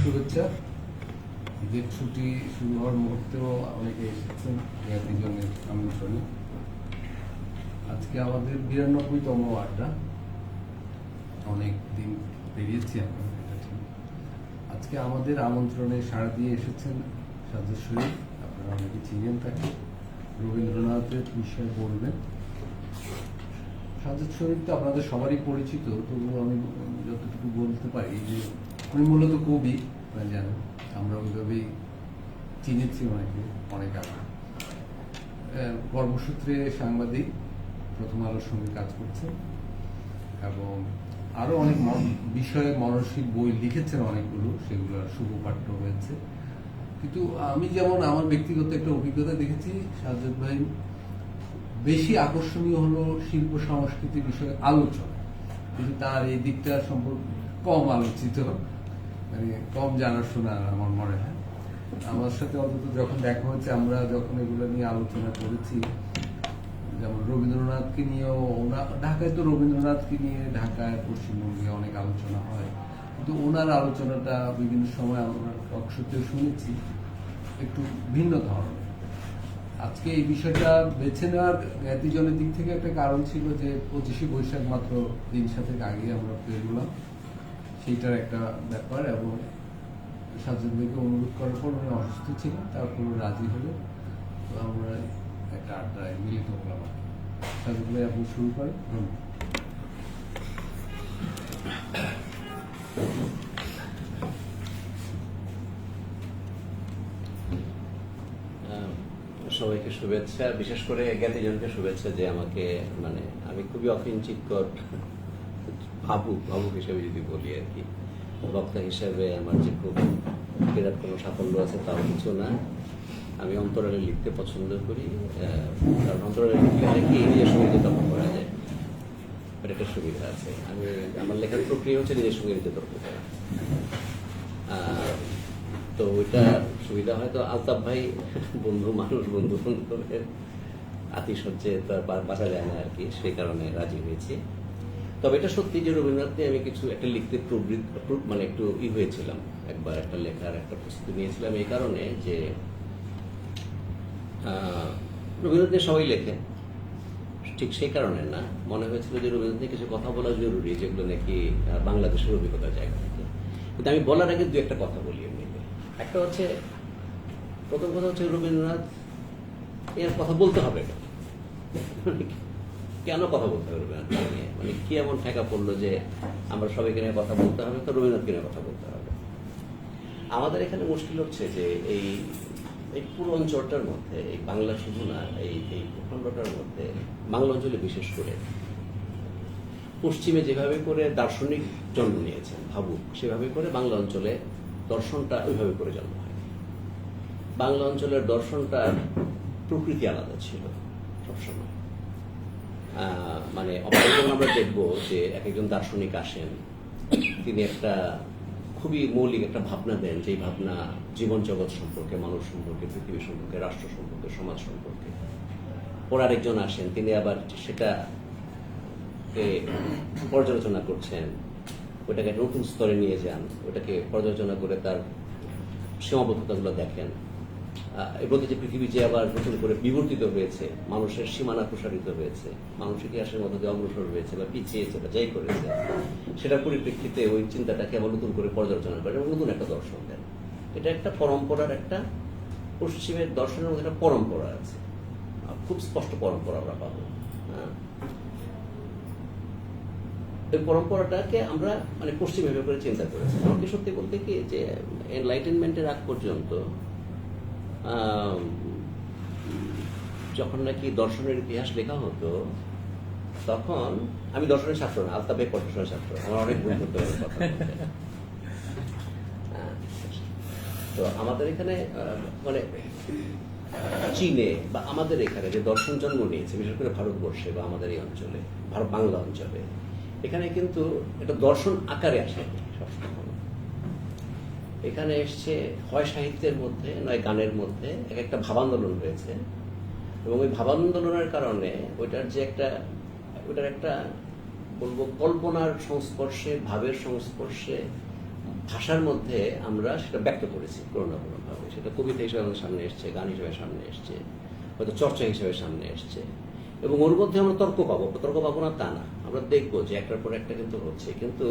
শুভেচ্ছা। ঈদের ছুটি শুরু হওয়ার মুহূর্তেও অনেকে এসেছেন জ্ঞাতিজনের আমন্ত্রণে। আজকে আমাদের 92তম আড্ডা, অনেক দিন পেরিয়েছি আমরা, এটা ঠিক। আজকে আমাদের আমন্ত্রণে সাড়া দিয়ে এসেছেন সাজ্জাদ শরীফ, আপনারা অনেকে চিনেন তাকে, রবীন্দ্রনাথের বিষয়ে বলবেন। সাজ্জাদ শরীফ তো আপনাদের সবারই পরিচিত, তবুও আমি যতটুকু বলতে পারি যে উনি মূলত কবি, আপনারা জানেন, আমরা ওইভাবেই চিনেছি অনেকে অনেক আগে। কর্মসূত্রে সাংবাদিক, প্রথম আলোর সঙ্গে কাজ করছেন এবং আরও অনেক বিষয়ে মানসিক বই লিখেছেন অনেকগুলো, সেগুলো শুভপাঠ্য হয়েছে। কিন্তু আমি যেমন আমার ব্যক্তিগত একটা অভিজ্ঞতা দেখেছি, সাজ্জাদ ভাই বেশি আকর্ষণীয় হলো শিল্প সংস্কৃতি বিষয়ে আলোচনা, কিন্তু তার এই দিকটা সম্পর্কে কম আলোচিত, মানে কম জানাশোনা আমার মনে হয়। আমার সাথে অন্তত যখন দেখা হচ্ছে, আমরা যখন এগুলো নিয়ে আলোচনা করেছি, যেমন রবীন্দ্রনাথকে নিয়েও, ঢাকায় তো রবীন্দ্রনাথকে নিয়ে ঢাকায় পশ্চিমবঙ্গে অনেক আলোচনা হয়, কিন্তু ওনার আলোচনাটা বিভিন্ন সময় আমরা টকশোতেও শুনেছি একটু ভিন্ন ধরনের। আজকে এই বিষয়টা বেছে নেওয়ার জ্ঞাতিজনের দিক থেকে একটা কারণ ছিল যে 25শে বৈশাখ মাত্র 3-7 আগে আমরা পেরোলাম, সেইটার একটা ব্যাপার। এবং সাজ্জাদ ভাইকে অনুরোধ করার পর উনি অসুস্থ ছিলেন, তারপর রাজি হলে তো আমরা একটা আড্ডায় মিলিত হলাম। সাজ্জাদ ভাই, আপনি শুরু করেন। সবাইকে শুভেচ্ছা, বিশেষ করে জ্ঞাতিজনকে শুভেচ্ছা যে আমাকে, মানে আমি খুবই অকিঞ্চিতকর ভাবুক হিসেবে যদি বলি আর কি, বক্তা হিসেবে আমার যে খুব বিরাট কোনো সাফল্য আছে তাও কিছু না। আমি অন্তরালে লিখতে পছন্দ করি, কারণ অন্তরালে লিখলে কি নিজের সঙ্গে তর্ক করা যায়, এটা একটা সুবিধা আছে। আমি আমার লেখার প্রক্রিয়া হচ্ছে নিজের সঙ্গে নিজে তর্ক করা, তো ওইটা সুবিধা হয়। তো আলতাফ ভাই বন্ধু মানুষ, বন্ধু বান্ধবের আতিশয্যে তার বাঁচা যায় না আর কি, সেই কারণে রাজি হয়েছি। তবে এটা সত্যি যে রবীন্দ্রনাথ নিয়ে আমি কিছু একটা লিখতে মানে একটু হয়েছিলাম, একবার একটা লেখার একটা প্রস্তুতি নিয়েছিলাম এই কারণে যে রবীন্দ্রনাথ নিয়ে সবাই লেখে, ঠিক সেই কারণে না, মনে হয়েছিল যে রবীন্দ্রনাথ নিয়ে কিছু কথা বলা জরুরি, যেগুলো নাকি বাংলাদেশের অভিজ্ঞতার জায়গা থেকে। কিন্তু আমি বলার আগে দু একটা কথা বলি এমনিতে। একটা হচ্ছে, প্রথম কথা হচ্ছে রবীন্দ্রনাথ এর কথা বলতে হবে কেন কথা বলতে হবে রবীন্দ্রনাথ নিয়ে, মানে কি এমন ঠেকা পড়লো যে আমরা সবাইকে নিয়ে কথা বলতে হবে, তো রবীন্দ্রনাথকে নিয়ে কথা বলতে হবে। আমাদের এখানে মুশকিল হচ্ছে যে এই পুরো অঞ্চলটার মধ্যে, এই বাংলা শুধু না, এই ভূখণ্ডটার মধ্যে, বাংলা অঞ্চলে বিশেষ করে পশ্চিমে যেভাবে করে দার্শনিক জন্ম নিয়েছেন ভাবুক, সেভাবে করে বাংলা অঞ্চলে দর্শনটা ওইভাবে করে জন্ম হয়। বাংলা অঞ্চলের দর্শনটা প্রকৃতি আলাদা ছিল সবসময়। মানে অপরজন আমরা দেখবো যে এক একজন দার্শনিক আসেন, তিনি একটা খুবই মৌলিক একটা ভাবনা দেন, যেই ভাবনা জীবন জগৎ সম্পর্কে, মানুষ সম্পর্কে, পৃথিবী সম্পর্কে, রাষ্ট্র সম্পর্কে, সমাজ সম্পর্কে। পর আরেকজন আসেন, তিনি আবার সেটা পর্যালোচনা করছেন, ওটাকে নতুন স্তরে নিয়ে যান, ওটাকে পর্যালোচনা করে তার সীমাবদ্ধতাগুলো দেখেন, এবং যে পৃথিবী যে আবার নতুন করে বিবর্তিত হয়েছে, মানুষের সীমানা প্রসারিত হয়েছে, মানুষ ইতিহাসের মধ্যে দিয়ে অগ্রসর হয়েছে বা পিছিয়েছে বা যাই করেছে, সেটার পরিপ্রেক্ষিতে ওই চিন্তাটাকে আবার নতুন করে পর্যালোচনা করেন এবং নতুন একটা দর্শন দেন। এটা একটা পরম্পরার, একটা পশ্চিমের দর্শনের মধ্যে একটা পরম্পরা আছে, খুব স্পষ্ট পরম্পরা আমরা পাবো। এই পরম্পরাটাকে আমরা মানে পশ্চিমে করে চিন্তা করেছি। আমাকে সত্যি বলতে কি যে এনলাইটেনমেন্টের আগ পর্যন্ত যখন নাকি দর্শনের ইতিহাস লেখা হতো, তখন আমি দর্শনের ছাত্র না, আলতাফ ভাই দর্শনের ছাত্র, আমার অনেক বই করতে হবে কথা। তো আমাদের এখানে মানে চীনে বা আমাদের এখানে যে দর্শন জন্ম নিয়েছে, বিশেষ করে ভারতবর্ষে বা আমাদের এই অঞ্চলে, বাংলা অঞ্চলে, এখানে কিন্তু এটা দর্শন আকারে আসে সবসময়। এখানে এসছে হয় সাহিত্যের মধ্যে, নয় গানের মধ্যে, এক একটা ভাবান্দোলন হয়েছে, এবং ওই ভাবান্দোলনের কারণে ওইটার একটা বলবো কল্পনার সংস্পর্শে, ভাবের সংস্পর্শে ভাষার মধ্যে আমরা সেটা ব্যক্ত করেছি কোনো না কোনোভাবে। সেটা কবিতা হিসেবে আমাদের সামনে এসছে, গান হিসেবে সামনে এসছে, হয়তো চর্চা হিসেবে সামনে এসছে, এবং ওর মধ্যে আমরা তর্ক পাবো না তা না, আমরা দেখবো যে একটার পর একটা কিন্তু হচ্ছে, কিন্তু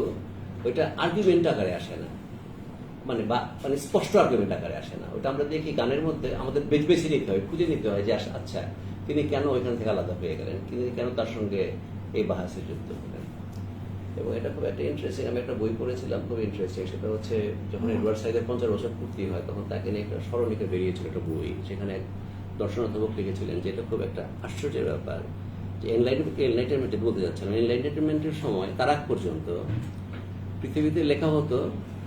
ওইটা আর্গুমেন্ট আকারে আসে না, মানে স্পষ্ট আর্গুমেন্ট আকারে আসে না। ওটা আমরা দেখি গানের মধ্যে আমাদের বেছে নিতে হয়, খুঁজে নিতে হয় যে আচ্ছা তিনি কেন ওইখান থেকে আলাদা হয়ে গেলেন, তিনি কেন তার সঙ্গে এই বাহাসে যুক্ত হলেন। এবং এটা খুব একটা ইন্টারেস্টিং, আমি একটা বই পড়েছিলাম খুব ইন্টারেস্টিং, সেটা হচ্ছে যখন এডওয়ার্ড সাইদের 50 বছর পূর্তি হয় তখন তাকে নিয়ে একটা স্মরণিকা বেরিয়েছিল একটা বই, সেখানে এক দর্শনাধ্যাপক লিখেছিলেন যে এটা খুব একটা আশ্চর্যের ব্যাপার যে এনলাইটেনমেন্ট বলতে যাচ্ছেন, এনলাইটেনমেন্টের সময় তার আগ পর্যন্ত পৃথিবীতে লেখা হতো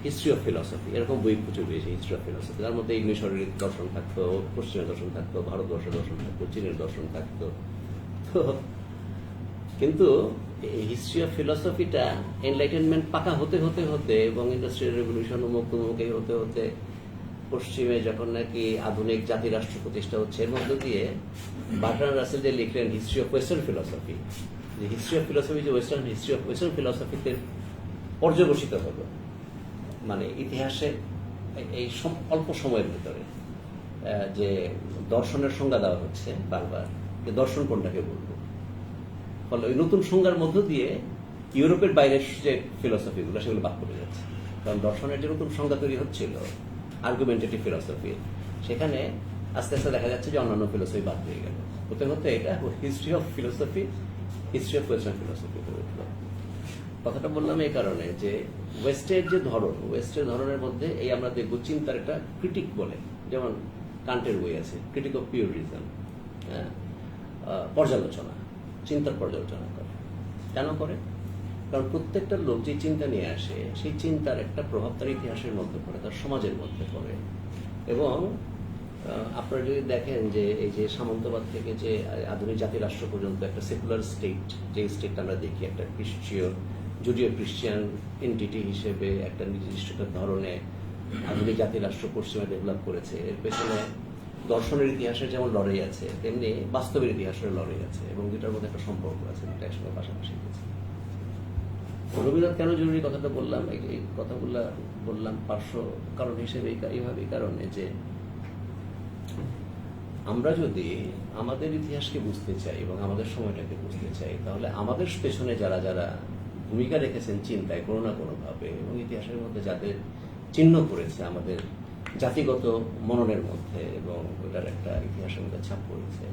হিস্ট্রি অফ ফিলসফি, এরকম বই প্রচুর বেশি হিস্ট্রি অফ ফিলসফি, তার মধ্যে মিশরের দর্শন থাকতো, পশ্চিমের দর্শন থাকতো, ভারতবর্ষের দর্শন থাকতো, চীনের দর্শন থাকতো। তো কিন্তু এই হিস্ট্রি অফ ফিলসফিটা এনলাইটেনমেন্ট পাকা হতে হতে হতে এবং ইন্ডাস্ট্রিয়াল রেভলিউশন উন্মুখ হতে হতে পশ্চিমে যখন নাকি আধুনিক জাতি রাষ্ট্র প্রতিষ্ঠা হচ্ছে, এর মধ্য দিয়ে বার্ট্রান্ড রাসেল যে লিখলেন হিস্ট্রি অফ ওয়েস্টার্ন ফিলসফি, যে হিস্ট্রি অফ ফিলসফি যে হিস্ট্রি অফ ওয়েস্টার্ন ফিলসফিতে পর্যবসিত হলো, মানে ইতিহাসে এই অল্প সময়ের ভিতরে যে দর্শনের সংজ্ঞা দেওয়া হচ্ছে বারবার, যে দর্শন কোনটাকে বলবো, ফলে ওই নতুন সংজ্ঞার মধ্য দিয়ে ইউরোপের বাইরের যে ফিলসফিগুলো সেগুলো বাদ পড়ে যাচ্ছে। কারণ দর্শনের যে নতুন সংজ্ঞা তৈরি হচ্ছিল আর্গুমেন্টেটিভ ফিলসফি, সেখানে আস্তে আস্তে দেখা যাচ্ছে যে অন্যান্য ফিলসফি বাদ হয়ে গেল, হতে হতে এটা history of philosophy, history of western philosophy হয়ে উঠল। কথাটা বললাম এই কারণে যে ওয়েস্টের যে ওয়েস্টের ধরনের মধ্যে এই আমরা দেখব চিন্তার একটা ক্রিটিক বলে, যেমন কান্টের বই আছে ক্রিটিক অফ পিওর রিজন, পর্যালোচনা, চিন্তার পর্যালোচনা করে। কেন করে? কারণ প্রত্যেকটা লোক যে চিন্তা নিয়ে আসে সেই চিন্তার একটা প্রভাব তার ইতিহাসের মধ্যে পড়ে, তার সমাজের মধ্যে পড়ে। এবং আপনারা যদি দেখেন যে এই যে সামন্তবাদ থেকে যে আধুনিক জাতি রাষ্ট্র পর্যন্ত একটা সেকুলার স্টেট, যে স্টেটটা আমরা দেখি একটা জুডিও খ্রিস্টিয়ান এন্টিটি হিসেবে একটা নির্দিষ্ট ধরনে আধুনিক জাতি রাষ্ট্র পশ্চিমে ডেভেলপ করেছে, এর পেছনে দর্শনের ইতিহাসের যেমন লড়াই আছে তেমনি বাস্তবের ইতিহাসের লড়াই আছে, এবং দুটার মধ্যে একটা সম্পর্ক আছে, দুটা একসঙ্গে পাশাপাশি গেছে। রবীন্দ্রনাথ কেন জরুরি কথাটা বললাম, এই কথাগুলো বললাম পার্শ্ব কারণ হিসেবে এইভাবে, কারণে যে আমরা যদি আমাদের ইতিহাসকে বুঝতে চাই এবং আমাদের সময়টাকে বুঝতে চাই, তাহলে আমাদের পেছনে যারা যারা ভূমিকা রেখেছেন চিন্তায় কোনো না কোনোভাবে, এবং ইতিহাসের মধ্যে যাদের চিহ্ন করেছে আমাদের জাতিগত মননের মধ্যে এবং ওটার একটা ইতিহাসের মধ্যে ছাপ পড়েছে,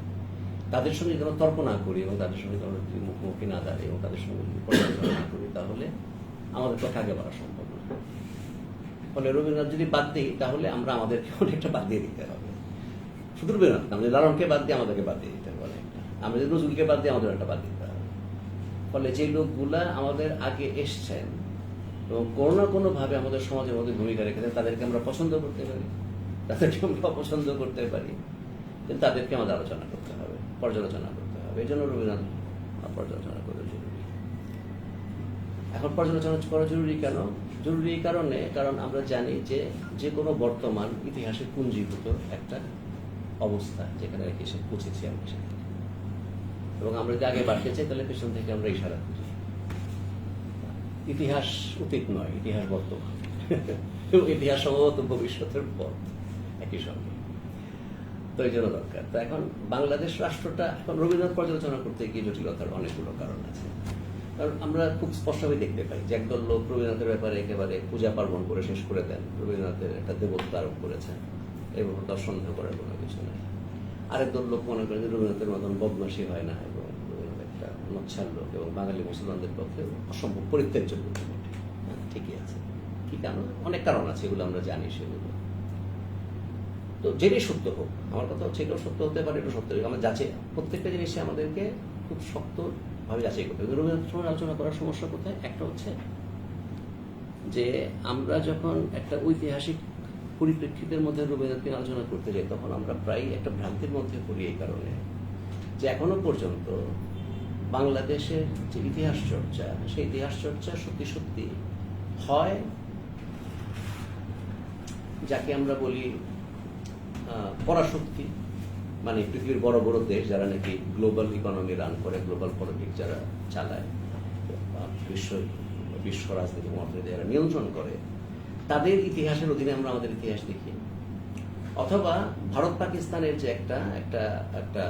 তাদের সঙ্গে যদি আমরা তর্ক না করি এবং তাদের সঙ্গে আমরা যদি মুখোমুখি না দাঁড়াই এবং তাদের সঙ্গে যদি পর্যালোচনা না করি, তাহলে আমাদের পক্ষে আগে বাড়া সম্ভব না। ফলে রবীন্দ্রনাথ যদি বাদ দিই তাহলে আমরা আমাদেরকে অনেকটা বাদ দিয়ে দিতে হবে। শুধু রবীন্দ্রনাথ, আমাদের লালনকে বাদ দিয়ে আমাদেরকে বাদ দিয়ে দিতে হবে অনেকটা, আমরা যদি নজরুলকে বাদ দিয়ে আমাদের একটা বাদ দিতে হবে। ফলে যে লোকগুলা আমাদের আগে এসছেন এবং কোনো না কোনোভাবে আমাদের সমাজের মধ্যে ভূমিকা রেখেছেন, তাদেরকে আমরা পছন্দ করতে পারি, তাদেরকে আমরা অপছন্দ করতে পারি, কিন্তু তাদেরকে আমাদের আলোচনা করতে হবে, পর্যালোচনা করতে হবে। এই জন্য রবীন্দ্রনাথ পর্যালোচনা করা জরুরি। এখন পর্যালোচনা করা জরুরি কেন? জরুরি এই কারণে, কারণ আমরা জানি যে যে কোনো বর্তমান ইতিহাসে পুঞ্জীভূত একটা অবস্থা যেখানে এসে পৌঁছেছি আমরা সেখানে, এবং আমরা যদি আগে বাড়তে চাই তাহলে পেছন থেকে আমরা ইশারা খুঁজি। ইতিহাস অতীত নয়, ইতিহাস বর্তমান, এবং ইতিহাস সম্ভবত ভবিষ্যতের পথ একই সঙ্গে। তো এই জন্য দরকার। তো এখন বাংলাদেশ রাষ্ট্রটা এখন রবীন্দ্রনাথ পর্যালোচনা করতে গিয়ে জটিলতার অনেকগুলো কারণ আছে। কারণ আমরা খুব স্পষ্টভাবে দেখতে পাই যে একদল লোক রবীন্দ্রনাথের ব্যাপারে একেবারে পূজা পার্বণ করে শেষ করে দেন, রবীন্দ্রনাথের একটা দেবত্ব আরোপ করেছেন এবং তার সন্দেহ করার কোনো কিছু নেই। আরেকদল লোক মনে করেন যে রবীন্দ্রনাথের মতন বদমাশি হয় না এবং একটা নচ্ছার লোক এবং বাঙালি মুসলমানদের পক্ষে অসম্ভব পরিত্যাজ্য ঠিকই আছে। কি কারণ? অনেক কারণ আছে, এগুলো আমরা জানি। সেগুলো তো যেটাই সত্য হোক, আমার কথা হচ্ছে এটাও সত্য হতে পারে, এটা সত্য হোক, আমরা যাচাই প্রত্যেকটা জিনিসে আমাদেরকে খুব শক্তভাবে যাচাই করতে হবে। রবীন্দ্রনাথ সময় আলোচনা করার সমস্যা কোথায়? একটা হচ্ছে যে আমরা যখন একটা ঐতিহাসিক পরিপ্রেক্ষিতের মধ্যে রবীন্দ্রনাথকে আলোচনা করতে যাই তখন আমরা প্রায় একটা ভ্রান্তির মধ্যে পড়ি, এই কারণে যে এখনো পর্যন্ত বাংলাদেশের যে ইতিহাস চর্চা, সেই ইতিহাস চর্চা সত্যি সত্যি হয় যাকে আমরা বলি পরাশক্তি, মানে পৃথিবীর বড় বড় দেশ যারা নাকি গ্লোবাল ইকোনমি রান করে, গ্লোবাল পলিটিক্স যারা চালায়, বিশ্ব রাজনীতি অর্থনীতি যারা নিয়ন্ত্রণ করে, তাদের ইতিহাসের অধীনে আমরা আমাদের ইতিহাস দেখি, অথবা ভারত পাকিস্তানের যে একটা একটা একটা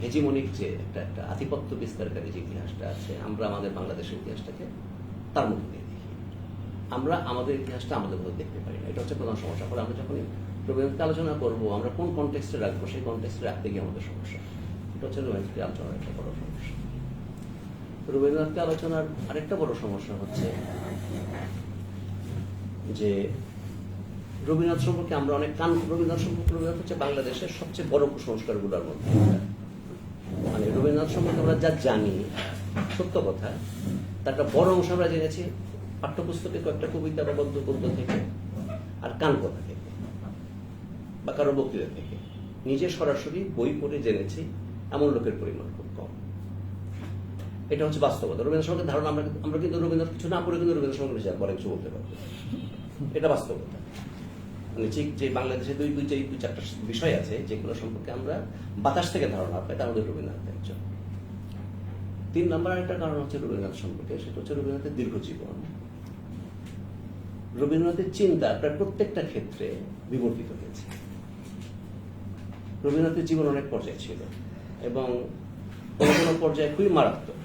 হেজিমনিক যে একটা একটা আধিপত্য বিস্তারকারী যে ইতিহাসটা আছে, আমরা আমাদের বাংলাদেশের ইতিহাসটাকে তার মধ্যে দিয়ে দেখি। আমরা আমাদের ইতিহাসটা আমাদের মধ্যে দেখতে পারি না, এটা হচ্ছে প্রধান সমস্যা। ফলে আমরা যখনই রবীন্দ্রনাথকে আলোচনা করবো, আমরা কোন কনটেক্সটে রাখবো, সেই কনটেক্সটে রাখতে গিয়ে আমাদের সমস্যা। এটা হচ্ছে রবীন্দ্রনাথকে আলোচনার একটা বড় সমস্যা। রবীন্দ্রনাথকে আলোচনার আরেকটা বড় সমস্যা হচ্ছে যে রবীন্দ্রনাথ সম্পর্কে আমরা অনেক রবীন্দ্রনাথ হচ্ছে বাংলাদেশের সবচেয়ে বড় কুসংস্কারগুলোর মধ্যে একটা। মানে রবীন্দ্রনাথ সম্পর্কে আমরা যা জানি, সত্য কথা, তার একটা বড় অংশ আমরা জেনেছি পাঠ্যপুস্তকে কয়েকটা কবিতা বা গদ্য থেকে, আর কান কথা থেকে, বা কারো বক্তৃতা থেকে। নিজে সরাসরি বই পড়ে জেনেছি এমন লোকের পরিমাণ খুব কম। এটা হচ্ছে বাস্তবতা। রবীন্দ্রনাথ সম্পর্কে ধারণা আমরা কিন্তু রবীন্দ্রনাথ কিছু না পড়ে কিন্তু রবীন্দ্রনাথ সম্পর্কে বড় কিছু বলতে পারবো, এটা বাস্তবতা। মানে ঠিক যে বাংলাদেশে দুই চারটা বিষয় আছে যেগুলো সম্পর্কে আমরা বাতাস থেকে ধারণা পাই, তার মধ্যে রবীন্দ্রনাথ একজন। 3 নম্বর আরেকটা কারণ হচ্ছে রবীন্দ্রনাথ সম্পর্কে, সেটা হচ্ছে রবীন্দ্রনাথের দীর্ঘ জীবন। রবীন্দ্রনাথের চিন্তা প্রায় প্রত্যেকটা ক্ষেত্রে বিবর্তিত হয়েছে। রবীন্দ্রনাথের জীবন অনেক পর্যায়ে ছিল, এবং কোনো কোনো পর্যায়ে খুবই মারাত্মক,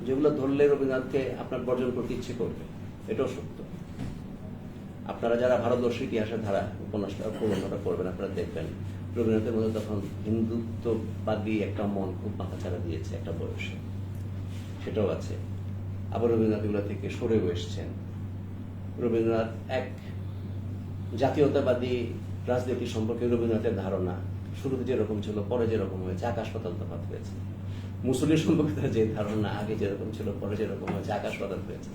যেগুলো ধরলে রবীন্দ্রনাথকে আপনার বর্জন করতে ইচ্ছে করবে, এটাও সত্য। আপনারা যারা ভারতবর্ষ ইতিহাসের ধারা উপন্যাসটা পড়বেন, আপনারা দেখবেন রবীন্দ্রনাথের মধ্যে তখন হিন্দুত্ববাদী একটা মন খুব মাথাচাড়া দিয়েছে একটা বয়সে, সেটাও আছে। আবার রবীন্দ্রনাথ এগুলো থেকে সরেও এসছেন। রবীন্দ্রনাথ এক জাতীয়তাবাদী রাজনীতি সম্পর্কে রবীন্দ্রনাথের ধারণা শুরুতে যেরকম ছিল, পরে যেরকম হয়েছে, আকাশ পাতাল তফাৎ হয়েছে। মুসলিম সম্পর্কে তার যে ধারণা আগে যেরকম ছিল, পরে যেরকম হয়েছে, আকাশ পাতাল হয়েছে।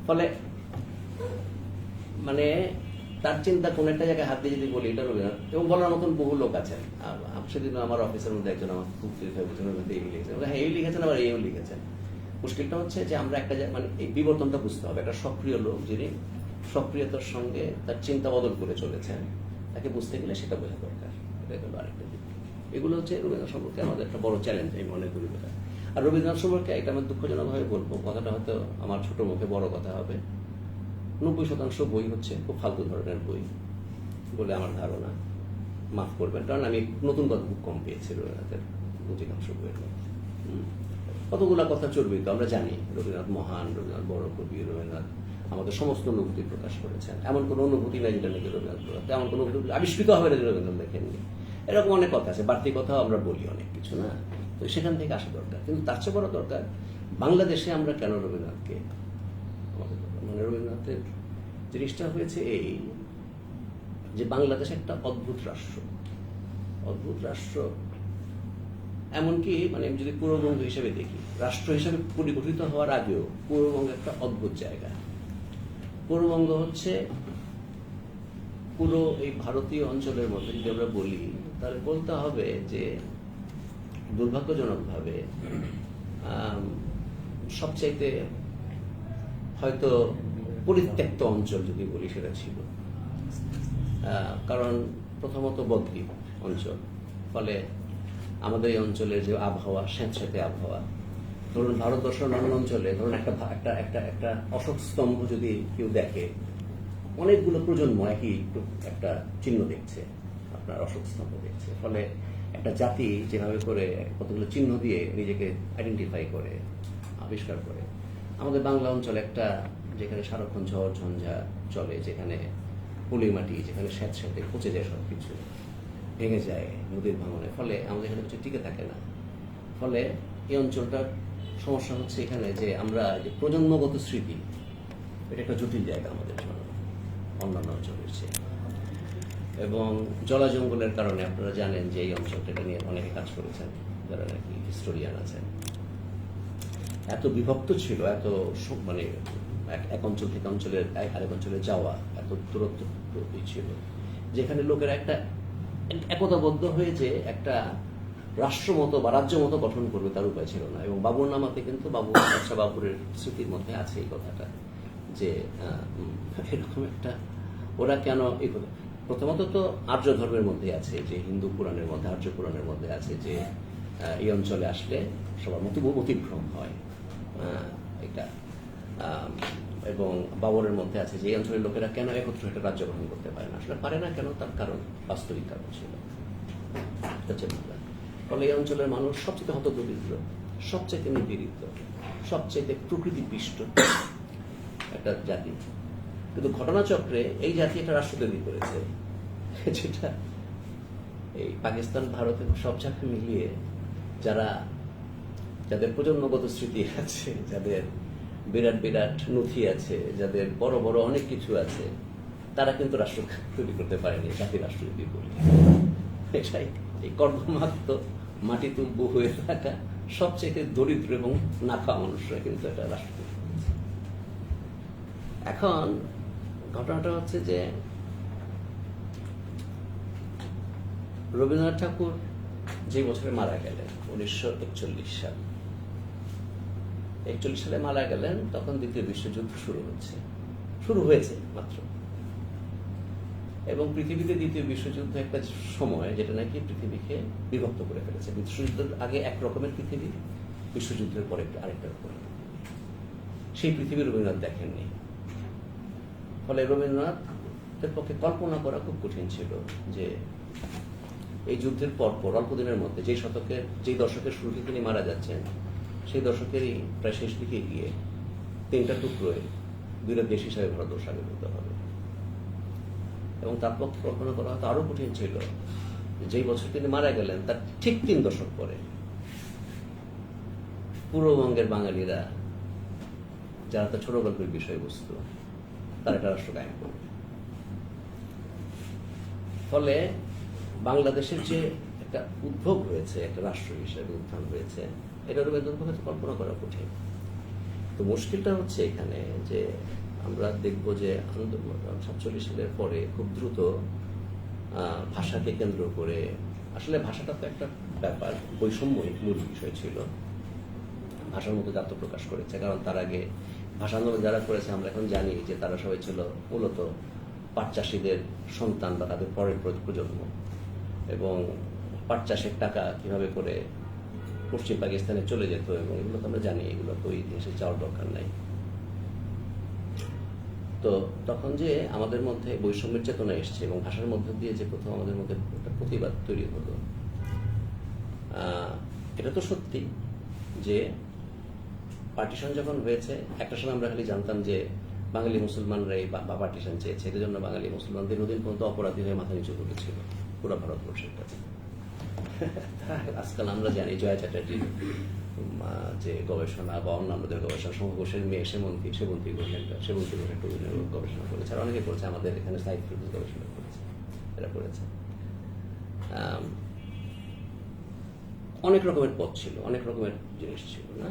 ফলে মানে তার চিন্তা কোন একটা জায়গায় হাত দিয়ে যদি বলি এটা রবীন্দ্রনাথ, এবং বলার মতন বহু লোক আছেন। সেদিন আমার অফিসের মধ্যে একজন আমার খুব এই লিখেছেন, হ্যাঁ এই লিখেছেন, আবার এইও লিখেছেন। মুশকিলটা হচ্ছে যে আমরা একটা মানে এই বিবর্তনটা বুঝতে হবে। একটা সক্রিয় লোক যিনি সক্রিয়তার সঙ্গে তার চিন্তা বদল করে চলেছেন, তাকে বুঝতে গেলে সেটা বোঝা দরকার। এটা হলো আরেকটা দিক। এগুলো হচ্ছে রবীন্দ্রনাথ সম্পর্কে আমাদের একটা বড় চ্যালেঞ্জ আমি মনে করি। আর রবীন্দ্রনাথ সম্পর্কে এটা আমি দুঃখজনকভাবে বলবো, কথাটা হয়তো আমার ছোট মুখে বড় কথা হবে, 90% বই হচ্ছে খুব ফালতু ধরনের বই বলে আমার ধারণা। মাফ করবেন, কারণ আমি নতুন কথা খুব কম পেয়েছি রবীন্দ্রনাথের অধিকাংশ বইয়ের মধ্যে। কতগুলা কথা চর্বিত, আমরা জানি রবীন্দ্রনাথ মহান, রবীন্দ্রনাথ বড় কবি, রবীন্দ্রনাথ আমাদের সমস্ত অনুভূতি প্রকাশ করেছেন। এমন কোনো অনুভূতি নাই যেটা নাকি রবীন্দ্রনাথ, এমন কোনো অনুভূতি আবিষ্কৃত হবে না যে রবীন্দ্রনাথ লেখেননি। এরকম অনেক কথা আছে, বাড়তি কথাও আমরা বলি অনেক কিছু, না? তো সেখান থেকে আসা দরকার। কিন্তু তার চেয়ে বড় দরকার বাংলাদেশে আমরা কেন রবীন্দ্রনাথকে, মানে রবীন্দ্রনাথের জিনিসটা হয়েছে এই যে বাংলাদেশ একটা অদ্ভুত রাষ্ট্র। অদ্ভুত রাষ্ট্র এমনকি মানে আমি যদি পূর্ববঙ্গ হিসেবে দেখি, রাষ্ট্র হিসেবে পরিগঠিত হওয়ার আগেও পূর্ববঙ্গ একটা অদ্ভুত জায়গা। পূর্ববঙ্গ হচ্ছে পুরো এই ভারতীয় অঞ্চলের মধ্যে যদি আমরা বলি, তাহলে বলতে হবে যে দুর্ভাগ্যজনকভাবে সবচাইতে হয়তো পরিত্যক্ত অঞ্চল যদি বলি সেটা ছিল। কারণ প্রথমত বদ্বীপ অঞ্চল, ফলে আমাদের এই অঞ্চলের যে আবহাওয়া, স্যাঁতস্যাঁতে আবহাওয়া। ধরুন ভারতবর্ষের অন্যান্য অঞ্চলে ধরুন একটা অশোক স্তম্ভ যদি কেউ দেখে, অনেকগুলো প্রজন্ম একই একটা চিহ্ন দেখছে, আপনার অশোক স্তম্ভ দেখছে। ফলে একটা জাতি যেভাবে করে কতগুলো চিহ্ন দিয়ে নিজেকে আইডেন্টিফাই করে, আবিষ্কার করে। আমাদের বাংলা অঞ্চল একটা যেখানে সারাক্ষণ ঝড় ঝঞ্ঝা চলে, যেখানে পলি মাটি, যেখানে স্যাঁতস্যাঁতে পচে যায়, সব কিছু ভেঙে যায় নদীর ভাঙনে, ফলে আমাদের এখানে কিছু টিকে থাকে না। ফলে এই অঞ্চলটার সমস্যা হচ্ছে এখানে যে আমরা যে প্রজন্মগত স্মৃতি, এটা একটা জটিল জায়গা আমাদের জন্য অন্যান্য অঞ্চলের চেয়ে। এবং জলা জঙ্গলের কারণে আপনারা জানেন যে এই অঞ্চলটা নিয়ে অনেকে কাজ করেছেন, যারা নাকি হিস্টোরিয়ান আছেন। এত বিভক্ত ছিল, এত মানে এক অঞ্চল থেকে অঞ্চলের আরেক অঞ্চলে যাওয়া, এত দূরত্ব ছিল, যেখানে লোকেরা একটা একতাবদ্ধ হয়ে যে একটা রাষ্ট্র মতো বা রাজ্য মতো গঠন করবে তার উপায় ছিল না। এবং বাবুর নামাতে কিন্তু বাবুরের স্মৃতির মধ্যে আছে এই কথাটা যে এরকম একটা ওরা কেন এই কথা। প্রথমত তো আর্য ধর্মের মধ্যে আছে, যে হিন্দু পুরাণের মধ্যে, আর্য পুরাণের মধ্যে আছে যে এই অঞ্চলে আসলে সবার মতো অতিক্রম হয়। এটা এবং বাবরের মধ্যে আছে যে এই অঞ্চলের লোকেরা কেন একত্র একটা রাজ্য গ্রহণ করতে পারে না, আসলে পারে না কেন, তার কারণ বাস্তবিক কারণ ছিল হচ্ছে বাংলা। ফলে এই অঞ্চলের মানুষ সবচেয়ে হতদরিদ্র, সবচেয়ে নিপীড়িত, সবচেয়ে প্রকৃতিপিষ্ট একটা জাতি। কিন্তু ঘটনাচক্রে এই জাতি একটা রাষ্ট্র তৈরি করেছে, যেটা এই পাকিস্তান, ভারত এবং সব জায়গায় মিলিয়ে যাদের প্রজন্মগত স্মৃতি আছে, যাদের বিরাট বিরাট নথি আছে, যাদের বড় বড় অনেক কিছু আছে, তারা কিন্তু রাষ্ট্র তৈরি করতে পারেনি, জাতি রাষ্ট্র যদি বলি। এটাই এই কর্মমাক্ত মাটি তুব্য হয়ে থাকা সবচেয়ে দরিদ্র এবং না খাওয়া মানুষরা কিন্তু একটা রাষ্ট্র তৈরি করেছে। এখন ঘটনাটা হচ্ছে যে রবীন্দ্রনাথ ঠাকুর যে বছরে মারা গেলেন 1941 সাল, 41 সালে মারা গেলেন, তখন দ্বিতীয় বিশ্বযুদ্ধ শুরু হয়েছে মাত্র। এবং পৃথিবীতে দ্বিতীয় বিশ্বযুদ্ধ একটা সময় যেটা নাকি পৃথিবীকে বিভক্ত করে ফেলেছে। বিশ্বযুদ্ধের আগে এক রকমের পৃথিবী, বিশ্বযুদ্ধের পরে আরেকটা রকমের পৃথিবী। সেই পৃথিবী রবীন্দ্রনাথ দেখেননি। ফলে রবীন্দ্রনাথের পক্ষে কল্পনা করা খুব কঠিন ছিল যে এই যুদ্ধের পর অল্প দিনের মধ্যে যেই দশকের শুরুতে তিনি মারা যাচ্ছেন, সেই দশকেরই প্রায় শেষ দিকে গিয়ে 3টা টুকরোয় 2টা দেশ হিসাবে ভারতবর্ষ আবির্ভূত হবে। এবং তার পক্ষে কল্পনা করা হয়তো আরো কঠিন ছিল যেই বছর তিনি মারা গেলেন তার ঠিক 3 দশক পরে পূর্ববঙ্গের বাঙালিরা, যারা তার ছোট গল্পের বিষয়বস্তু, তারা একটা রাষ্ট্র কায়েম করবে। ফলে বাংলাদেশের যে একটা উদ্ভব হয়েছে, একটা রাষ্ট্র হিসেবে উত্থান হয়েছে, এটা রবীন্দ্রনাথের পক্ষে কল্পনা করা কঠিন। তো মুশকিলটা হচ্ছে এখানে যে আমরা দেখব যে 47 সালের পরে খুব দ্রুত ভাষাকে কেন্দ্র করে, আসলে ভাষাটা তো একটা ব্যাপার, বৈষম্যই মূল বিষয় ছিল, ভাষার মধ্যে আত্মপ্রকাশ করেছে। কারণ তার আগে ভাষা আন্দোলন যারা করেছে আমরা এখন জানি যে তারা সবাই ছিল মূলত পাট চাষিদের সন্তান বা তাদের পরের প্রজন্ম, এবং পাট চাষের টাকা কিভাবে করে পশ্চিম পাকিস্তানে চলে যেত, এবং এগুলো তো আমরা জানি, এগুলো তো ইতিহাসে যাওয়ার দরকার নাই। তো তখন যে আমাদের মধ্যে বৈষম্যের চেতনা এসছে এবং ভাষার মধ্য দিয়ে যে প্রথম আমাদের মধ্যে একটা প্রতিবাদ তৈরি হলো, এটা তো সত্যি যে পার্টিশন যখন হয়েছে, একটা সময় আমরা খালি জানতাম যে বাঙালি মুসলমানরাই বা পার্টিশন চেয়েছে, এর জন্য বাঙালি মুসলমান দিনদিন পর্যন্ত অপরাধী হয়ে মাথা নিচু করেছিল পুরো ভারতবর্ষের কাছে। আজকাল আমরা জানি জয়া চ্যাটার্জির যে গবেষণা বা অন্যান্যদের গবেষণা, শঙ্খ ঘোষের মেয়ে সেবন্তী ঘোষ একটা গবেষণা করেছে, আর অনেকে করেছে, আমাদের এখানে সাহিত্য গবেষণা করেছে, এরা করেছে। অনেক রকমের পথ ছিল, অনেক রকমের জিনিস ছিল না।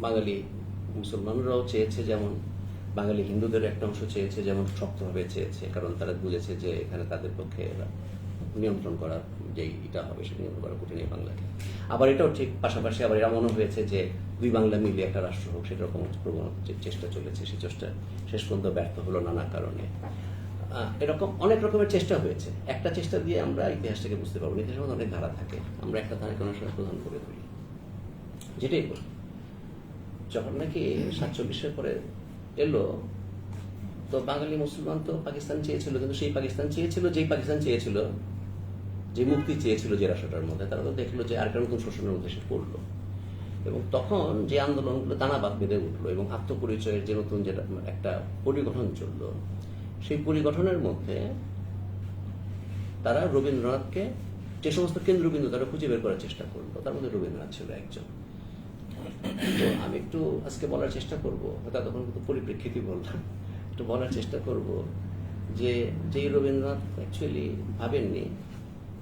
বাঙালি মুসলমানরাও চেয়েছে যেমন, বাঙালি হিন্দুদের একটা অংশ চেয়েছে যেমন, শক্তভাবে চেয়েছে, কারণ তারা বুঝেছে যে এখানে তাদের পক্ষে নিয়ন্ত্রণ করা যেই এটা হবে সেটা নিয়ন্ত্রণ করা কঠিন এই বাংলাকে। আবার এটাও ঠিক পাশাপাশি আবার এরা মনে হয়েছে যে দুই বাংলা মিলে একটা রাষ্ট্র হোক, সেরকম প্রবণতা চেষ্টা চলেছে, সেই চেষ্টা শেষ পর্যন্ত ব্যর্থ হলো নানা কারণে। এরকম অনেক রকমের চেষ্টা হয়েছে। একটা চেষ্টা দিয়ে আমরা ইতিহাসটাকে বুঝতে পারবো, ইতিহাসের মধ্যে অনেক ধারা থাকে, আমরা একটা ধারাকে অনেক সময় প্রধান করে ধরি, যেটাই বলি। যখন নাকি 47-এর পরে এলো, তো বাঙালি মুসলমান তো পাকিস্তান চেয়েছিল, কিন্তু সেই পাকিস্তান চেয়েছিল যেই পাকিস্তান চেয়েছিল, যে মুক্তি চেয়েছিল যে রাষ্ট্রটার মধ্যে, তারা তো দেখলো যে আরেকটা নতুন শোষণের মধ্যে এসে পড়লো। এবং তখন যে আন্দোলনগুলো দানাবাদ বেঁধে উঠলো এবং আত্মপরিচয়ের যে নতুন যেটা একটা পরিগঠন চললো, সেই পরিগঠনের মধ্যে তারা রবীন্দ্রনাথকে যে সমস্ত কেন্দ্রবিন্দু তারা খুঁজে বের করার চেষ্টা করলো, তার মধ্যে রবীন্দ্রনাথ ছিল একজন। তো আমি একটু আজকে বলার চেষ্টা করবো, হয়তো তখন পরিপ্রেক্ষিতই বললাম, একটু বলার চেষ্টা করব যে যেই রবীন্দ্রনাথ অ্যাকচুয়ালি ভাবেননি,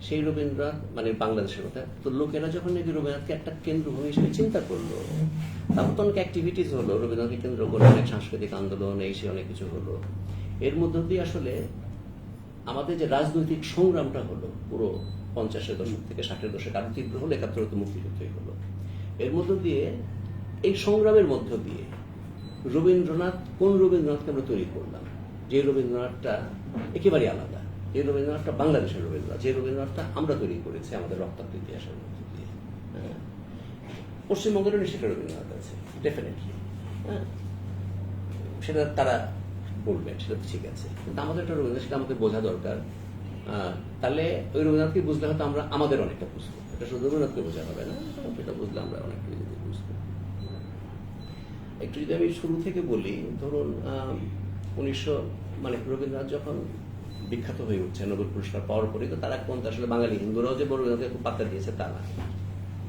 সেই রবীন্দ্রনাথ মানে বাংলাদেশের কথা, তো লোকেরা যখন নাকি রবীন্দ্রনাথকে একটা কেন্দ্রভূমি হিসেবে চিন্তা করলো, তারপর তো অনেক অ্যাক্টিভিটিস হলো রবীন্দ্রনাথকে কেন্দ্র করে, অনেক সাংস্কৃতিক আন্দোলন এই সে অনেক কিছু হলো। এর মধ্য দিয়ে আসলে আমাদের যে রাজনৈতিক সংগ্রামটা হলো পুরো 50-এর দশক থেকে 60-এর দশক আরো তীব্র হলো, 71 তো মুক্তিযুদ্ধই হলো। এর মধ্য দিয়ে এই সংগ্রামের মধ্য দিয়ে কোন রবীন্দ্রনাথকে আমরা তৈরি করলাম, যে রবীন্দ্রনাথটা একেবারে আলাদা, যে রবীন্দ্রনাথটা বাংলাদেশের রবীন্দ্রনাথ, যে রবীন্দ্রনাথটা আমরা তৈরি করেছি আমাদের রক্তাক্ত ইতিহাসের মধ্য দিয়ে। পশ্চিমবঙ্গেরও নিশ্চিত রবীন্দ্রনাথ আছে, ডেফিনেটলি। সেটা তারা বলবেন, সেটা তো ঠিক আছে, কিন্তু আমাদের একটা রবীন্দ্রনাথ, সেটা আমাদের বোঝা দরকার। তাহলে ওই রবীন্দ্রনাথকে বুঝলে হয়তো আমরা আমাদের অনেকটা বুঝবো, এটা শুধু রবীন্দ্রনাথকে বোঝা হবে না, সেটা বুঝলে আমরা অনেকটা নিজেদের বুঝবো। একটু যদি আমি শুরু থেকে বলি, ধরুন রবীন্দ্রনাথ যখন বিখ্যাত হয়ে উঠছে নোবেল পুরস্কার পাওয়ার পরে, তো তারা কোন আসলে বাঙালি হিন্দুরাও যে রবীন্দ্রনাথকে খুব পাত্তা দিয়েছে তা না,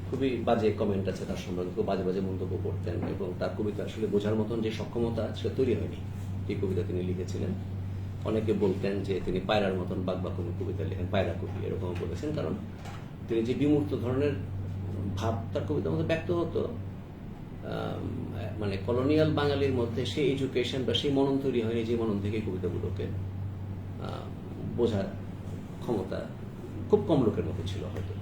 খুবই বাজে কমেন্ট আছে তার সম্বন্ধে, খুব বাজে বাজে মন্তব্য করতেন, এবং তার কবিতা আসলে বোঝার মতন যে সক্ষমতা সেটা তৈরি হয়নি এই কবিতা তিনি লিখেছিলেন। অনেকে বলতেন যে তিনি পায়রার মতন বাকবাকুনি কবিতা লেখেন, পায়রা কবি এরকম বলেছেন, কারণ তিনি যে বিমূর্ত ধরনের ভাব তার কবিতার মধ্যে ব্যক্ত হতো, মানে কলোনিয়াল বাঙালির মধ্যে সেই এডুকেশন বা সেই মনন তৈরি হয়নি যে মনন থেকে কবিতাগুলোকে বোঝার ক্ষমতা খুব কম লোকের মধ্যে ছিল হয়তো।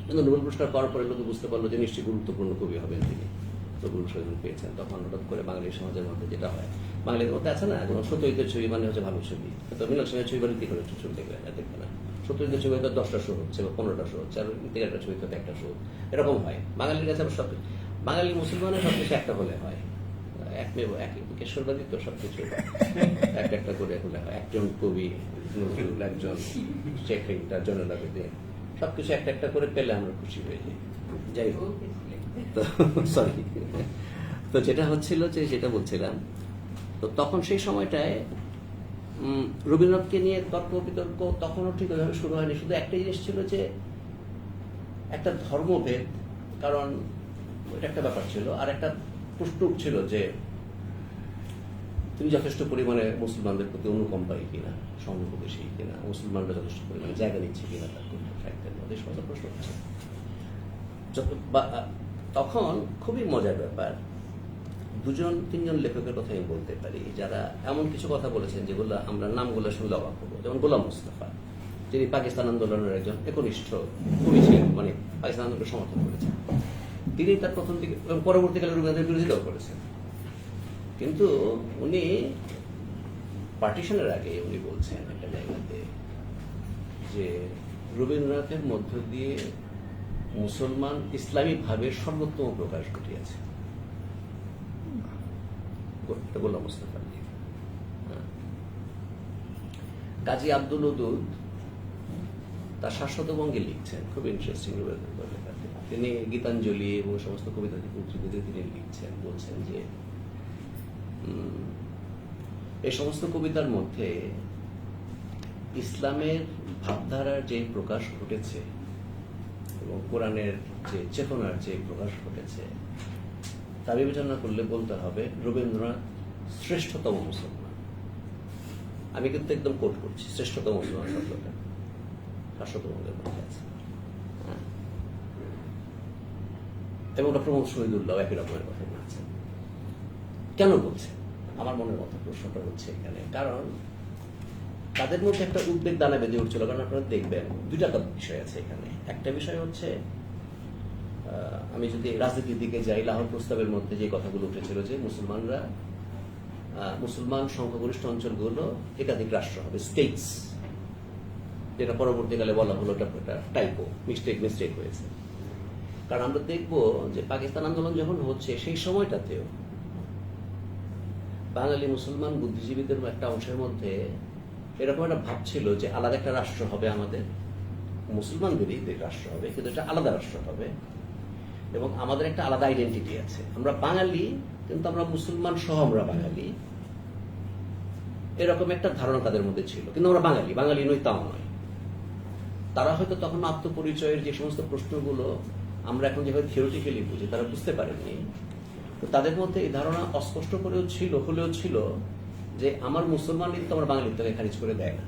কিন্তু নোবেল পুরস্কার পাওয়ার পরে লোকে বুঝতে পারলো যে নিশ্চয়ই গুরুত্বপূর্ণ কবি হবেন তিনি, নোবেল পুরস্কার পেয়েছেন। তখন হঠাৎ করে বাঙালি সমাজের মধ্যে যেটা হয়, বাঙালির মধ্যে আছে না, যেমন সত্যজিতের ছবি মানে হচ্ছে ভালো ছবি, তো মীনাল সেনের ছবি বাড়িতে করে ছবি দেখবে না, সত্যজিতের ছবি হয়তো 10টা শো হচ্ছে বা 15টা শো হচ্ছে, আর একটা ছবি হয়তো একটা শো, এরকম হয় বাঙালির কাছে। আবার সব বাঙালি মুসলমানের সবকিছু একটা হলে হয়, কেশ্বরবাদী তো সবকিছু একটা একটা করে হলে হয়, একজন কবি নজরুল, একজন শেখরিংটা জনলাবেদে, সবকিছু একটা একটা করে পেলে আমরা খুশি হয়ে যাই। যাই হোক, তো সরি, তো যেটা হচ্ছিল যে যেটা বলছিলাম, তো তখন সেই সময়টায় রবীন্দ্রনাথকে নিয়ে তর্ক বিতর্ক তখনও ঠিক ওইভাবে শুরু হয়নি। শুধু একটা জিনিস ছিল যে একটা ধর্মভেদ, কারণ এটা একটা ব্যাপার ছিল, আর একটা প্রশ্ন ছিল যে তিনি যথেষ্ট পরিমাণে মুসলমানদের প্রতি অনুকম্পাই কিনা, সহানুভূতিশীল কিনা, মুসলমানরা যথেষ্ট পরিমাণে জায়গা নিচ্ছে কিনা তার সাহিত্যের মধ্যে, সমস্ত প্রশ্ন হচ্ছে। তখন খুবই মজার ব্যাপার, 2-3জন লেখকের কথা আমি বলতে পারি যারা এমন কিছু কথা বলেছেন যেগুলো আমরা নামগুলো শুনলে অবাক হবো। যেমন গোলাম মুস্তাফা, যিনি পাকিস্তান আন্দোলনের একজন একনিষ্ঠ কবি ছিলেন, মানে পাকিস্তান আন্দোলনকে সমর্থন করেছেন। তিনি তার প্রথম দিকে এবং পরবর্তীকালে রবীন্দ্রনাথের বিরোধিতাও করেছেন, কিন্তু উনি পার্টিশনের আগে উনি বলছেন একটা জায়গাতে যে রবীন্দ্রনাথের মধ্য দিয়ে মুসলমান ইসলামী ভাবের সর্বোত্তম প্রকাশ ঘটিয়েছে। গোলাম মুস্তাফা। কাজী আব্দুল ওদুদ তার শাশ্বত বঙ্গে লিখছেন, খুব ইন্টারেস্টিং লেখাতে। তিনি গীতাঞ্জলি এবং সমস্ত কবিতা উদ্ধৃতিতে তিনি লিখছেন, বলছেন যে এই সমস্ত কবিতার মধ্যে ইসলামের ভাবধারার যে প্রকাশ ঘটেছে এবং কোরআনের যে চেতনার যে প্রকাশ ঘটেছে তা বিবেচনা করলে বলতে হবে রবীন্দ্রনাথ শ্রেষ্ঠতম মুসলমান। আমি কিন্তু একদম কোট করছি, শ্রেষ্ঠতম মুসলমান শব্দটা শাশ্বতম মধ্যে আছে। এবং ডক্টর মোহাম্মদ শহীদুল্লাহ একই রকমের কথা বলছেন। কেন বলছেন? আমার মনের মতো প্রশ্নটা হচ্ছে এখানে, কারণ তাদের মধ্যে একটা উদ্বেগ দানা বেঁধে উঠছিল। কারণ আপনারা দেখবেন দুইটা বিষয় আছে এখানে। একটা বিষয় হচ্ছে, আমি যদি রাজনীতির দিকে যাই, লাহোর প্রস্তাবের মধ্যে যে কথাগুলো উঠেছিল যে মুসলমান সংখ্যাগরিষ্ঠ অঞ্চলগুলো একাধিক রাষ্ট্র হবে, স্টেটস, যেটা পরবর্তীকালে বলা হলো এটা টাইপো, মিস্টেক হয়েছে। কারণ আমরা দেখবো যে পাকিস্তান আন্দোলন যখন হচ্ছে সেই সময়টাতেও বাঙালি মুসলমান বুদ্ধিজীবীদের একটা অংশের মধ্যে এরকম একটা ভাব ছিল যে আলাদা একটা রাষ্ট্র হবে, আমাদের মুসলমানদেরই রাষ্ট্র হবে, কিন্তু এটা আলাদা রাষ্ট্র হবে এবং আমাদের একটা আলাদা আইডেন্টিটি আছে। আমরা বাঙালি, কিন্তু আমরা মুসলমান সহ আমরা বাঙালি, এরকম একটা ধারণা তাদের মধ্যে ছিল। কিন্তু আমরা বাঙালি নই তাও নয়। তারা হয়তো তখন আত্মপরিচয়ের যে সমস্ত প্রশ্নগুলো আমরা এখন যেভাবে থিওরিটিক্যালি বুঝি তারা বুঝতে পারেননি। তো তাদের মধ্যে এই ধারণা অস্পষ্ট হলেও ছিল যে আমার মুসলমানিত্ব আমার বাঙালিত্বকে খারিজ করে দেয় না।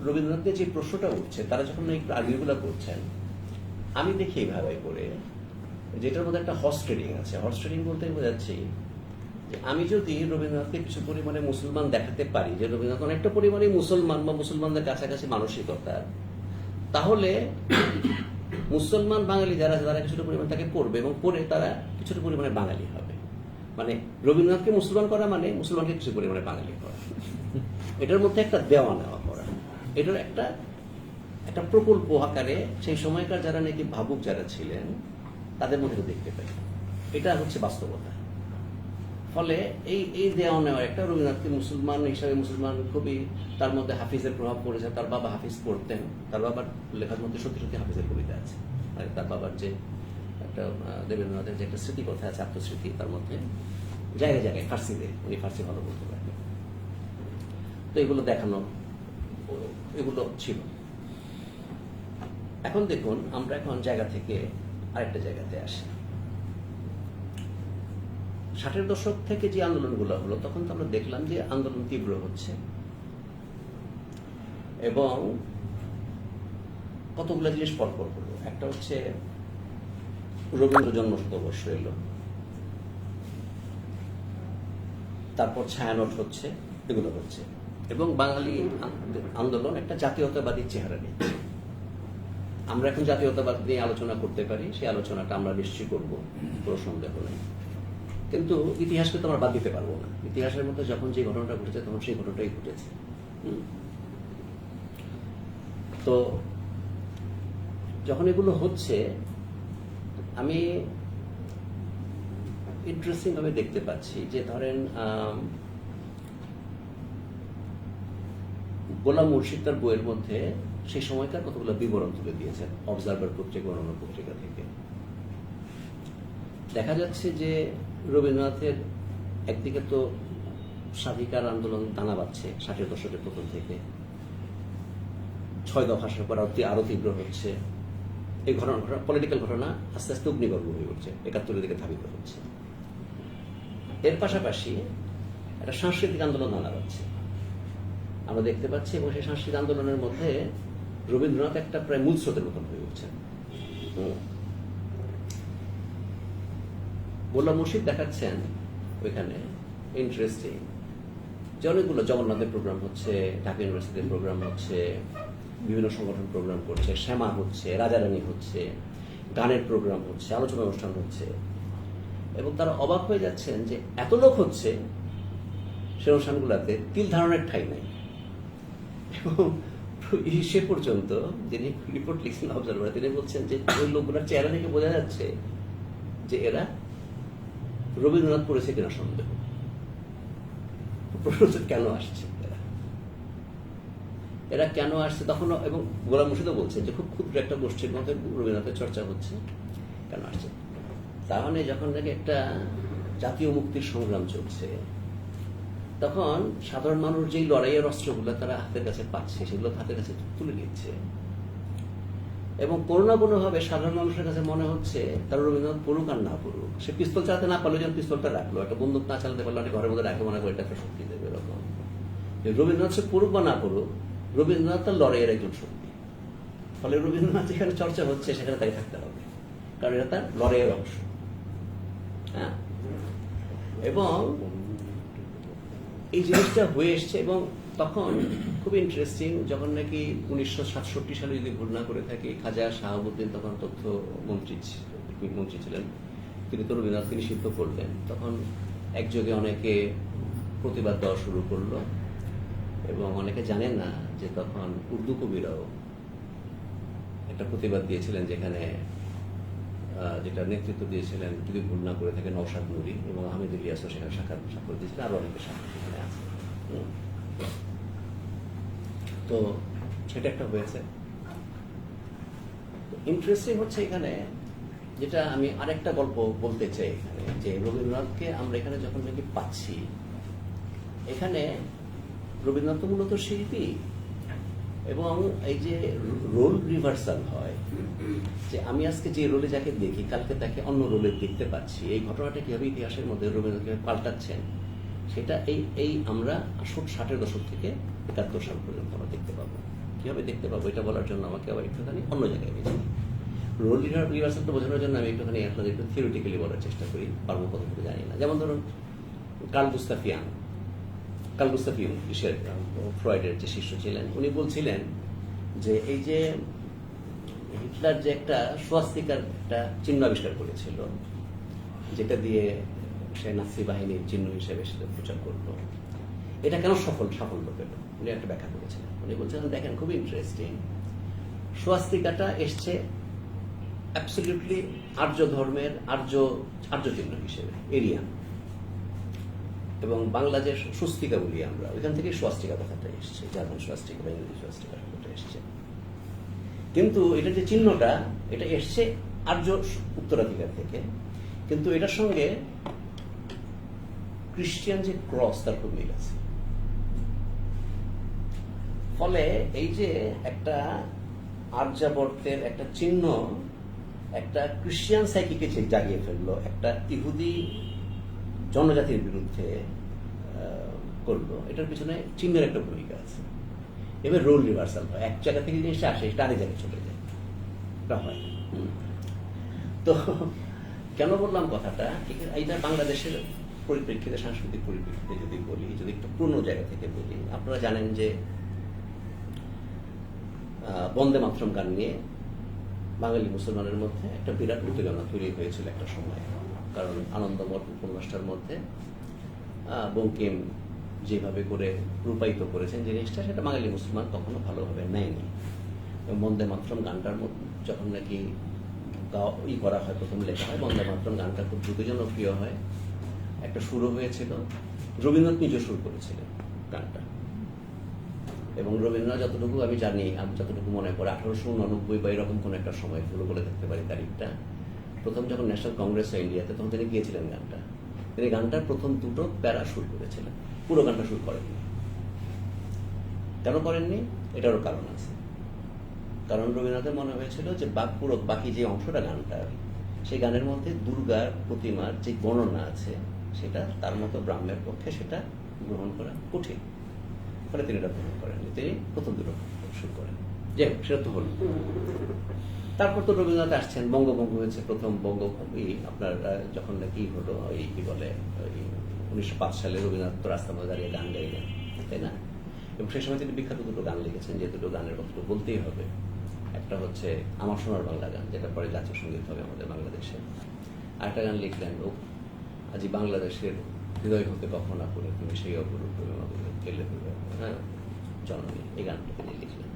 রবীন্দ্রনাথের যে প্রশ্নটা উঠছে, তারা যখন একটু আর্গুমেন্টগুলো করছেন, আমি দেখি এইভাবে করে যেটার মধ্যে একটা হর্স ট্রেডিং আছে। হর্স ট্রেডিং বলতে বোঝাচ্ছি যে আমি যদি রবীন্দ্রনাথকে কিছু পরিমাণে মুসলমান দেখাতে পারি, যে রবীন্দ্রনাথ অনেকটা পরিমাণে মুসলমান বা মুসলমানদের কাছাকাছি মানসিকতা, তাহলে মুসলমান বাঙালি যারা তারা কিছুটা পরিমাণ তাকে পড়বে এবং পড়ে তারা কিছুটা পরিমাণে বাঙালি হবে। মানে রবীন্দ্রনাথকে মুসলমান করা মানে মুসলমানকে কিছু পরিমাণে বাঙালি করা। এটার মধ্যে একটা দেওয়া নেওয়া করা, এটার একটা প্রকল্প আকারে সেই সময়কার যারা নাকি ভাবুক যারা ছিলেন তাদের মধ্যে দেখতে পাই। এটা হচ্ছে বাস্তবতা। ফলে এই দেওয়া নেওয়া একটা রবীন্দ্রনাথকে মুসলমান হিসাবে মুসলমান কবি, তার মধ্যে হাফিজের প্রভাব পড়েছে, তার বাবা হাফিজ পড়তেন, তার বাবার লেখার মধ্যে সত্যি সত্যি হাফিজের কবিতা আছে, আর তার বাবার যে একটা দেবেন্দ্রনাথের যে একটা স্মৃতি কথা আছে, আত্মস্মৃতি, তার মধ্যে জায়গায় জায়গায় ফার্সিতে, উনি ফার্সি ভালো বলতে পারেন। তো এগুলো দেখানো, এগুলো ছিল। এখন দেখুন, আমরা এখন জায়গা থেকে আরেকটা জায়গাতে আসি। 60-এর দশক থেকে যে আন্দোলনগুলো হলো, তখন তো আমরা দেখলাম যে আন্দোলন তীব্র হচ্ছে এবং কতগুলো জিনিস পরপর হলো। একটা হচ্ছে রবীন্দ্র জন্মশতবর্ষ এলো, তারপর ছায়ানট হচ্ছে, এগুলো হচ্ছে, এবং বাঙালি আন্দোলন একটা জাতীয়তাবাদী চেহারা নিচ্ছে। আমরা এখন জাতীয়তাবাদ নিয়ে আলোচনা করতে পারি, সেই আলোচনাটা আমরা নিশ্চয়ই করবো, কোনো সন্দেহ নেই। কিন্তু ইতিহাসকে তো আমরা বাদ দিতে পারবো না। ইতিহাসের মধ্যে যখন যে ঘটনাটা ঘটেছে, তখন সেই ঘটনাটাই ঘটেছে। তো যখন এগুলো হচ্ছে, আমি ইন্টারেস্টিং ভাবে দেখতে পাচ্ছি যে ধরেন গোলাম মুর্শিদ তার বইয়ের মধ্যে সেই সময়কার কতগুলো বিবরণ তুলে দিয়েছেন, অবজারভার পত্রিকা, অন্যান্য পত্রিকা থেকে। দেখা যাচ্ছে যে রবীন্দ্রনাথের একদিকে তো স্বাধিকার আন্দোলন দানা বাঁধছে 60-এর দশকের প্রথম থেকে, 6 দফা আসার পর আরো তীব্র হচ্ছে। এই ঘটনা পলিটিক্যাল ঘটনা আস্তে আস্তে অগ্নিগর্ভ হয়ে উঠছে, 71-এর দিকে ধাবিত হচ্ছে। এর পাশাপাশি একটা সাংস্কৃতিক আন্দোলন দানা বাঁধছে আমরা দেখতে পাচ্ছি, এবং সেই সাংস্কৃতিক আন্দোলনের মধ্যে রবীন্দ্রনাথ একটা প্রায় মূল স্রোতের মতন হয়ে উঠছেন। গোলাম মুর্শিদ দেখাচ্ছেন ওইখানে ইন্টারেস্টিং যে অনেকগুলো জগন্নাথের প্রোগ্রাম হচ্ছে, ঢাকা ইউনিভার্সিটির প্রোগ্রাম হচ্ছে, বিভিন্ন সংগঠন প্রোগ্রাম করছে, শ্যামা হচ্ছে, রাজারানী হচ্ছে, গানের প্রোগ্রাম হচ্ছে, আলোচনা অনুষ্ঠান হচ্ছে, এবং তারা অবাক হয়ে যাচ্ছেন যে এত লোক হচ্ছে সে অনুষ্ঠানগুলোতে তিল ধারণের ঠাঁই নাই। এবং সে পর্যন্ত যিনি রিপোর্ট লিখছেন অবজারভার, তিনি বলছেন যে ওই লোকগুলোর চেহারা থেকে বোঝা যাচ্ছে যে এরা রবীন্দ্রনাথ পড়েছে কিনা সন্দেহ। প্রশ্ন কেন আসছে এরা কেন আসছে তখন, এবং গোলাম মুর্শিদও বলছেন যে খুব ক্ষুদ্র একটা গোষ্ঠীর মধ্যে রবীন্দ্রনাথের চর্চা হচ্ছে, কেন আসছে? তাহলে যখন নাকি একটা জাতীয় মুক্তির সংগ্রাম চলছে, তখন সাধারণ মানুষ যেই লড়াইয়ের অস্ত্রগুলো তারা হাতের কাছে পাচ্ছে, সেগুলো হাতের কাছে তুলে নিচ্ছে, এবং কোনো না কোনো ভাবে সাধারণ মানুষের কাছে মনে হচ্ছে তার রবীন্দ্রনাথ পড়ুক আর না পড়ুক, সে পিস্তল চালাতে না পারলে যেন পিস্তলটা রাখলো, একটা বন্দুক না চালাতে পারলে ঘরের মধ্যে রাখে, মনে করে এটা একটা শক্তি দেবে। এরকম রবীন্দ্রনাথ সে পড়ুক বা না পড়ুক, রবীন্দ্রনাথ তার লড়াইয়ের একজন শক্তি। ফলে রবীন্দ্রনাথ যেখানে চর্চা হচ্ছে সেখানে তাই থাকতে হবে, কারণ এটা তার লড়াইয়ের অংশ। হ্যাঁ, এবং এই জিনিসটা হয়ে এসছে। এবং তখন খুব ইন্টারেস্টিং, যখন নাকি 1967 সালে যদি ভুল না করে থাকি, খাজা শাহাবুদ্দিন তখন তথ্যমন্ত্রী ছিলেন, তিনি তো রবীন্দ্রনাথকে নিষিদ্ধ করলেন। তখন একযোগে অনেকে প্রতিবাদ দেওয়া শুরু করলো, এবং অনেকে জানেন না যে তখন উর্দু কবিরাও একটা প্রতিবাদ দিয়েছিলেন, যেখানে যেটা নেতৃত্ব দিয়েছিলেন, যদি ভুল না করে থাকে, নওশাদ নুরি এবং আহমেদ ইলিয়াসও সেখানে স্বাক্ষর দিয়েছিলেন, আরো অনেকে স্বাক্ষর সেখানে আছে। তো সেটা একটা হয়েছে। ইন্টারেস্টিং হচ্ছে এখানে, যেটা আমি আরেকটা গল্প বলতে চাই এখানে, যে রবীন্দ্রনাথকে আমরা এখানে যখন নাকি পাচ্ছি, এখানে রবীন্দ্রনাথ মূলত শিল্পী, এবং এই যে রোল রিভার্সাল হয়, যে আমি আজকে যে রোলে যাকে দেখি, কালকে তাকে অন্য রোলে দেখতে পাচ্ছি, এই ঘটনাটা কিভাবে ইতিহাসের মধ্যে রবীন্দ্রনাথ পাল্টাচ্ছেন, সেটা এই আমরা 60-এর দশক থেকে 71 সাল পর্যন্ত আমরা দেখতে পাবো। কিভাবে দেখতে পাবো এটা বলার জন্য আমাকে আবার একটুখানি অন্য জায়গায় গেছি। রোল রিভার্সালটা বোঝানোর জন্য আমি একটুখানি আপনাদের একটু থিওরিটিক্যালি বলার চেষ্টা করি, পারবো কতটুকু জানি না। যেমন ধরুন কার্ল গুস্তাভ ইয়ং, ফ্রয়েডের যে শিষ্য ছিলেন, উনি বলছিলেন যে এই যে হিটলার যে একটা সোয়াস্তিকার একটা চিহ্ন আবিষ্কার করেছিল, যেটা দিয়ে সে নাৎসি বাহিনীর চিহ্ন হিসেবে সেটা প্রচার করলো, এটা কেন সাফল্য পেল, উনি একটা ব্যাখ্যা করেছিলেন। উনি বলছিলেন, দেখেন খুবই ইন্টারেস্টিং, সোয়াস্তিকাটা এসছে অ্যাবসলিউটলি আর্য ধর্মের আর্য চিহ্ন হিসেবে, এরিয়ান। এবং বাংলা যে স্বস্তিকা বলি আমরা, ওইখান থেকে স্বস্তিকা কথাটা এসছে, জার্মান স্বস্তিকা বা ইংরেজি স্বস্তিকা কথাটা এসছে। কিন্তু এটা যে চিহ্নটা, এটা এসছে আর্য উত্তরাধিকার থেকে, কিন্তু এটার সঙ্গে খ্রিস্টিয়ান যে ক্রস তার খুব মিল আছে। ফলে এই যে একটা আর্যাবর্তের একটা চিহ্ন একটা খ্রিস্টিয়ান সাইকিকে জাগিয়ে ফেললো, একটা ইহুদি জনজাতির বিরুদ্ধে করলো, এটার পিছনে চিহ্নের একটা ভূমিকা আছে। এবার রোল রিভার্সাল হয়, এক জায়গা থেকে জিনিসটা আসে, সেটা আরেক জায়গায় চলে যায়, এটা হয়। তো কেন বললাম কথাটা, এইটা বাংলাদেশের পরিপ্রেক্ষিতে, সাংস্কৃতিক পরিপ্রেক্ষিতে যদি বলি, যদি একটু পুরনো জায়গা থেকে বলি, আপনারা জানেন যে বন্দে মাতরম গান নিয়ে বাঙালি মুসলমানের মধ্যে একটা বিরাট উত্তেজনা তৈরি হয়েছিল একটা সময়। কারণ আনন্দমঠ উপন্যাসটার মধ্যে বঙ্কিম যেভাবে করে রূপায়িত করেছেন জিনিসটা, সেটা বাঙালি মুসলমান কখনো ভালোভাবে নেয়নি। এবং বন্দে মাতরম গানটার মধ্যে যখন নাকি করা হয়, প্রথম লেখা হয়, বন্দে মাতরম গানটা খুব দ্রুত জনপ্রিয় হয়। একটা সুরও হয়েছিল, রবীন্দ্রনাথ নিজে সুর করেছিলেন গানটা। এবং রবীন্দ্রনাথ যতটুকু আমি জানি, আমি যতটুকু মনে পড়ে 1889 বা এরকম কোন একটা সময়, ভুলো বলে থাকতে পারি তারিখটা, প্রথম যখন ন্যাশনাল কংগ্রেস হয় ইন্ডিয়াতে, তখন তিনি গিয়েছিলেন গানটা। তিনি গানটার প্রথম দুটো প্যারা সুর করেছিলেন, পুরো গানটা সুর করেননি। কেন করেননি? এটারও কারণ আছে। কারণ রবীন্দ্রনাথের মনে হয়েছিল যে পুরো বাকি যে অংশটা গানটার, সেই গানের মধ্যে দুর্গার প্রতিমার যে গণনা আছে, সেটা তার মতো ব্রাহ্মের পক্ষে সেটা গ্রহণ করা কঠিন। ফলে তিনি এটা গ্রহণ করেন, তিনি প্রথম দুটো শুরু করেন। যে সেটা তো হল। তারপর তো রবীন্দ্রনাথ আসছেন, বঙ্গভঙ্গ হয়েছে, প্রথম আপনার যখন নাকি হলো এই কি বলে 1905 সালে রবীন্দ্রনাথ তো রাস্তার মধ্যে দাঁড়িয়ে গান গাইলেন, তাই না? এবং সেই সময় তিনি বিখ্যাত দুটো গান লিখেছেন, যে দুটো গানের কথা বলতেই হবে। একটা হচ্ছে আমার সোনার বাংলা গান, যেটা পরে জাতীয় সঙ্গীত হবে আমাদের বাংলাদেশে। আরেকটা গান লিখলেন, ও আজি বাংলাদেশের হৃদয় হতে কখন না করে তুমি সেই অপরূপ গেলে হ্যাঁ জননী, এই গানটা তিনি লিখলেন।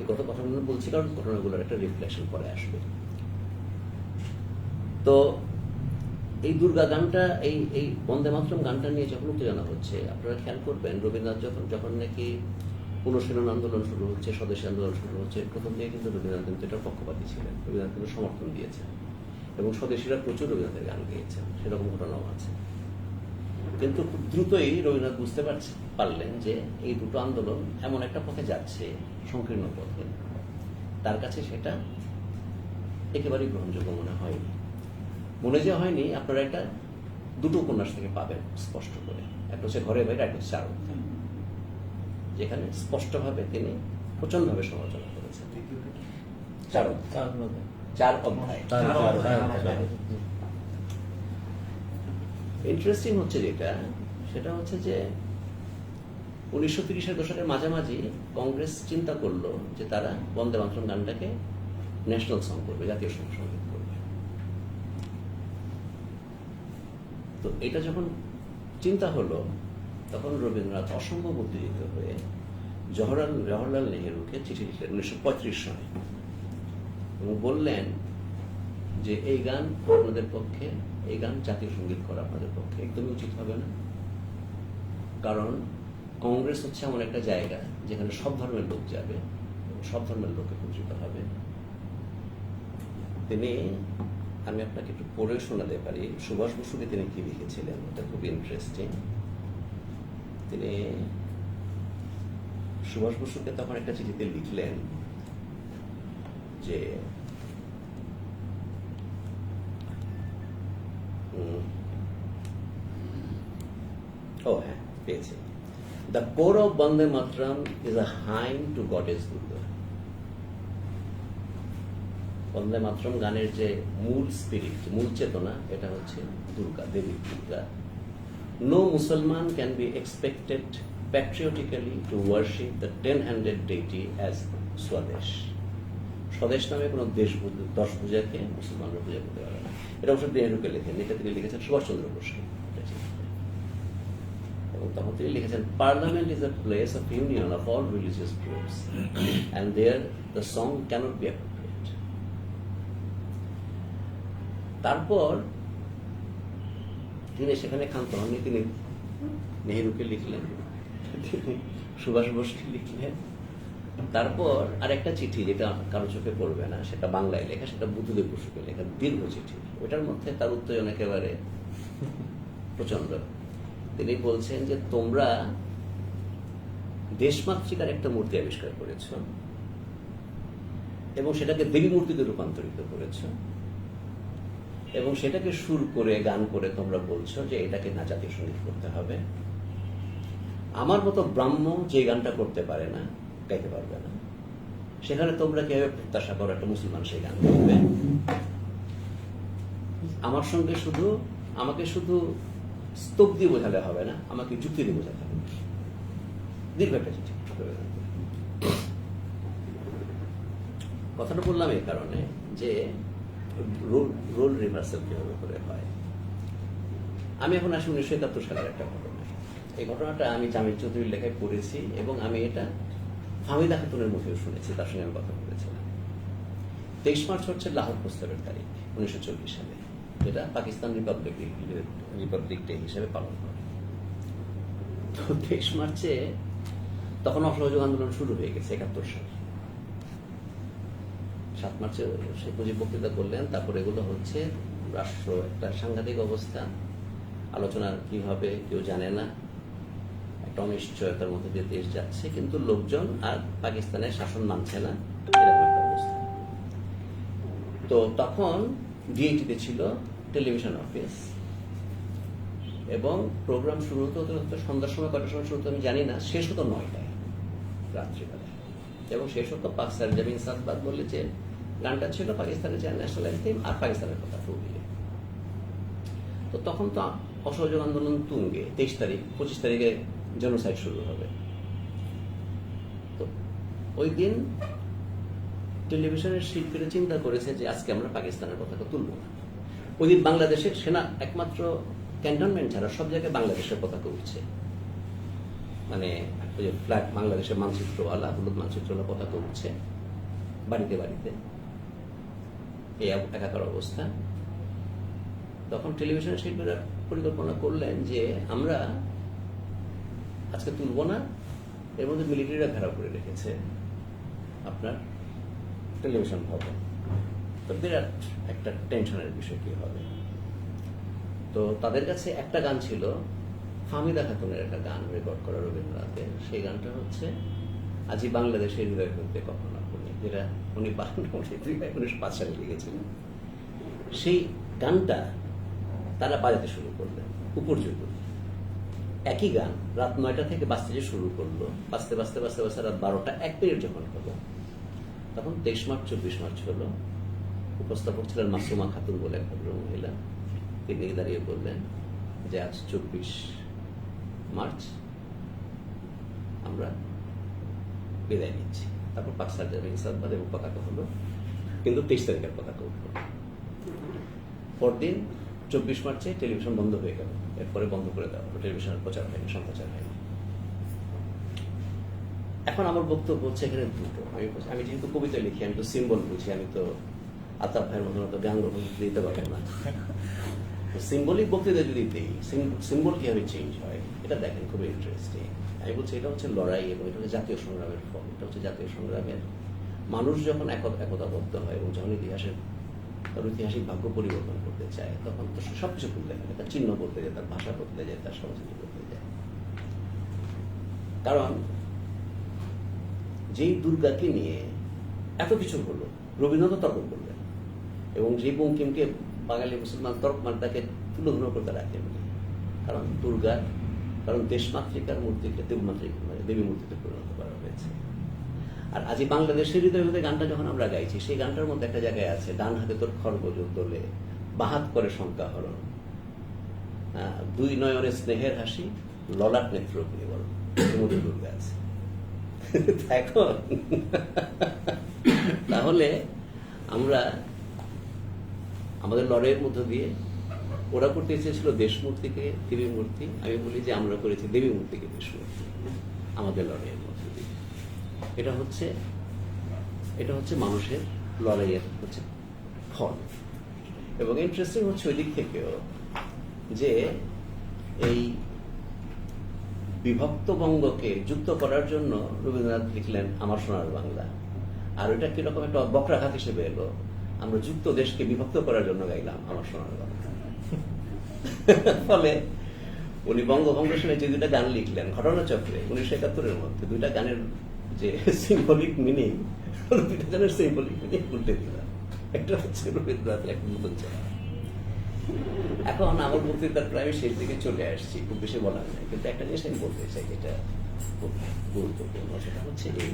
এই কথা ঘটনাগুলো বলছি কারণ ঘটনাগুলোর একটা রিফ্লেকশন পরে আসবে। তো এই দুর্গা গানটা, এই বন্দে মাতরম গানটা নিয়ে যখন উত্তেজনা হচ্ছে, আপনারা খেয়াল করবেন রবীন্দ্রনাথ যখন নাকি পুনঃশীলন আন্দোলন শুরু হচ্ছে, স্বদেশী আন্দোলন শুরু হচ্ছে, প্রথম দিকে কিন্তু রবীন্দ্রনাথ কিন্তু এটার পক্ষপাতী ছিলেন। রবীন্দ্রনাথ কিন্তু সমর্থন দিয়েছেন এবং স্বদেশীরা প্রচুর রবীন্দ্রনাথের গান গেয়েছেন, সেরকম ঘটনাও আছে। কিন্তু খুব দ্রুতই রবীন্দ্রনাথ বুঝতে পারলেন যে এই দুটো আন্দোলন এমন একটা পথে যাচ্ছে, সংকীর্ণ পথে, তার কাছে সেটা একেবারেই গ্রহণযোগ্য মনে হয়নি। মনে যে হয়নি, আপনারা একটা দুটো উপন্যাস থেকে পাবেন স্পষ্ট করে। একটা হচ্ছে ঘরে বাইরে, একটা হচ্ছে 4 অধ্যায়, যেখানে স্পষ্টভাবে তিনি প্রচন্ডভাবে সমালোচনা করেছেন। 4 অধ্যায়। ইন্টারেস্টিং হচ্ছে যেটা, সেটা হচ্ছে যে 1930-এর দশকের মাঝামাঝি কংগ্রেস চিন্তা করলো যে তারা বন্দে মাতরম গানটাকে ন্যাশনাল সং করবে, জাতীয় সঙ্গীত করবে। তো এটা যখন চিন্তা হলো, তখন রবীন্দ্রনাথ অসম্ভব উত্তেজিত হয়ে জওহরলাল নেহেরুকে চিঠি লিখলেন 1935 সালে এবং বললেন যে এই গান আপনাদের পক্ষে, এই গান জাতীয় সঙ্গীত করা আপনাদের পক্ষে একদমই উচিত হবে না। কারণ কংগ্রেস হচ্ছে এমন একটা জায়গা যেখানে সব ধর্মের লোক যাবে, সব ধর্মের লোক একত্রিত হবে। তিনি, আমি আপনাকে একটু পড়ে শোনাতে পারি সুভাষ বসুকে তিনি কি লিখেছিলেন, এটা খুব ইন্টারেস্টিং। তিনি সুভাষ বসুকে তখন একটা চিঠিতে লিখলেন যে হ্যাঁ পেয়েছি, the core of Bande Mataram is a hymn to goddess Durga. Bande Mataram গানের যে মূল স্পিরিট, মূল চেতনা, এটা হচ্ছে দুর্গা, দেবী দুর্গা। নো মুসলমান can be expected patriotically to worship the 10-handed deity as স্বদেশ। স্বদেশ নামে কোনো দশ পূজাকে মুসলমানরা পূজা করতে পারে না। এটা অবশ্য নেহরুকে লেখেন, এটা তিনি লিখেছেন সুভাষচন্দ্র বোসকে। এবং তখন তিনি লিখেছেন, parliament is a place of union of all religious groups and there the song cannot be appropriate. তারপর তিনি সেখানে ক্ষান্ত হননি, তিনি নেহেরুকে লিখলেন, তিনি সুভাষ বোসকে লিখলেন, তারপর আরেকটা চিঠি যেটা কারো চোখে পড়বে না, সেটা বাংলায় লেখা, সেটা বুদ্ধদেব বসুকে লেখা দীর্ঘ চিঠি। ওটার মধ্যে তার উত্তেজন একেবারে প্রচন্ড। তিনি বলছেন যে তোমরা দেশমাতৃকার একটা মূর্তি আবিষ্কার করেছ এবং সেটাকে দেবী মূর্তিতে রূপান্তরিত করেছ এবং সেটাকে সুর করে গান করে তোমরা বলছো যে এটাকে না জাতীয় সঙ্গীত করতে হবে। আমার মতো ব্রাহ্ম যে গানটা করতে পারে না, গাইতে পারবে না, সেখানে তোমরা কিভাবে প্রত্যাশা করো একটা মুসলমান সেই গান করবে? আমার সঙ্গে আমাকে শুধু স্তব দিয়ে বোঝালে হবে না, আমাকে যুক্তি দিয়ে বোঝাতে হবে। দীর্ঘ একটা চিঠি। কথাটা বললাম এই কারণে যে রোল রিভার্সাল কিভাবে করে হয়। আমি এখন আসি 1971 সালের একটা ঘটনা। এই ঘটনাটা আমি জামিল চৌধুরীর লেখায় পড়েছি এবং আমি এটা ফাহমিদা খাতুনের মুখেও শুনেছি, তার সঙ্গে আমি কথা বলেছিলাম। 23 মার্চ হচ্ছে লাহোর প্রস্তাবের তারিখ 1940 সালে, যেটা পাকিস্তান রিপাবলিক ডে হিসেবে পালন করে। তো 23 মার্চে তখন অসহযোগ আন্দোলন শুরু হয়ে গেছে 71 সালে। 7 মার্চে শেখ মুজিব বক্তৃতা করলেন, তারপর এগুলো হচ্ছে রাষ্ট্র একটা সাংঘাতিক অবস্থা, আলোচনা কি হবে কেউ জানে না, একটা অনিশ্চয়তার মধ্যে দিয়ে দেশ যাচ্ছে, কিন্তু লোকজন আর পাকিস্তানের শাসন মানছে না, এরকম একটা অবস্থা। তো তখন ডিআইটিতে ছিল টেলিভিশন অফিস এবং প্রোগ্রাম শুরু হতো সন্ধ্যার সময়, কটার সময় শুরু হতো আমি জানি না, শেষ হতো 9টায় রাত্রিবেলায়, এবং শেষ হতো পাক সারজামিন সাদবাদ বলে যে গানটা ছিল পাকিস্তানের যে ন্যাশনাল অ্যান্থেম আর পাকিস্তানের কথা ফুলিয়ে। তো তখন তো অসহযোগ আন্দোলন তুঙ্গে, 23 তারিখ 25 তারিখে জেনোসাইড শুরু হবে। তো ওই দিন টেলিভিশনের শিল্পীরা চিন্তা করেছে যে আজকে আমরা পাকিস্তানের পতাকা তুলব না। ওই দিন বাংলাদেশের সেনা একমাত্র ক্যান্টনমেন্ট ছাড়া সব জায়গায় বাংলাদেশের পতাকা উঠছে, মানে ওই যে ফ্ল্যাগ বাংলাদেশের মানচিত্রওয়ালা, হলুদ মানচিত্রওয়ালা পতাকা উঠছে বাড়িতে বাড়িতে, এই একাকার অবস্থা। তখন টেলিভিশনের শিল্পীরা পরিকল্পনা করলেন যে আমরা আজকে তুলব না, এর মধ্যে মিলিটারিরা ঘেরাও করে রেখেছে আপনার টেলিভিশন ভবন। তো বিরাট একটা টেনশনের বিষয় কি হবে। তো তাদের কাছে একটা গান ছিল, ফাহমিদা খাতুনের একটা গান রেকর্ড করা রবীন্দ্রনাথের, সেই গানটা হচ্ছে আজই বাংলাদেশের হৃদয় হইতে কখনো আপনি, যেটা উনি 1905 সালে লিখেছিলেন। সেই গানটা তারা বাজাতে শুরু করলেন উপর্যুপ। একই গান রাত 9টা থেকে বাজতে যে শুরু করলো, বাজতে বাজতে বাজতে বাজতে রাত 12টা 1 মিনিট যখন হলো, তখন 23 মার্চ 24 মার্চ হলো। উপস্থাপক ছিলেন মাসুমা খাতুন বলে এক ভদ্র মহিলা, তিনি দাঁড়িয়ে বললেন যে আজ 24 মার্চ আমরা বিদায় নিচ্ছি। তারপর পাক সারজামিন সাদবাদ এবং পতাকা হলো, কিন্তু 23 তারিখের পতাকা উঠলো। পরদিন 24 মার্চে টেলিভিশন বন্ধ হয়ে গেল, এরপরে বন্ধ করে দেওয়া হলো, টেলিভিশনের প্রচার হয়নি, সম্প্রচার হয়নি। এখন আমার বক্তব্য হচ্ছে এখানে দুটো। আমি যেহেতু কবিতা লিখি, আমি তো সিম্বল বুঝি, আমি তো আতাব ভাইয়ের মতো গান দিতে পারবো না। সিম্বলিক বক্তৃতা যদি দিই, সিম্বল কিভাবে চেঞ্জ হয় এটা দেখেন, খুবই ইন্টারেস্টিং। আমি বলছি এটা হচ্ছে লড়াই এবং এটা হচ্ছে জাতীয় সংগ্রামের ফল। এটা হচ্ছে জাতীয় সংগ্রামের মানুষ যখন একতাবদ্ধ হয় এবং যখন তার ঐতিহাসিক ভাগ্য পরিবর্তন করতে চায়, তখন তো সবকিছু বদলে যায়, তার চিহ্ন বদলে যায়, তার ভাষা বদলে যায়, তার সংস্কৃতি বদলে যায়। কারণ যেই দুর্গাকে নিয়ে এত কিছু হলো, রবীন্দ্রনাথ তর্ক করলেন, এবং যে বঙ্কিমকে বাঙালি মুসলমান তর্কমানটাকে তুলনা করতে রাখেননি। কারণ দুর্গার, কারণ দেশমাতৃকার মূর্তিকে দেবী মূর্তিতে পরিণত করা হয়েছে। আর আজ বাংলাদেশের হৃদয় হতে গানটা যখন আমরা গাইছি, সেই গানটার মধ্যে একটা জায়গায় আছে, ডান হাতে তোর খরগোশ তোলে, বাহাত করে শঙ্কা হরণ, 2 নয়নের স্নেহের হাসি, ললাট নেত্র বল, মধ্যে দুর্গা আছে। এখন তাহলে আমরা আমাদের লড়াইয়ের মধ্য দিয়ে, ওরা করতে চেয়েছিল দেশ মূর্তিকে দেবী মূর্তি, আমি বলি যে আমরা করেছি দেবী মূর্তিকে দেশ মূর্তি আমাদের লড়াইয়ের মধ্য দিয়ে। এটা হচ্ছে মানুষের লড়াইয়ের হচ্ছে ফল। এবং ইন্টারেস্টিং হচ্ছে ওই দিক থেকেও যে এই বিভক্ত বঙ্গকে যুক্ত করার জন্য রবীন্দ্রনাথ লিখলেন আমার সোনার বাংলা, আর ওইটা কিরকম একটা বক্রাঘাত হিসেবে এলো, আমরা যুক্ত দেশকে বিভক্ত করার জন্য গাইলাম আমার সোনার বাংলা। ফলে উনি বঙ্গভঙ্গের সময় যে দুইটা গান লিখলেন ঘটনাচক্রে 1971-এর মধ্যে, দুইটা গানের যে সিম্বলিক মিনিং, দুইটা গানের সিম্বলিক মিনিং উল্টে দিলাম। একটা হচ্ছে রবীন্দ্রনাথের একটা নতুন চেহারা। এখন আমার বক্তৃতার প্রায় শেষ দিকে চলে আসছি, খুব বেশি বলার নেই, কিন্তু একটা জিনিস আমি বলতে চাই যেটা খুব গুরুত্বপূর্ণ, সেটা হচ্ছে এই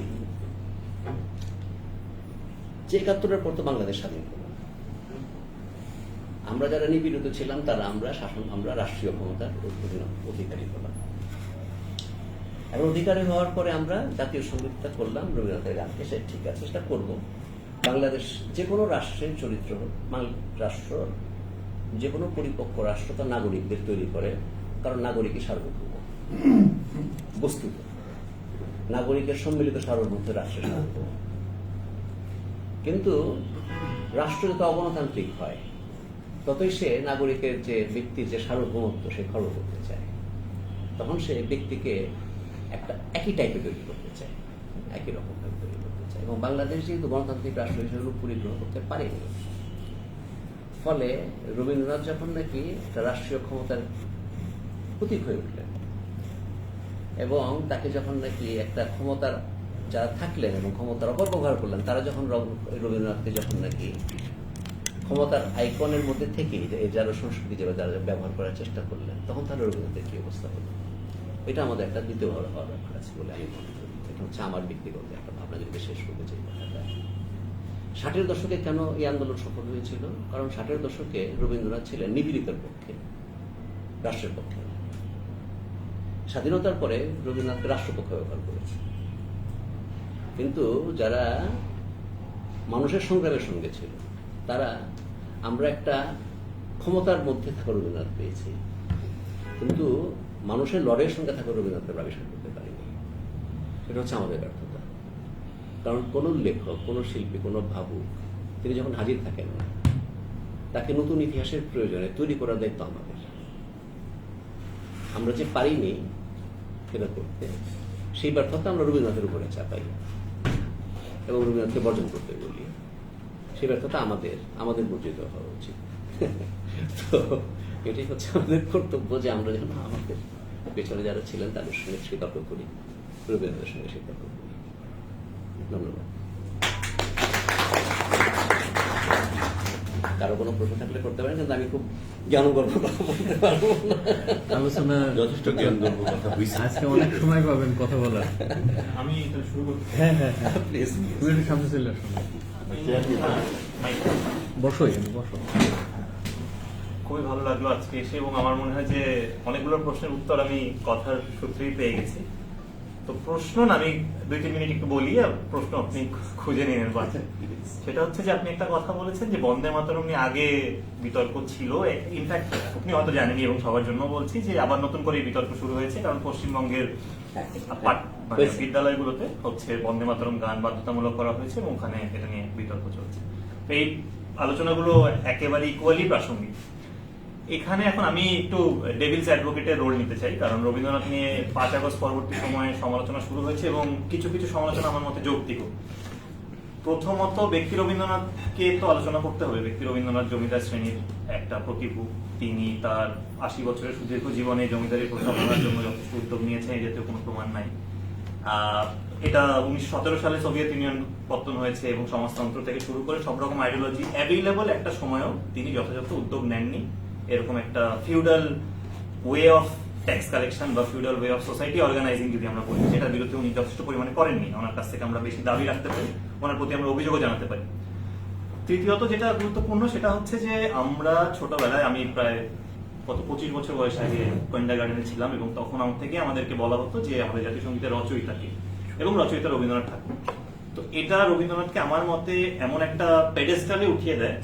যে 71-এর পর তো বাংলাদেশ স্বাধীন হলো, আমরা যারা নিপীড়িত ছিলাম তারা আমরা রাষ্ট্রীয় ক্ষমতার অধিকারী হলাম। আর অধিকারী হওয়ার পরে আমরা জাতীয় সঙ্গীতটা করলাম রবীন্দ্রনাথের গানকে, সে ঠিক আছে, সেটা করবো। বাংলাদেশ যে কোনো রাষ্ট্রের চরিত্র, রাষ্ট্র যে কোনো পরিপক্ক রাষ্ট্র তার নাগরিকদের তৈরি করে, কারণ নাগরিকই সার্বভৌম বস্তুত, নাগরিকের সম্মিলিত সার্বভৌমত্ব রাষ্ট্রের সার্বভৌম। কিন্তু রাষ্ট্র যত অগণতান্ত্রিক হয় ততই সে নাগরিকের যে ব্যক্তির যে সার্বভৌমত্ব সে খর্ব করতে চায়, তখন সে ব্যক্তিকে একটা একই টাইপে তৈরি করতে চায়, একই রকম ভাবে তৈরি করতে চায়। এবং বাংলাদেশ যেহেতু গণতান্ত্রিক রাষ্ট্র হিসেবে পরিগ্রহ করতে পারেনি, ফলে রবীন্দ্রনাথ যখন নাকি একটা রাষ্ট্রীয় ক্ষমতার প্রতীক হয়ে উঠলেন এবং তাকে যখন নাকি একটা ক্ষমতার যারা থাকলেন এবং ক্ষমতার অপব্যবহার করলেন, তারা যখন রবীন্দ্রনাথকে যখন নাকি ক্ষমতার আইকনের মধ্যে থেকে এই যারা সংস্কৃতি যারা যারা ব্যবহার করার চেষ্টা করলেন, তখন তাহলে রবীন্দ্রনাথের কি অবস্থা হলো? এটা আমাদের একটা দ্বিতীয় হওয়ার ব্যাপার আছে বলে আমি মনে করি। এটা হচ্ছে আমার ব্যক্তিগত একটা ভাবনা, যদি শেষ করতে চাই কথাটা। 60-এর দশকে কেন এই আন্দোলন সফল হয়েছিল? কারণ 60-এর দশকে রবীন্দ্রনাথ ছিলেন নিপীড়িতের পক্ষে, রাষ্ট্রের পক্ষে। স্বাধীনতার পরে রবীন্দ্রনাথকে রাষ্ট্রপক্ষ ব্যবহার করেছে, কিন্তু যারা মানুষের সংগ্রামের সঙ্গে ছিল তারা, আমরা একটা ক্ষমতার মধ্যে থাকা রবীন্দ্রনাথ পেয়েছি, কিন্তু মানুষের লড়াইয়ের সঙ্গে থাকা রবীন্দ্রনাথকে আবিষ্কার করতে পারিনি। সেটা হচ্ছে আমাদের ব্যর্থতা। কারণ কোনো লেখক, কোনো শিল্পী, কোনো ভাবুক তিনি যখন হাজির থাকেন, তাকে নতুন ইতিহাসের প্রয়োজনে তৈরি করার দায়িত্ব আমাদের। আমরা যে পারিনি সেটা করতে, সেই ব্যর্থতা আমরা রবীন্দ্রনাথের উপরে চাপাই এবং রবীন্দ্রনাথকে বর্জন করতে বলি। সেই ব্যর্থতা আমাদের বর্জিত হওয়া উচিত। তো এটাই হচ্ছে আমাদের কর্তব্য, যে আমরা যেন আমাদের পেছনে যারা ছিলেন তাদের সঙ্গে স্বীকার্য করি, রবীন্দ্রনাথের সঙ্গে স্বীকার্য করি। ধন্যবাদ। কারো কোনো প্রশ্ন থাকলে করতে পারেন, কিন্তু আমি খুব জ্ঞানগর্ভ কথা বলতে পারবো না। আলোচনা যথেষ্ট জ্ঞানগর্ভ কথা বুঝছি। আজকে অনেক সময় পাবেন কথা বলার। আমি তাহলে শুরু করতে চাই। হ্যাঁ হ্যাঁ হ্যাঁ, প্লিজ তুমি একটু সামনে চলে আসো। বসো বসো। খুবই ভালো লাগলো আজকে এসে, এবং আমার মনে হয় যে অনেকগুলো প্রশ্নের উত্তর আমি কথার সূত্রেই পেয়ে গেছি। তো প্রশ্ন না, আমি 2-3 মিনিট একটু বলি, আর প্রশ্ন আপনি খুঁজে নিয়ে নেবেন। সেটা হচ্ছে যে আপনি একটা কথা বলেছেন যে বন্দে মাতরম নিয়ে আগে বিতর্ক ছিল। ইনফ্যাক্ট আপনি হয়তো জানেনই, এবং সবার জন্য বলছি যে আবার নতুন করে এই বিতর্ক শুরু হয়েছে, কারণ পশ্চিমবঙ্গের বিদ্যালয়গুলোতে হচ্ছে বন্দে মাতরম গান বাধ্যতামূলক করা হয়েছে এবং ওখানে এটা নিয়ে বিতর্ক চলছে। তো এই আলোচনাগুলো একেবারে ইকুয়ালি প্রাসঙ্গিক। এখানে এখন আমি একটু ডেভিলস অ্যাডভোকেটের রোল নিতে চাই, কারণ রবীন্দ্রনাথ নিয়ে 5 আগস্ট পরবর্তী সময়ে সমালোচনা শুরু হয়েছে এবং কিছু কিছু সমালোচনা আমার মতে যৌক্তিক। প্রথমত, ব্যক্তি রবীন্দ্রনাথকে তো আলোচনা করতে হবে। ব্যক্তি রবীন্দ্রনাথ জমিদার শ্রেণীর একটা প্রতিভূ। তিনি তার 80 বছরের সুদীর্ঘ জীবনে জমিদারি প্রথা ভাঙার জন্য যথেষ্ট উদ্যোগ নিয়েছেন, এই জাতীয় কোনো প্রমাণ নাই। এটা 1917 সালে সোভিয়েত ইউনিয়ন পতন হয়েছে এবং সমাজতন্ত্র থেকে শুরু করে সব রকম আইডিওলজি অ্যাভেলেবল একটা সময়ও তিনি যথাযথ উদ্যোগ নেননি। এরকম একটা feudal way of tax collection বা feudal way of society organising যদি আমরা বলি, সেটার বিরুদ্ধে উনি যথেষ্ট পরিমাণে করেননি। ওনার কাছ থেকে আমরা বেশি দাবি রাখতে পারি, ওনার প্রতি আমরা অভিযোগও জানাতে পারি। তৃতীয়ত যেটা গুরুত্বপূর্ণ সেটা হচ্ছে যে আমরা ছোটবেলায়, আমি প্রায় 25 বছর বয়সে আগে কন্যা গার্ডেনে ছিলাম, এবং তখন আমাদেরকে বলা হতো যে আমাদের জাতীয় সঙ্গীতের রচয়িতাকে, এবং রচয়িতা রবীন্দ্রনাথ ঠাকুর। তো এটা রবীন্দ্রনাথকে আমার মতে এমন একটা পেডেস্টালে উঠিয়ে দেয়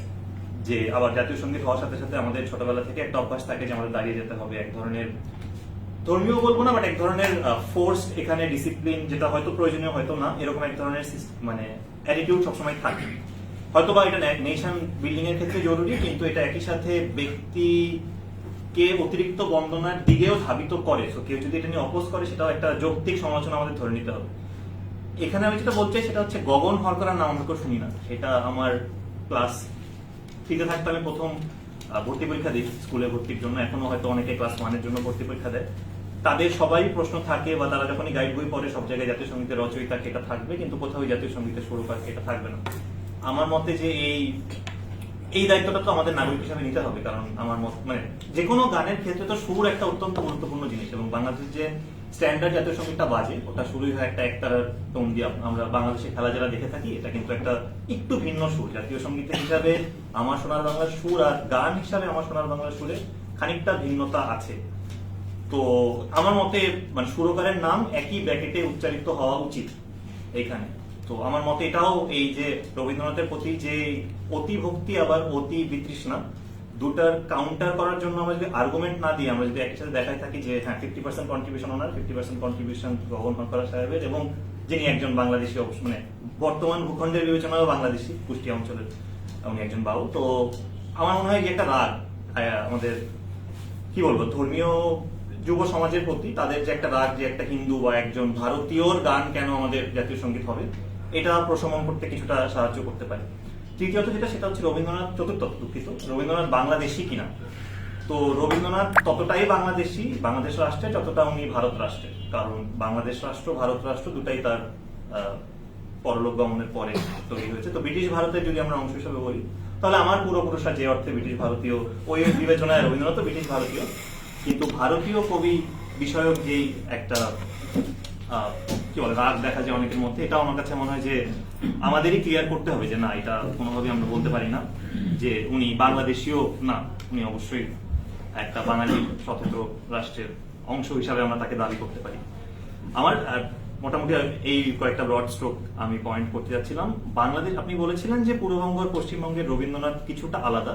যে আবার জাতীয় সঙ্গীত হওয়ার সাথে সাথে আমাদের ছোটবেলা থেকে একটা অভ্যাস থাকে যে আমাদের দাঁড়িয়ে যেতে হবে। এক ধরনের ধর্মীয় বলবো না, বাট এক ধরনের ফোর্স, এখানে ডিসিপ্লিন, যেটা হয়তো প্রয়োজনীয় হয়তো না, এরকম এক ধরনের মানে অ্যাটিটিউড সবসময় থাকে। হয়তো বা এটা নেশন বিল্ডিং এর ক্ষেত্রে জরুরি, কিন্তু এটা একই সাথে ব্যক্তি কে অতিরিক্ত বন্দনার দিকেও ধাবিত করে, তো কেউ যদি এটা নিয়ে অপোজ করে সেটাও একটা যৌক্তিক সমালোচনা আমাদের ধরে নিতে হবে। এখানে আমি যেটা বলতে চাই সেটা হচ্ছে গগন হরকরার নাম আমরা কেউ শুনি না। সেটা আমার ক্লাস 3-তে থাকতে আমি প্রথম ভর্তি পরীক্ষা দিই স্কুলে ভর্তির জন্য, এখনো হয়তো অনেকে ক্লাস 1-এর জন্য ভর্তি পরীক্ষা দেয়। তাদের সবাই প্রশ্ন থাকে, বা তারা যখনই গাইড বই পড়ে সব জায়গায় জাতীয় সঙ্গীতের রচয়িতা এটা থাকবে, কিন্তু কোথাও জাতীয় সঙ্গীতের সুরকার এটা থাকবে না। আমার মতে যে এই দায়িত্বটা তো আমাদের নাগরিক হিসাবে নিতে হবে, কারণ আমার মত মানে যে কোনো গানের ক্ষেত্রে তো সুর একটা অত্যন্ত গুরুত্বপূর্ণ জিনিস, এবং বাংলাদেশের যে স্ট্যান্ডার্ড জাতীয় সঙ্গীতটা বাজে ওটা শুরুই হয় একটা একতারার টোন দিয়ে। আমরা বাংলাদেশে খেলা যারা দেখে থাকি, এটা কিন্তু একটা একটু ভিন্ন সুর। জাতীয় সঙ্গীতের হিসাবে আমার সোনার বাংলার সুর আর গান হিসাবে আমার সোনার বাংলার সুরে খানিকটা ভিন্নতা আছে। তো আমার মতে মানে সুরকারের নাম একই ব্র্যাকেটে উচ্চারিত হওয়া উচিত এইখানে। তো আমার মতে এটাও এই যে রবীন্দ্রনাথের প্রতি যে অতি ভক্তি আবার অতি বিতৃষ্ণা, দুটার কাউন্টার করার জন্য আমরা যদি আর্গুমেন্ট না দিয়ে আমরা যদি একসাথে দেখাই থাকি যে হ্যাঁ 50% কন্ট্রিবিউশন ওনার, 50% কন্ট্রিবিউশন গগন হরকরা সাহেবের, এবং যিনি একজন বাংলাদেশি অবশ্য মানে বর্তমান ভূখণ্ডের বিবেচনাও বাংলাদেশি, কুষ্টিয়া অঞ্চলের উনি একজন বাউল। তো আমার মনে হয় যে একটা রাগ আমাদের কি বলবো ধর্মীয় যুব সমাজের প্রতি, তাদের যে একটা রাগ যে একটা হিন্দু বা একজন ভারতীয়র গান কেন আমাদের জাতীয় সঙ্গীত হবে, এটা প্রশমন করতে কিছুটা সাহায্য করতে পারে। তৃতীয়ত সেটা হচ্ছে রবীন্দ্রনাথ বাংলাদেশি কিনা। তো রবীন্দ্রনাথ ততটাই বাংলাদেশি বাংলাদেশ রাষ্ট্রে যতটা উনি ভারত রাষ্ট্রের, কারণ বাংলাদেশ রাষ্ট্র ভারত রাষ্ট্র দুটাই তার পরলোক গমনের পরে তৈরি হয়েছে। তো ব্রিটিশ ভারতের যদি আমরা অংশ হিসেবে বলি, তাহলে আমার পূর্বপুরুষরা যে অর্থে ব্রিটিশ ভারতীয়, ওই বিবেচনায় রবীন্দ্রনাথ ব্রিটিশ ভারতীয়, কিন্তু ভারতীয় কবি বিষয়ক যেই একটা কি বলে রাগ দেখা যায় অনেকের মধ্যে, এটা আমার কাছে মনে হয় যে আমাদেরই ক্লিয়ার করতে হবে যে না, এটা কোনোভাবে আমরা বলতে পারি না যে উনি বাংলাদেশীয় না, উনি অবশ্যই একটা বাঙালি স্বতন্ত্র রাষ্ট্রের অংশ হিসাবে আমরা তাকে দাবি করতে পারি। আমার মোটামুটি এই কয়েকটা ব্রড স্ট্রোক আমি পয়েন্ট করতে যাচ্ছিলাম। বাংলাদেশ, আপনি বলেছিলেন যে পূর্ববঙ্গ আর পশ্চিমবঙ্গের রবীন্দ্রনাথ কিছুটা আলাদা।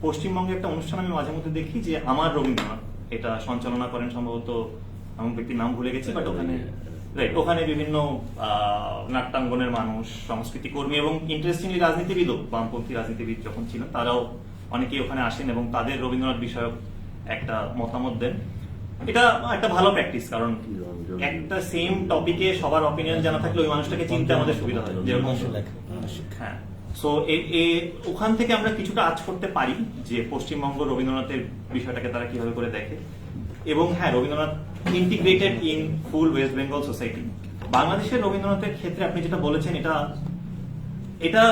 পশ্চিমবঙ্গে একটা অনুষ্ঠান আমি মাঝে মধ্যে দেখি যে আমার রবীন্দ্রনাথ, এটা সঞ্চালনা করেন সম্ভবত এমন ব্যক্তির নাম ভুলে গেছি, বাট ওখানে বিভিন্ন নাট্যাঙ্গনের মানুষ, সংস্কৃতি কর্মী এবং ইন্টারেস্টিংলি রাজনীতিবিদও, বামপন্থী রাজনীতিবিদ যখন ছিলেন তারাও অনেকেই ওখানে আসেন এবং তাদের রবীন্দ্রনাথ বিষয়ক একটা মতামত দেন। এটা একটা ভালো প্র্যাকটিস, কারণ একটা সেম টপিকে সবার অপিনিয়ন জানা থাকলে ওই মানুষটাকে চিনতে আমাদের সুবিধা হয়। যেরকম হ্যাঁ, সো ওখান থেকে আমরা কিছুটা আঁচ করতে পারি যে পশ্চিমবঙ্গ রবীন্দ্রনাথের বিষয়টাকে তারা কিভাবে করে দেখে। এবং হ্যাঁ, Rabindranath integrated in full West Bengal society. বাংলাদেশের রবীন্দ্রনাথের ক্ষেত্রে আপনি যেটা বলেছেন এটা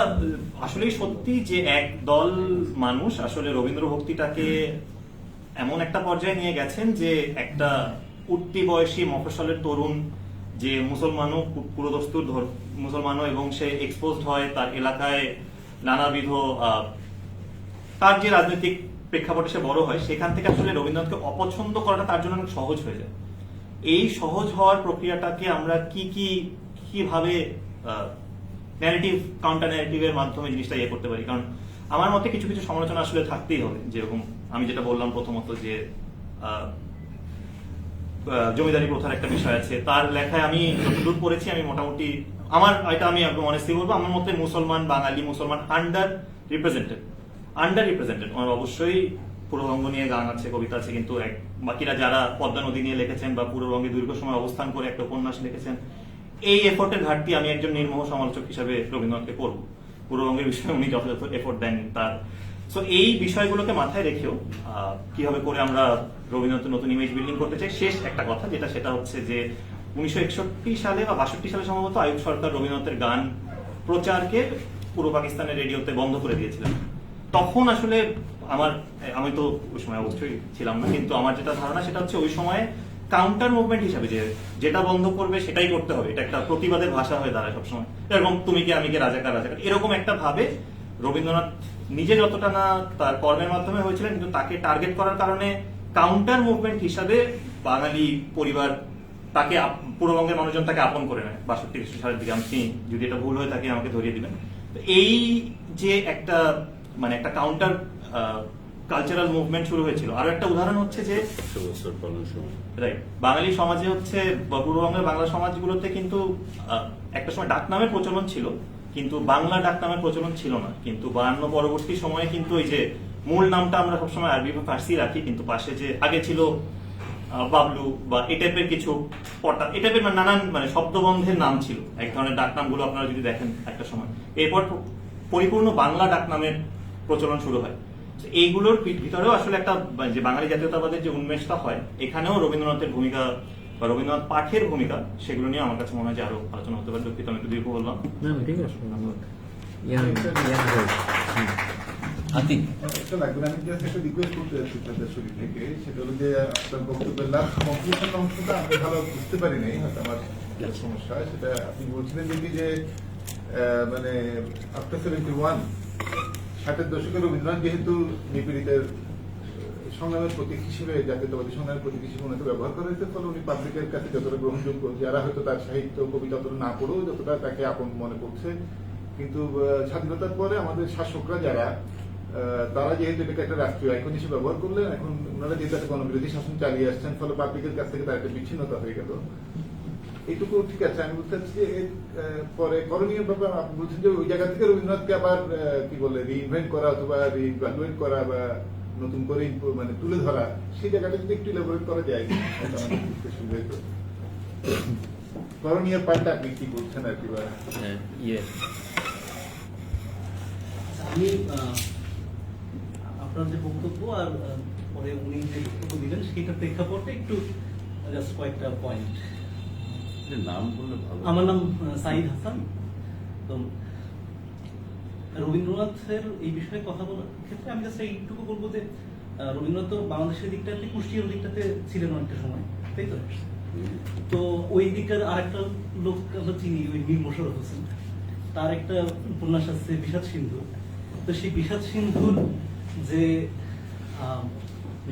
আসলেই সত্যি যে এক দল মানুষ আসলে রবীন্দ্র ভক্তিটাকে এমন একটা পর্যায়ে নিয়ে গেছেন যে একটা উঠতি বয়সী মফস্বলের তরুণ যে মুসলমানও পুরোদস্তুর মুসলমানও, এবং সে এক্সপোজড হয় তার এলাকায় নানাবিধ তার যে রাজনৈতিক প্রেক্ষাপটে সে বড় হয়, সেখান থেকে আসলে রবীন্দ্রনাথকে অপছন্দ করাটা তার জন্য অনেক সহজ হয়ে যায়। এই সহজ হওয়ার প্রক্রিয়াটাকে আমরা কিভাবে ন্যারেটিভ কাউন্টার ন্যারেটিভের মাধ্যমে জিনিসটা ইয়ে করতে পারি। কারণ আমার মতে কিছু কিছু সমালোচনা আসলে থাকতেই হবে। যেরকম আমি যেটা বললাম প্রথমত যে জমিদারি প্রথার একটা বিষয় আছে, তার লেখায় আমি যতদূর পড়েছি আমি মোটামুটি এটা আমি একদম অনেস্টলি বলবো, আমার মতে মুসলমান বাঙালি মুসলমান আন্ডার রিপ্রেজেন্টেড। আমার অবশ্যই পূর্ববঙ্গ নিয়ে গান আছে, কবিতা আছে, কিন্তু বাকিরা যারা পদ্মা নদী নিয়ে লিখেছেন বা পূর্ববঙ্গে দীর্ঘ সময় অবস্থান করে একটা উপন্যাস লিখেছেন, এই এফোর্টের ঘাটতি আমি একজন নির্মোহ সমালোচক হিসাবে রবীন্দ্রনাথকে করবো। পূর্ববঙ্গের বিষয়ে উনি যথাযথ এফোর্ট দেন তার। সো এই বিষয়গুলোকে মাথায় রেখেও কিভাবে করে আমরা রবীন্দ্রনাথের নতুন ইমেজ বিল্ডিং করতে চাই। শেষ একটা কথা সেটা হচ্ছে যে 1961 সালে বা 62 সালে সম্ভবত আইয়ুব সরকার রবীন্দ্রনাথের গান প্রচারকে পূর্ব পাকিস্তানের রেডিওতে বন্ধ করে দিয়েছিলেন। তখন আসলে আমি তো ওই সময় অবশ্যই ছিলাম না, কিন্তু আমার যেটা ধারণা সেটা হচ্ছে ওই সময় কাউন্টার মুভমেন্ট হিসাবে যেটা বন্ধ করবে সেটাই করতে হবে, এটা একটা প্রতিবাদের ভাষা হয়ে দাঁড়ায় সবসময়। এরকম তুমি কে আমি কে রাজাকার এরকম একটা ভাবে রবীন্দ্রনাথ নিজে যতটা না তার কর্মের মাধ্যমে হয়েছিলেন, কিন্তু তাকে টার্গেট করার কারণে কাউন্টার মুভমেন্ট হিসাবে বাঙালি পরিবার তাকে, পূর্ববঙ্গের মানুষজন তাকে আপন করে নেয় 62 সালের দিকে। আমি যদি এটা ভুল হয়ে থাকে আমাকে ধরিয়ে দিবেন। এই যে একটা কাউন্টার কালচারাল মুভমেন্ট শুরু হয়েছিল। আরো একটা উদাহরণ হচ্ছে যে বাঙালি সমাজে হচ্ছে পূর্ববঙ্গের বাংলা সমাজগুলোতে কিন্তু একটা সময় ডাকনামের প্রচলন ছিল, কিন্তু বাংলা ডাকনামের প্রচলন ছিল না। কিন্তু 52 পরবর্তী সময়ে কিন্তু এই যে মূল নামটা আমরা সবসময় আরবি বা ফার্সি রাখি, কিন্তু পাশে যে আগে ছিল বাবলু বা এই টাইপের কিছু পটা, এই টাইপের নানান মানে শব্দবন্ধের নাম ছিল, এক ধরনের ডাকনামগুলো আপনারা যদি দেখেন একটা সময়। এরপর পরিপূর্ণ বাংলা ডাকনামের প্রচলন শুরু হয়। তো এইগুলোর ভিতরেও আসলে একটা যে বাঙালি জাতীয়তাবাদের যে উন্মেষটা হয়, এখানেও রবীন্দ্রনাথের ভূমিকা বা রবীন্দ্রনাথ পাঠের ভূমিকা, সেগুলো নিয়ে আমার কাছে মনে হয় যে আরো আলোচনা হতে পারে। দুঃখিত আমি একটু দীর্ঘ বললাম। না ঠিক আছে আতিক একটা লাগবে না, আমি জাস্ট একটা রিকোয়েস্ট করতে যাচ্ছি আপনাদের শরীর থেকে, সেটা হলো যে আপনার বক্তব্যের লাস্ট কনক্লুশন অংশটা আমি ভালো বুঝতে পারি নাই, হয়তো আমার সমস্যা। সেটা আপনি বলছিলেন যে মানে আফটার 71 ষাটের দশকে রবীন্দ্রনাথ যেহেতু নিপীড়িতের সংগ্রামের প্রতীক হিসেবে, জাতীয়তাবাদী সংগ্রামের প্রতীক হিসেবে ওনাকে ব্যবহার করা হয়েছে, ফলে উনি পাবলিকের কাছে যতটা গ্রহণযোগ্য, যারা হয়তো তার সাহিত্য কবিতা অতটা না পড়েও যতটা তাকে আপন মনে করছে। কিন্তু স্বাধীনতার পরে আমাদের শাসকরা যারা, তারা যেহেতু এটাকে একটা রাষ্ট্রীয় আইকন হিসেবে ব্যবহার করলেন, এখন ওনারা যেহেতু একটা গণবিরোধী শাসন চালিয়ে আসছেন, ফলে পাবলিকের কাছ থেকে তার একটা বিচ্ছিন্নতা হয়ে গেল। এইটুকু ঠিক আছে। আমি বলতে চাচ্ছি যে পরে করণীয় ব্যাপার, আপনি বলছেন যে ওই জায়গা থেকে রবীন্দ্রনাথকে আবার কি বলে রিইনভেন্ট করা অথবা রিভ্যালুয়েট করা বা নতুন করে মানে তুলে ধরা, সেই জায়গাটা যদি একটু ইলাবোরেট করা যায় সুবিধা হতো। করণীয় পাল্টা আপনি কি বলছেন আর কি? আমি আপনার যে বক্তব্য আর পরে উনি যে বক্তব্য দিলেন সেটা প্রেক্ষাপটে একটু জাস্ট কয়েকটা পয়েন্ট। নাম বললে ভালো। আমার নাম সাইদ হাসান। তো রবীন্দ্রনাথের এই বিষয়ে কথা বলার ক্ষেত্রে আমি জাস্ট এইটুকু বলবো যে রবীন্দ্রনাথ তো বাংলাদেশের দিকটাতে, কুষ্টিয়ার দিকটাতে ছিলেন অনেকটা সময়, তাই তো? তো ওই দিকটার আরেকটা লোক আমরা চিনি, ওই মীর মোশাররফ হোসেন, তার একটা উপন্যাস আছে বিষাদ সিন্ধু। তো সেই বিষাদ সিন্ধুর যে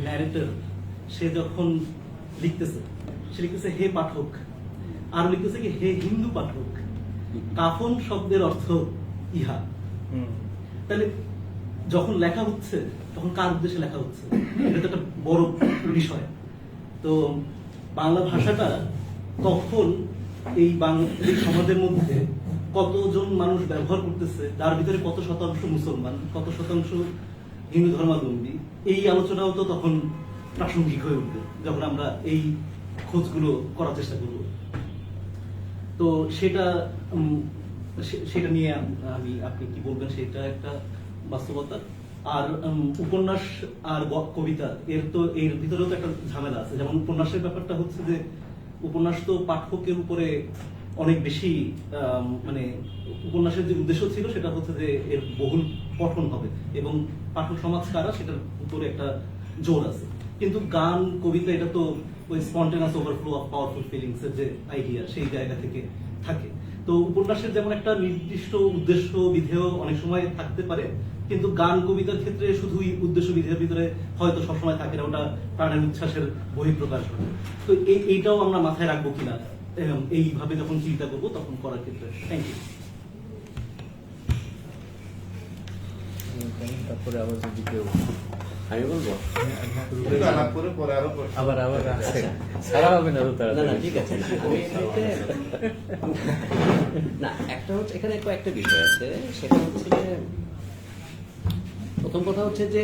ন্যারেটর, সে যখন লিখতেছে, সে লিখতেছে হে পাঠক, আর লিখতেছে কি হে হিন্দু পাঠক, কাফন শব্দের অর্থ ইহা। তাহলে যখন লেখা হচ্ছে তখন কার উদ্দেশ্যে লেখা হচ্ছে, এটা তো একটা বড় বিষয়। তো বাংলা ভাষাটা তখন এই সমাজের মধ্যে কতজন মানুষ ব্যবহার করতেছে, তার ভিতরে কত শতাংশ মুসলমান, কত শতাংশ হিন্দু ধর্মাবলম্বী, এই আলোচনাও তো তখন প্রাসঙ্গিক হয়ে উঠবে যখন আমরা এই খোঁজগুলো করার চেষ্টা করব। তো সেটা নিয়ে আপনি কি বলবেন, সেটা একটা বাস্তবতা। আর উপন্যাস আর কবিতা, এর ভিতরেও তো একটা ঝামেলা আছে। যেমন উপন্যাসের ব্যাপারটা হচ্ছে যে উপন্যাস তো পাঠকের উপরে অনেক বেশি, মানে উপন্যাসের যে উদ্দেশ্য ছিল সেটা হচ্ছে যে এর বহুল পঠন হবে এবং পাঠক সমাজ কারা, সেটার উপরে একটা জোর আছে। কিন্তু গান, কবিতা, এটা তো ওই স্পন্টেনাস ওভারফ্লো অফ পাওয়ারফুল ফিলিংস এর যে আইডিয়া, সেই জায়গা থেকে থাকে। তো উপন্যাসের যেমন একটা নির্দিষ্ট উদ্দেশ্য বিধেয় অনেক সময় থাকতে পারে, কিন্তু গান কবিতার ক্ষেত্রে শুধুই উদ্দেশ্য বিধেয়ের ভিতরে হয়তো সবসময় থাকে না, ওটা প্রাণের উচ্ছ্বাসের বহিঃপ্রকাশ ঘটে। তো এইটাও আমরা মাথায় রাখবো কিনা এইভাবে যখন চিন্তা করবো তখন করার ক্ষেত্রে। Thank you. তারপরে আবার যদি কেউ আমি বলবো আলাপ করে পরে আরো প্রশ্ন। আবার আছে সারা হবে না তো তারা। না না ঠিক আছে। না, একটা হচ্ছে এখানে কয়েকটা বিষয় আছে। সেটা হচ্ছে যে প্রথম কথা হচ্ছে যে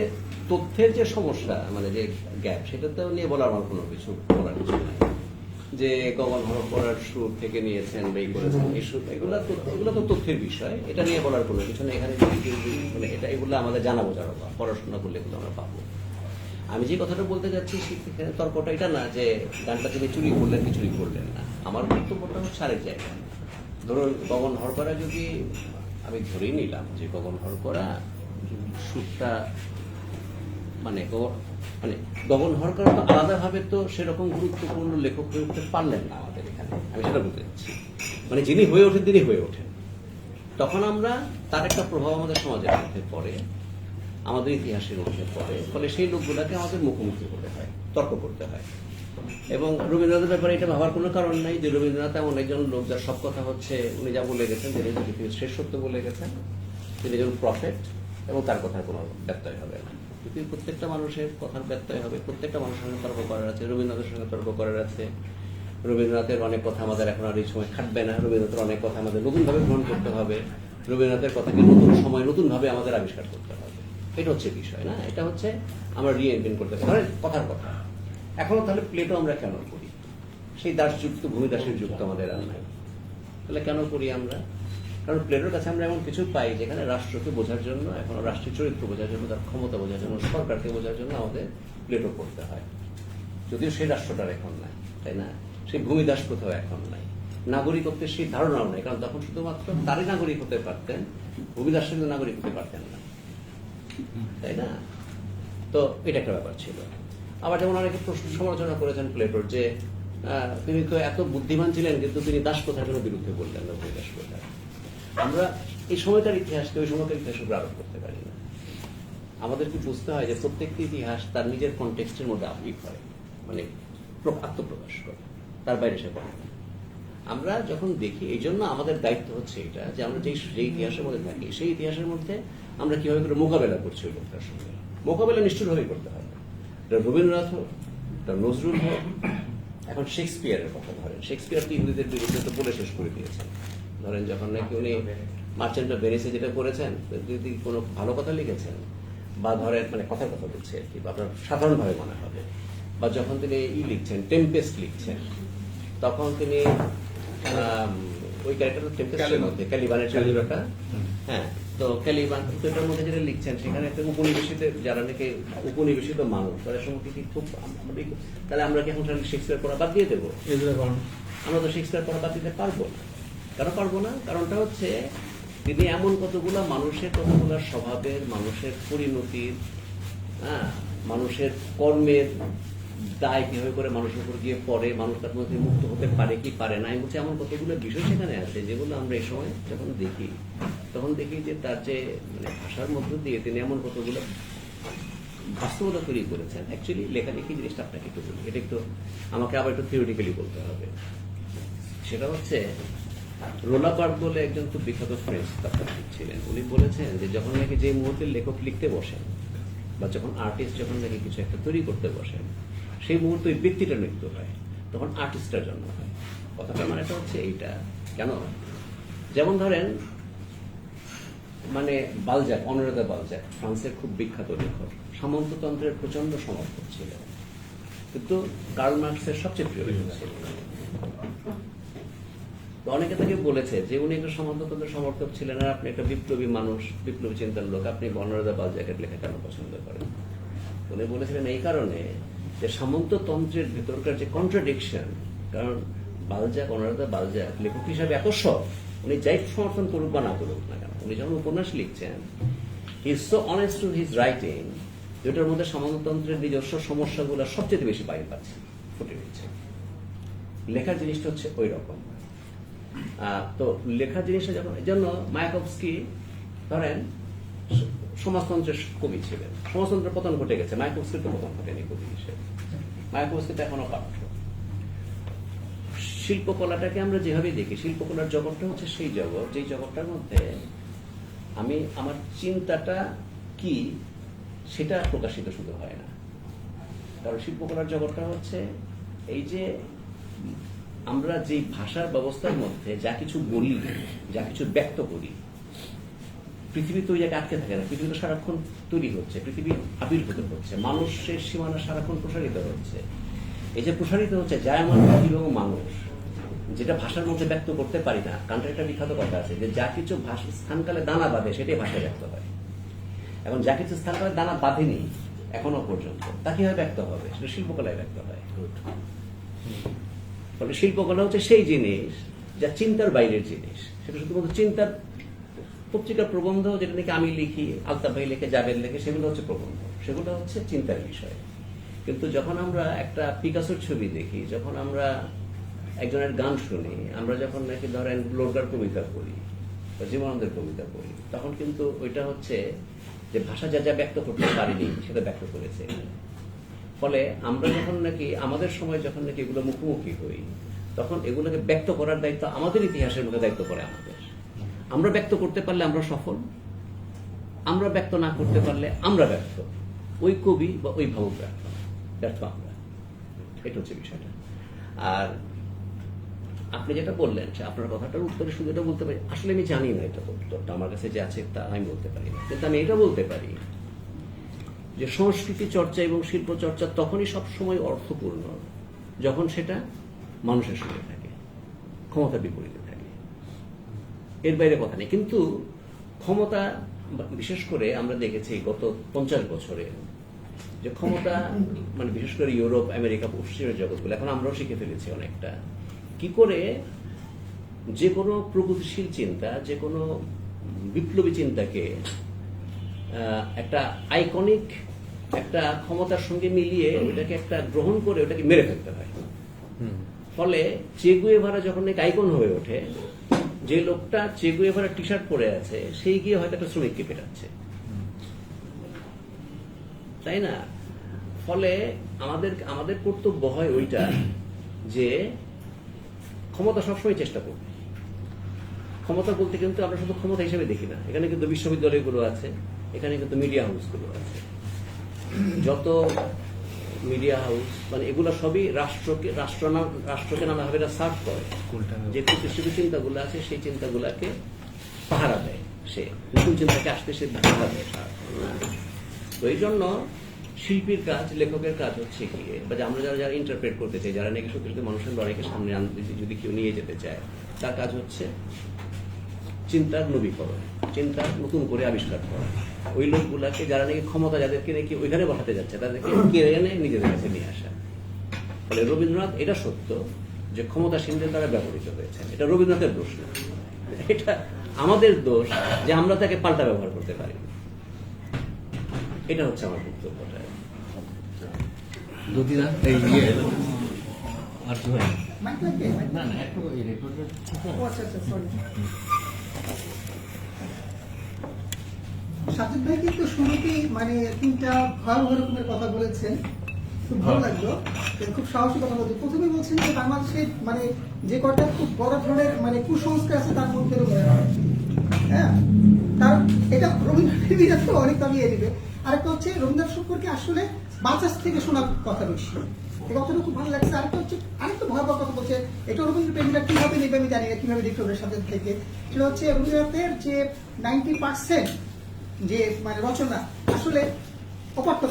তথ্যের যে সমস্যা, মানে যে গ্যাপ, সেটাতে নিয়ে বলার আমার কোনো কিছু বলার কিছু নাই। যে গগন পড়ার সুর থেকে নিয়েছেন বা এই করেছেন, এই সুর, এগুলো তো তথ্যের বিষয়, এটা নিয়ে বলার কোনো কিছু নেই। এখানে মানে এগুলো আমাদের জানা বোঝার অভাব, পড়াশোনা করলে এগুলো আমরা পাবো। আমি যে কথাটা বলতে যাচ্ছি সেখানে তর্কটা এটা না যে গানটা তিনি চুরি করলেন কি চুরি করলেন না। আমার বক্তব্যটা হচ্ছে আরেক জায়গায়। ধরুন গগন হরকরা, যদি আমি ধরেই নিলাম যে গগন হরকরা সুরটা মানে গগন হরকরা তো আলাদাভাবে তো সেরকম গুরুত্বপূর্ণ লেখক হয়ে উঠতে পারলেন না আমাদের এখানে, আমি সেটা বলতে চাচ্ছি। মানে যিনি হয়ে ওঠেন তিনি হয়ে ওঠেন, তখন আমরা তার একটা প্রভাব আমাদের সমাজের মধ্যে পড়ে, আমাদের ইতিহাসের মধ্যে পড়ে, ফলে সেই লোকগুলোকে আমাদের মুখোমুখি করতে হয়, তর্ক করতে হয়। এবং রবীন্দ্রনাথের ব্যাপারে এটা ভাবার কোনো কারণ নাই যে রবীন্দ্রনাথ এমন একজন লোক যার সব কথা হচ্ছে, উনি যা বলে গেছেন, তিনি পৃথিবীর শ্রেষ্ঠ সত্য বলে গেছেন, তিনি একজন প্রফেট এবং তার কথার কোনো ব্যত্যয় হবে না। পৃথিবীর প্রত্যেকটা মানুষের কথার ব্যত্যয় হবে, প্রত্যেকটা মানুষের সঙ্গে তর্ক করার আছে, রবীন্দ্রনাথের সঙ্গে তর্ক করার আছে। রবীন্দ্রনাথের অনেক কথা আমাদের এখন আর এই সময় খাটবে না, রবীন্দ্রনাথের অনেক কথা আমাদের নতুনভাবে গ্রহণ করতে হবে, রবীন্দ্রনাথের কথাকে নতুন সময় নতুনভাবে আমাদের আবিষ্কার করতে হবে। এটা হচ্ছে বিষয় না, এটা হচ্ছে আমরা রিইনভেন্ট করতে পারি। ধরেন কথার কথা, এখনো তাহলে প্লেটো আমরা কেন করি? সেই দাসযুক্ত ভূমিদাসের যুগ তো আমাদের আর নাই, তাহলে কেন করি আমরা? কারণ প্লেটোর কাছে আমরা এমন কিছু পাই যেখানে রাষ্ট্রকে বোঝার জন্য, এখন রাষ্ট্রীয় চরিত্র বোঝার জন্য, তার ক্ষমতা বোঝার জন্য, সরকারকে বোঝার জন্য আমাদের প্লেটো পড়তে হয়। যদিও সেই রাষ্ট্রটার এখন নাই, তাই না? সেই ভূমিদাস কোথাও এখন নাই, নাগরিকত্বের সেই ধারণাও নাই, কারণ তখন শুধুমাত্র তারই নাগরিক হতে পারতেন, ভূমিদাসের কিন্তু নাগরিক হতে পারতেন না, তাই না? তো এটা একটা ব্যাপার ছিল। আবার যেমন অনেকে প্রশ্ন সমালোচনা করেছেন প্লেটোর যে তিনি তো এত বুদ্ধিমান ছিলেন, কিন্তু তিনি দাস প্রথার কোনো বিরুদ্ধে বললেন না, ভূমিদাস প্রথার। আমরা এই সময়কার ইতিহাসকে ওই সময়কার ইতিহাসের উপর আরোপ করতে পারি না। আমাদেরকে বুঝতে হয় যে প্রত্যেকটি ইতিহাস তার নিজের কনটেক্সটের মধ্যে আপিল করে, মানে আত্মপ্রকাশ করে, তার বাইরে সে করে না। আমরা যখন দেখি, এই জন্য আমাদের দায়িত্ব হচ্ছে এটা যে আমরা যে ইতিহাসের মধ্যে থাকি, সেই ইতিহাসের মধ্যে আমরা কিভাবে করে মোকাবেলা করছি ওই লোকটার সঙ্গে। মোকাবেলা নিষ্ঠুরভাবেই করতে হবে। রবীন্দ্রনাথ হোক, নজরুল হোক, এখন শেক্সপিয়ারের কথা ধরেন, শেক্সপিয়ার তো ইহুদিদের বিরুদ্ধে তো বলে শেষ করে দিয়েছেন। ধরেন যখন নাকি উনি মার্চেন্ট অফ ভেনিসে যেটা করেছেন, যদি কোনো ভালো কথা লিখেছেন, বা ধরেন মানে কথার কথা বলছি আর কি, বা আপনার সাধারণভাবে মনে হবে, বা যখন তিনি লিখছেন, টেম্পেস্ট লিখছেন, তখন তিনি ওই ক্যারেক্টার টেম্পেস্টের মধ্যে ক্যালিবানের চরিত্রটা, হ্যাঁ, তো ক্যালিবান এটার মধ্যে যেটা লিখছেন, সেখানে একটা উপনিবেশিত, যারা নাকি উপনিবেশিত মানুষ, তাদের সঙ্গে কি খুব, তাহলে আমরা কি এখন শেক্সপিয়ার পড়া বাদ দিয়ে দেবো? আমরা তো শেক্সপিয়ার পড়া বাদ দিতে পারবো না। কেন পারবো না? কারণটা হচ্ছে তিনি এমন কতগুলো মানুষের, কতগুলো স্বভাবের, মানুষের পরিণতির, মানুষের কর্মের দায় কিভাবে করে মানুষের উপর গিয়ে পড়ে, মানুষ তার মধ্যে মুক্ত হতে পারে কি পারে না, আমি বলছি এমন কতগুলো বিষয় সেখানে আছে যেগুলো আমরা এই সময় যখন দেখি, তখন দেখি যে তার যে মানে ভাষার মধ্য দিয়ে তিনি এমন কতগুলো বাস্তবতা তৈরি করেছেন। অ্যাকচুয়ালি লেখালেখি জিনিসটা আপনাকে একটু বলি, এটা একটু আমাকে আবার একটু থিওরিটিক্যালি বলতে হবে। সেটা হচ্ছে রোলা পার্ক বলে একজন খুব বিখ্যাত ফ্রেঞ্চ তাত্ত্বিক ছিলেন, উনি বলেছেন যে যখন নাকি যে মুহূর্তে লেখক লিখতে বসেন, বা যখন আর্টিস্ট যখন নাকি কিছু একটা তৈরি করতে বসেন, সেই মুহূর্তে ওই ব্যক্তিটার মৃত্যু হয়, তখন আর্টিস্টটার জন্ম হয়। কথাটা মানে এটা হচ্ছে এইটা। কেন? যেমন ধরেন মানে বালজাক, অনরে দ্য বালজাক, ফ্রান্সের খুব বিখ্যাত লেখক, সামন্ততন্ত্রের প্রচন্ড সমর্থক ছিলেন, কিন্তু কার্ল মার্কসের সবচেয়ে প্রিয় লেখক ছিলেন। অনেকে তাকে বলেছে যে উনি একটা সামন্ততন্ত্রের সমর্থক ছিলেন, আর আপনি একটা বিপ্লবী মানুষ, বিপ্লবী চিন্তার লোক, আপনি অনরে দ্য বালজাকের লেখা কেন পছন্দ করেন? উনি বলেছিলেন এই কারণে যে সামন্ততন্ত্রের ভেতরকার যে কন্ট্রাডিকশন, কারণ বালজাক, অনরে দ্য বালজাক লেখক হিসাবে এত সব, উনি যাই সমর্থন করুক বা না করুক না কেন, উনি যখন উপন্যাস লিখছেন, he is so honest to his writing, যেটার মধ্যে সামন্ততন্ত্রের নিজস্ব সমস্যাগুলো সবচেয়ে বেশি বাইরে পাচ্ছে, ফুটে উঠছে। লেখার জিনিসটা হচ্ছে ওই রকম। তো লেখার জিনিসটা যখন, এই জন্য মায়াকভস্কি ধরেন সমাজতন্ত্রের কবি ছিলেন, সমাজতন্ত্রের পতন ঘটে গেছে, মায়াকভস্কির তো পতন ঘটেনি কবি হিসেবে, মায়াকভস্কি তো এখনো পাঠ্য। শিল্পকলাটাকে আমরা যেভাবে দেখি, শিল্পকলার জগৎটা হচ্ছে সেই জগৎ, যেই জগৎটার মধ্যে আমি আমার চিন্তাটা কি সেটা প্রকাশিত শুধু হয় না। কারণ শিল্পকলার জগৎটা হচ্ছে এই যে আমরা যে ভাষার ব্যবস্থার মধ্যে যা কিছু বলি, যা কিছু ব্যক্ত করি, পৃথিবী তো ওই জায়গায় আটকে থাকে না, পৃথিবী তো সারাক্ষণ তৈরি হচ্ছে, পৃথিবী আবির্ভূত হচ্ছে, মানুষের সীমানা সারাক্ষণ প্রসারিত হচ্ছে। এই যে প্রসারিত হচ্ছে, যায় আমার পৃথিবী এবং মানুষ, যেটা ভাষার মধ্যে ব্যক্ত করতে পারি না। কান্টার একটা বিখ্যাত কথা আছে যে যা কিছু স্থানকালে দানা বাঁধে সেটাই ভাষায় ব্যক্ত হয়। এখন যা কিছু স্থানকালে দানা বাঁধেনি এখনো পর্যন্ত, তা কিভাবে ব্যক্ত হবে? সেটা শিল্পকলায় ব্যক্ত হয়। ফলে শিল্পকলা হচ্ছে সেই জিনিস যা চিন্তার বাইরের জিনিস, সেটা শুধুমাত্র চিন্তার, পত্রিকার প্রবন্ধ যেটা নাকি আমি লিখি, আলতাফ ভাই লেখে, জাবের লেখে, সেগুলো হচ্ছে প্রবন্ধ, সেগুলো হচ্ছে চিন্তার বিষয়। কিন্তু যখন আমরা একটা পিকাসোর ছবি দেখি, যখন আমরা একজনের গান শুনি, আমরা যখন নাকি ধরেন লোরকার কবিতা পড়ি বা জীবনানন্দের কবিতা পড়ি, তখন কিন্তু ওইটা হচ্ছে যে ভাষা যা যা ব্যক্ত করতে পারিনি সেটা ব্যক্ত করেছে। ফলে আমরা যখন নাকি আমাদের সময় যখন নাকি এগুলো মুখোমুখি হই, তখন এগুলোকে ব্যক্ত করার দায়িত্ব আমাদের, ইতিহাসের মধ্যে দায়িত্ব পড়ে আমাদের। আমরা ব্যক্ত করতে পারলে আমরা সফল, আমরা ব্যক্ত না করতে পারলে আমরা ব্যর্থ, ওই কবি বা ওই ভাবক ব্যর্থ আমরা। এটা হচ্ছে বিষয়টা। আর আপনি যেটা বললেন, আপনার কথাটার উত্তরে শুধু এটা বলতে পারি, আসলে আমি জানি না এটা উত্তরটা, আমার কাছে যে আছে তা আমি বলতে পারি না, কিন্তু আমি এটা বলতে পারি যে সংস্কৃতি চর্চা এবং শিল্প চর্চা তখনই সবসময় অর্থপূর্ণ যখন সেটা মানুষের সঙ্গে থাকে, ক্ষমতার বিপরীতে থাকে, এর বাইরে কথা নেই। কিন্তু ক্ষমতা, বিশেষ করে আমরা দেখেছি গত 50 বছরে যে ক্ষমতা, মানে বিশেষ করে ইউরোপ, আমেরিকা, পশ্চিমের জগৎগুলো, এখন আমরাও শিখে ফেলেছি অনেকটা, কি করে যে কোনো প্রগতিশীল চিন্তা, যে কোনো বিপ্লবী চিন্তাকে একটা আইকনিক একটা ক্ষমতার সঙ্গে মিলিয়ে ওটাকে একটা গ্রহণ করে ওটাকে মেরে ফেলতে হয়। ফলে চে গুয়েভারা যখন এক আইকন হয়ে ওঠে, যে লোকটা চে গুয়েভারা টি শার্ট পরে আছে সেই গিয়ে হয়তো একটা শ্রমিককে পেটাচ্ছে, তাই না? ফলে আমাদের কর্তব্য হয় ওইটা যে ক্ষমতা সবসময় চেষ্টা করবে। ক্ষমতা বলতে কিন্তু আমরা শুধু ক্ষমতা হিসেবে দেখি না, এখানে কিন্তু বিশ্ববিদ্যালয়গুলো আছে, এখানে কিন্তু মিডিয়া হাউসগুলো আছে। যত মিডিয়া হাউস মানে এগুলো সবই রাষ্ট্রকে নানাভাবে সার্ভ করে, যে প্রতিষ্ঠিত চিন্তাগুলো আছে সেই চিন্তাগুলাকে পাহারা দেয়, সে নতুন চিন্তাকে আসতে সে পাহারা দেয়। তো এই জন্য শিল্পীর কাজ, লেখকের কাজ হচ্ছে গিয়ে, বা আমরা যারা ইন্টারপ্রেট করতে চাই, যারা নাকি সত্যি সত্যি মানুষের লড়াইকে সামনে আনতে যদি কেউ নিয়ে যেতে চায়, তার কাজ হচ্ছে চিন্তার নবীকরণ, চিন্তার নতুন করে আবিষ্কার করা। ওই লোকগুলাকে যারা নাকি ক্ষমতা, যাদেরকে নাকি ওইখানে বসাতে যাচ্ছে, তাদেরকে কেড়ে এনে নিজেদের কাছে নিয়ে আসা। ফলে রবীন্দ্রনাথ, এটা সত্য যে ক্ষমতাসীনদের দ্বারা ব্যবহৃত হয়েছে, এটা রবীন্দ্রনাথের দোষ না, এটা আমাদের দোষ যে আমরা তাকে পাল্টা ব্যবহার করতে পারি। এটা হচ্ছে আমার বক্তব্যটা। দুদিন এই ইয়ে আর কি হয় মাইক লাগবে? না না একটু এই রেকর্ডের ও আচ্ছা আচ্ছা, সরি। সাজিদ ভাই কিন্তু শুরুতেই মানে 3টা ভয়াবহ রকমের কথা বলেছেন, খুব ভালো লাগলো, খুব সাহসী কথা বলছেন। প্রথমে বলছেন যে বাংলাদেশে মানে যে কটা খুব বড় ধরনের মানে কুসংস্কার আছে তার মধ্যে হ্যাঁ, তার এটা রবীন্দ্রনাথ তো অনেক দামি দিবে। আরেকটা হচ্ছে রবীন্দ্রনাথ সম্পর্কে আসলে বাচ্চা থেকে শোনার কথা বেশি, এই কথাটা খুব ভালো লাগছে। আরেকটা ভয়াবহ কথা বলছে, এটা রবীন্দ্র প্রেমীরা কিভাবে নেবে আমি জানি না, কিভাবে দেখতে হবে সাথে থেকে। সেটা হচ্ছে রবীন্দ্রনাথের যে 90% যে মানে রচনা আসলে অপাঠ্য,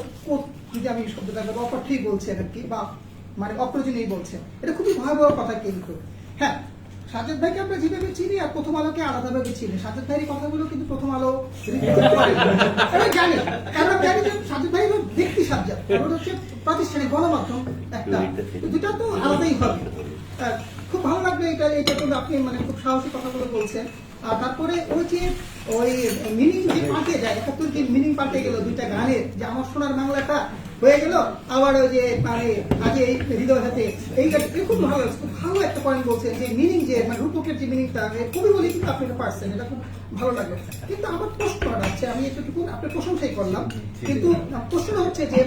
যদি আমি শব্দটা অপাঠ্যই বলছেন আর কি, বা মানে অপ্রয়োজনীয় বলছেন, এটা খুবই ভয়াবহ কথা। কিন্তু হ্যাঁ, সাজেদ ভাইকে আমরা যেভাবে চিনি আর প্রথম আলোকে আলাদাভাবে চিনি। সাজেদ ভাইয়ের কথাগুলো কিন্তু প্রথম আলো আমি জানি, কারণ আমি জানি যে সাজেদ ভাই ব্যক্তি সাজ্জাদ, কারণ হচ্ছে প্রাতিষ্ঠানিক গণমাধ্যম একটা, দুটা তো আলাদাই হবে। খুব ভালো লাগলো এটা কিন্তু আপনি মানে খুব সাহসী কথাগুলো বলছেন। আর তারপরে ওই মিনিং যে পাল্টে যায়, 71 দিন মিনিং পাল্টে গেল 2টা গানের, যে আমার সোনার বাংলাটা হয়ে গেল আবার ওই যে মানে আজ এই হৃদয় হাতে, এইটা খুব ভালো লাগছে। খুব ভালো একটা পয়েন্ট বলছেন যে মিনিং, যে মানে রূপকের যে মিনিংটা কবি বলি কিন্তু আপনি এটা পারছেন, এটা খুব ভালো লাগলো। কিন্তু আমার প্রশ্ন আছে, আমি এতটুকু আপনার প্রশংসাই করলাম, কিন্তু প্রশ্নটা হচ্ছে যে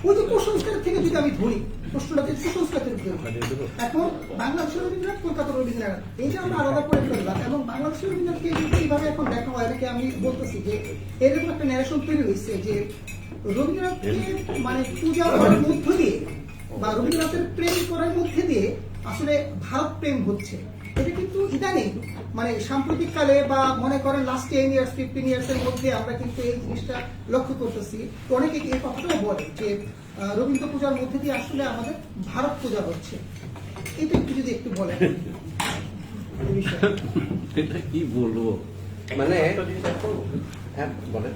ওই যে কুসংস্কার থেকে যদি আমি ধরি, প্রশ্নটা যে কুসংস্কারের উপরে, এখন বাংলাদেশের রবীন্দ্রনাথ, কলকাতার রবীন্দ্রনাথ, এইটা আমরা আলাদা করে ফেললাম, এবং বাংলাদেশের রবীন্দ্রনাথকে এইভাবে এখন দেখা হয়, এটাকে আমি বলতেছি যে এরকম একটা ন্যারেশন তৈরি হয়েছে যে রবীন্দ্রনাথকে মানে পূজা করার মধ্য দিয়ে বা রবীন্দ্রনাথের প্রেম করার মধ্যে দিয়ে আসলে ভারত প্রেম হচ্ছে। এটা কিন্তু ইদানিং মানে সাম্প্রতিককালে বা মনে করেন লাস্ট 10 ইয়ার্স 15 ইয়ার্স এর মধ্যে আমরা কিন্তু এই জিনিসটা লক্ষ্য করতেছি। তো অনেকে এই কথাটাও বলে যে রবীন্দ্র পূজার মধ্যে দিয়ে আসলে আমাদের ভারত পূজা হচ্ছে। এটা একটু যদি একটু বলেন এই বিষয়ে। এটা কি বলবো, মানে হ্যাঁ বলেন।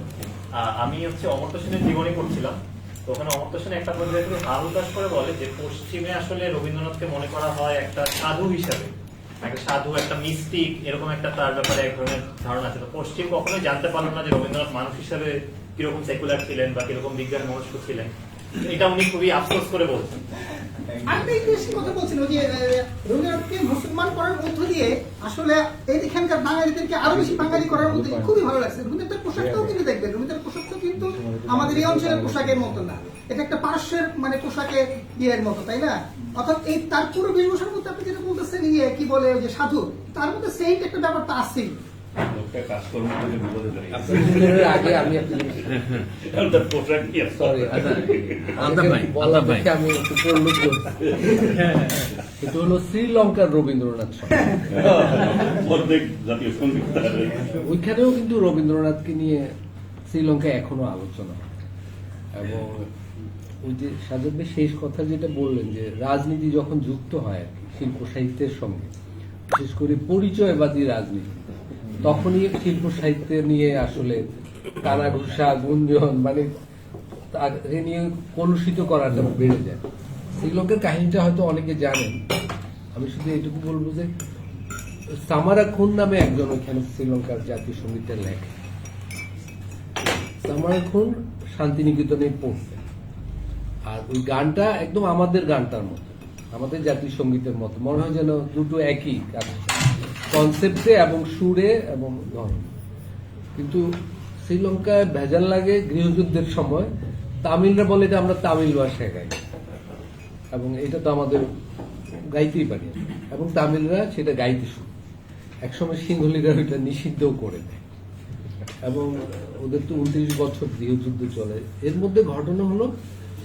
আমি হচ্ছে অমর্ত্য সেনের জীবনী পড়ছিলাম, তো ওখানে অমর্ত্য সেন একটা পর্যায়ে খুবই হালকাস করে বলে যে পশ্চিমে আসলে রবীন্দ্রনাথকে মনে করা হয় একটা সাধু হিসাবে, একটা সাধু, একটা মিস্টিক, এরকম একটা তার ব্যাপারে এক ধরনের ধারণা আছে। তো পশ্চিম কখনোই জানতে পারলো না যে রবীন্দ্রনাথ মানুষ হিসাবে কিরকম সেকুলার ছিলেন বা কিরকম বিজ্ঞান মনস্ক ছিলেন। এটা উনি খুবই আফসোস করে বলছেন। আরেকটা ইন্টারেস্টিং কথা বলছেন, ওই যে রবীন্দ্রনাথকে মুসলমান করার মধ্য দিয়ে আসলে এখানকার বাঙালিদেরকে আরো বেশি বাঙালি করার মধ্যে খুবই ভালো লাগছে। রবীন্দ্রনাথের পোশাকটাও কিন্তু দেখবেন, রবীন্দ্রনাথের পোশাকটাও কিন্তু আমাদের এই অঞ্চলের পোশাকের মতো না, এটা একটা পারস্যের মানে পোশাকের ইয়ের মতো, তাই না? অর্থাৎ এই তার পুরো বেশভূষার মধ্যে আপনি যেটা বলতেছেন ইয়ে কি বলে যে সাধু, তার মধ্যে সেইট একটা ব্যাপারটা আসছেই। আগে আমি সরি আমি একটু পড়লো, এটা হলো শ্রীলঙ্কার রবীন্দ্রনাথ ওইখানেও কিন্তু রবীন্দ্রনাথকে নিয়ে শ্রীলঙ্কায় এখনো আলোচনা হয়। এবং ওই যে সাজেদ ভাই শেষ কথা যেটা বললেন যে রাজনীতি যখন যুক্ত হয় আর কি শিল্প সাহিত্যের সঙ্গে, বিশেষ করে পরিচয়বাদী রাজনীতি, তখনই শিল্প সাহিত্য নিয়ে আসলে কানাঘুষা গুঞ্জন মানে তাকে নিয়ে কলুষিত করাটা বেড়ে যায়। শ্রীলঙ্কার কাহিনীটা হয়তো অনেকে জানেন, আমি শুধু এটুকু বলবো যে সামারা খুন নামে একজন ওইখানে শ্রীলঙ্কার জাতীয় সঙ্গীতের লেখক। সামারা খুন শান্তিনিকেতনে পড়তেন, আর ওই গানটা একদম আমাদের গানটার মতো, আমাদের জাতীয় সঙ্গীতের মতো, মনে হয় যেন দুটো একই কনসেপ্টে এবং সুরে এবং ধরন। কিন্তু শ্রীলঙ্কায় ভেজাল লাগে গৃহযুদ্ধের সময়, তামিলরা বলে এটা আমরা তামিল ভাষায় গাই, এবং এটা তো আমাদের গাইতেই পারি, এবং তামিলরা সেটা গাইতে শুরু। একসময় সিংহলীরা ওইটা নিষিদ্ধও করে দেয়, এবং ওদের তো 29 বছর গৃহযুদ্ধ চলে। এর মধ্যে ঘটনা হলো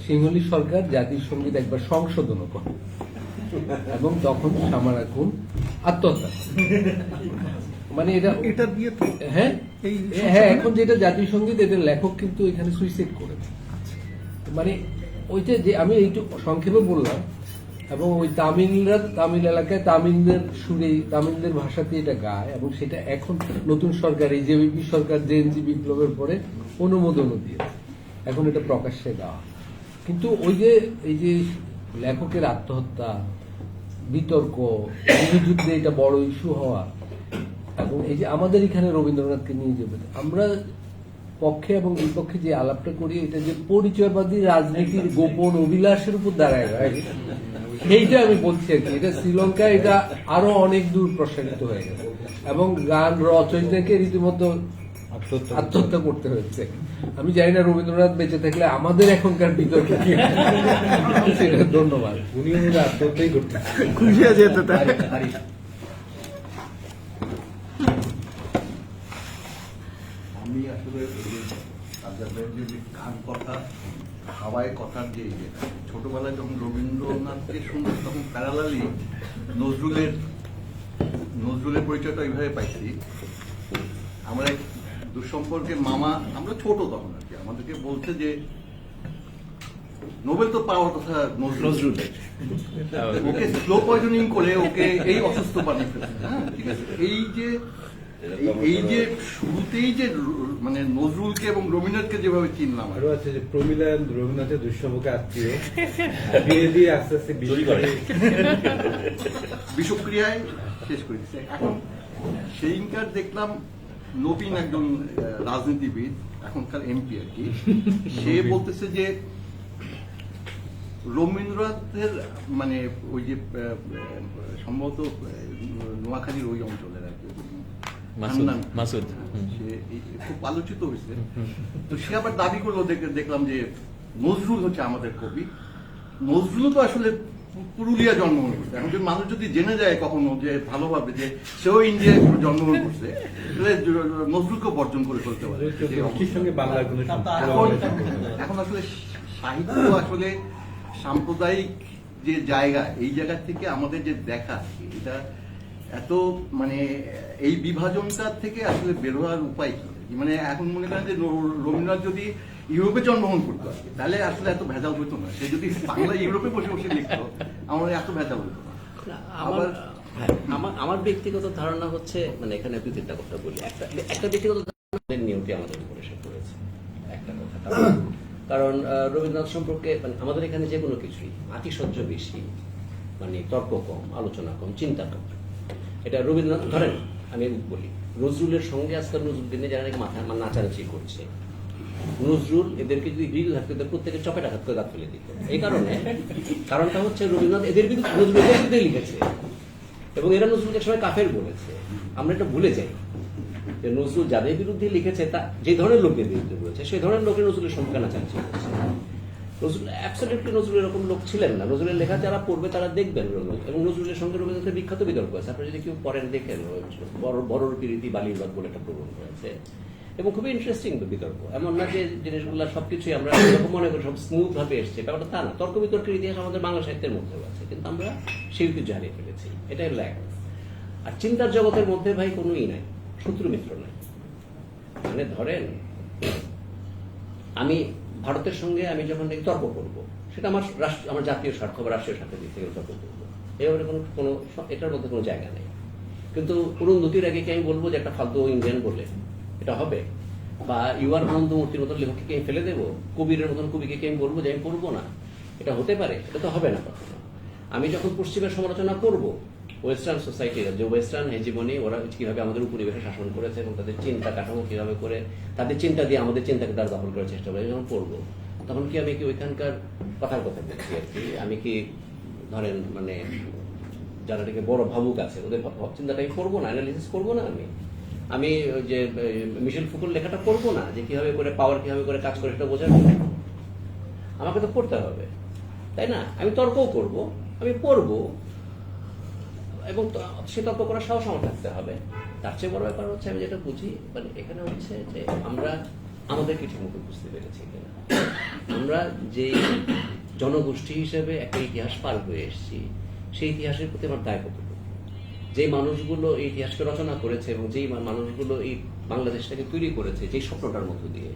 সিংহলী সরকার জাতীয় সঙ্গীত একবার সংশোধনও করে, এবং তখন সামারা খুন আত্মহত্যা করে। মানে এটা দিয়ে তো হ্যাঁ এই হ্যাঁ এখন যেটা জাতীয় সঙ্গীত, এটার লেখক কিন্তু এখানে সুইসাইড করে দেয়। মানে ওইটা যে আমি এইটুকু সংক্ষেপে বললাম, এবং ওই তামিলরা তামিল এলাকায় তামিলদের সুরে তামিলদের ভাষাতে এটা গায়, এবং সেটা এখন নতুন সরকার এই জেভিপি সরকার জেএনজি বিপ্লবের পরে অনুমোদনও দিয়েছে, এখন এটা প্রকাশ্যে দেওয়া। কিন্তু ওই যে এই যে লেখকের আত্মহত্যা, বিতর্ক, গৃহযুদ্ধে এটা বড় ইস্যু হওয়া, এবং এই যে আমাদের এখানে রবীন্দ্রনাথকে নিয়ে যাবে, আমরা পক্ষে এবং বিপক্ষে যে আলাপটা করি, এটা যে পরিচয়বাদী রাজনীতির গোপন অভিলাষের উপর দাঁড়ায়, সেইটা আমি বলছি আর কি। এটা শ্রীলঙ্কায় এটা আরো অনেক দূর প্রসারিত হয়ে গেছে, এবং গান রচয়িতাকে রীতিমতো আত্মহত্যা করতে হয়েছে। আমি জানি না রবীন্দ্রনাথ বেঁচে থাকলে আমাদের এখনকার বিতর্ক কি। ধন্যবাদ। উনিও বোধ হয় আত্মহত্যাই করতে খুশি আছে এতটা। আমি আসলে এই যে আজাদের যে গান কথা, হাওয়ায় কথার যে ছোটবেলায় যখন রবীন্দ্রনাথকে শুনতাম, তখন প্যারালালি নজরুলের পরিচয়টা এইভাবে পাইছি। আমরা এক দুঃসম্পর্কের মামা, আমরা ছোট তখন আর কি, আমাদেরকে বলছে যে নোবেল তো পাওয়ার কথা নজরুলের, ওকে স্লো পয়জনিং করে ওকে এই অসুস্থ বানিয়ে ফেলছে। হ্যাঁ, ঠিক আছে। এই যে শুরুতেই যে মানে নজরুলকে এবং রবীন্দ্রনাথকে যেভাবে চিনলাম, আরো আছে যে প্রমিলা রবীন্দ্রনাথের দুঃসম্পর্কে আত্মীয়, বিয়ে দিয়ে আস্তে আস্তে বিষক্রিয়ায় শেষ করে দিচ্ছে। এখন সেইখানকার দেখলাম নবীন একজন রাজনীতিবিদ, এখনকার এমপি আর কি, সে বলতেছে যে রবীন্দ্রনাথের মানে ওই যে সম্ভবত নোয়াখালীর ওই অঞ্চলের আর কি, মাসুদ সে খুব আলোচিত হয়েছে। তো সে আবার দাবি করলো, দেখলাম যে নজরুল হচ্ছে আমাদের কবি। নজরুল তো আসলে পুরুলিয়া জন্মগ্রহণ করছে। এখন যদি মানুষ যদি জেনে যায় কখনো যে ভালোভাবে যে সেও ইন্ডিয়ায় জন্মগ্রহণ করছে, তাহলে নজরুলকে বর্জন করে ফেলতে পারে। সঙ্গে বাংলার কোনো এখন আসলে সাহিত্য আসলে সাম্প্রদায়িক যে জায়গা, এই জায়গা থেকে আমাদের যে দেখা, এটা এত মানে এই বিভাজনটার থেকে আসলে বের হওয়ার উপায় কি? মানে এখন মনে করেন যে রবীন্দ্রনাথ যদি ইউরোপে জন্মগ্রহণ করতো তাহলে আসলে এত ভেজাল হতো না। সে যদি বাংলা ইউরোপে বসে বসে লিখতো, আমাদের এত ভেজাল হতো না। আমার ব্যক্তিগত ধারণা হচ্ছে, মানে এখানে দুই তিনটা কথা বলি। একটা ব্যক্তিগত ধারণা নিয়মটি আমাদের উপর এসে পড়েছে, একটা কথা। কারণ রবীন্দ্রনাথ সম্পর্কে মানে আমাদের এখানে যে কোনো কিছুই আতিশয্য বেশি, মানে তর্ক কম, আলোচনা কম, চিন্তা কম। এটা রবীন্দ্রনাথ ধরেন, আমি বলি নজরুলের সঙ্গে আজকাল নজরুল দিনে যারা নাকি মাথা নাচানাচি করছে, নজরুল এদেরকে যদি বিরোধী থাকতে প্রত্যেকে চপেটা হাত করে দাঁত ফেলে দিত। এই কারণটা হচ্ছে রবীন্দ্রনাথ এদের বিরুদ্ধে লিখেছে, এবং এরা নজরুলকে সময় কাফের বলেছে। আমরা এটা ভুলে যাই যে নজরুল যাদের বিরুদ্ধে লিখেছে, তা যে ধরনের লোকের বিরুদ্ধে বলেছে, সেই ধরনের লোকের নজরুলের সঙ্গে নাচানাচি করছে। নজরুল অ্যাবসলিউটলি নজরুল এরকম লোক ছিলেন না। নজরুলের লেখা যারা পড়বে তারা দেখবেন, এবং নজরুলের সঙ্গে রবীন্দ্রনাথের বিখ্যাত বিতর্ক আছে। আপনারা যদি কেউ পড়েন দেখেন, বড় প্রীতি বালির বাগ বলে একটা প্রবন্ধ আছে, এবং খুবই ইন্টারেস্টিং বিতর্ক। এমন না যে জিনিসগুলো সবকিছুই আমরা মনে করি সব স্মুথ ভাবে এসছে, ব্যাপারটা তা না। তর্ক বিতর্কের ইতিহাস আমাদের বাংলা সাহিত্যের মধ্যেও আছে, কিন্তু আমরা সেই ঐতিহ্য হারিয়ে ফেলেছি, এটাই ল্যাক। আর চিন্তার জগতের মধ্যে ভাই কোনোই নাই, শত্রু মিত্র নাই। মানে ধরেন আমি ভারতের সঙ্গে আমি যখন নাকি তর্ক করব, সেটা আমার আমার জাতীয় স্বার্থ বা রাষ্ট্রীয় স্বার্থের দিক থেকে তর্ক করবো, এবারে কোনো এটার মধ্যে কোনো জায়গা নেই। কিন্তু অরুন্ধতির আগে কি আমি বলবো যে একটা ফালতু ইন্ডিয়ান বলে এটা হবে? বা ইউআর আনন্দমূর্তির মতন লেখককে কি আমি ফেলে দেবো? কবিরের মতন কবিকে কি আমি বলবো যে আমি পড়বো না? এটা হতে পারে? এটা তো হবে না কখনো। আমি যখন পশ্চিমের সমালোচনা করব, ওয়েস্টার্ন সোসাইটির যে ওয়েস্টার্ন হেজিমনি, ওরা কিভাবে আমাদের উপনিবেশে শাসন করেছে এবং তাদের চিন্তা কাঠামো কিভাবে করে তাদের চিন্তা দিয়ে আমাদের চিন্তাকে তারা দখল করার চেষ্টা করে, যখন পড়বো তখন কি আমি কি ওইখানকার কথার কথা বলছি আর কি? আমি কি ধরেন মানে যারা থেকে বড় ভাবুক আছে ওদের চিন্তাটা আমি করবো না, অ্যানালিসিস করবো না? আমি ওই যে মিশেল ফুকোর লেখাটা পড়বো না, যে কিভাবে করে পাওয়ার কিভাবে করে কাজ করে সেটা বোঝার জন্য? আমাকে তো পড়তে হবে, তাই না? আমি তর্কও করব, আমি পড়বো, এবং সে তর্ক করার সাহস আমার থাকতে হবে। তার চেয়ে বড় ব্যাপার হচ্ছে আমি যেটা বুঝি, মানে এখানে হচ্ছে যে আমরা আমাদেরকে ঠিক মতো বুঝতে পেরেছি কিনা, আমরা যে জনগোষ্ঠী হিসেবে একটা ইতিহাস পার হয়ে এসেছি, সেই ইতিহাসের প্রতি আমার দায় কতটুকু। যে মানুষগুলো এই ইতিহাসকে রচনা করেছে এবং যেই মানুষগুলো এই বাংলাদেশটাকে তৈরি করেছে যে স্বপ্নটার মধ্য দিয়ে,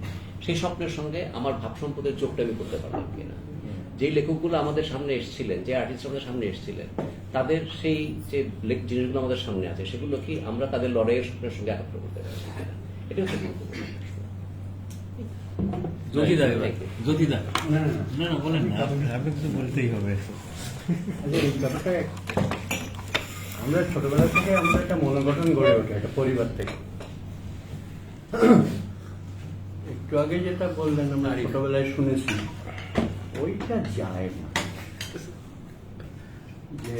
সেই স্বপ্নের সঙ্গে আমার ভাব সম্পদের চোখটা আমি করতে পারলাম কিনা। যেই লেখকগুলো আমাদের সামনে এসেছিলেন, যে আর্টিস্ট আমাদের সামনে এসেছিলেন, তাদের সেই যে জিনিসগুলো আমাদের সামনে আছে সেগুলো কি আমরা তাদের লড়াইয়ের স্বপ্নের সঙ্গে একাত্র করতে পারছি কিনা, এটা হচ্ছে গুরুত্বপূর্ণ প্রশ্ন। এই ব্যাপারটা আমরা ছোটবেলা থেকে আমরা একটা মনোগঠন গড়ে ওঠে একটা পরিবার থেকে। একটু আগে যেটা বললেন আমরা ছোটবেলায় শুনেছি, ওইটা যায় না যে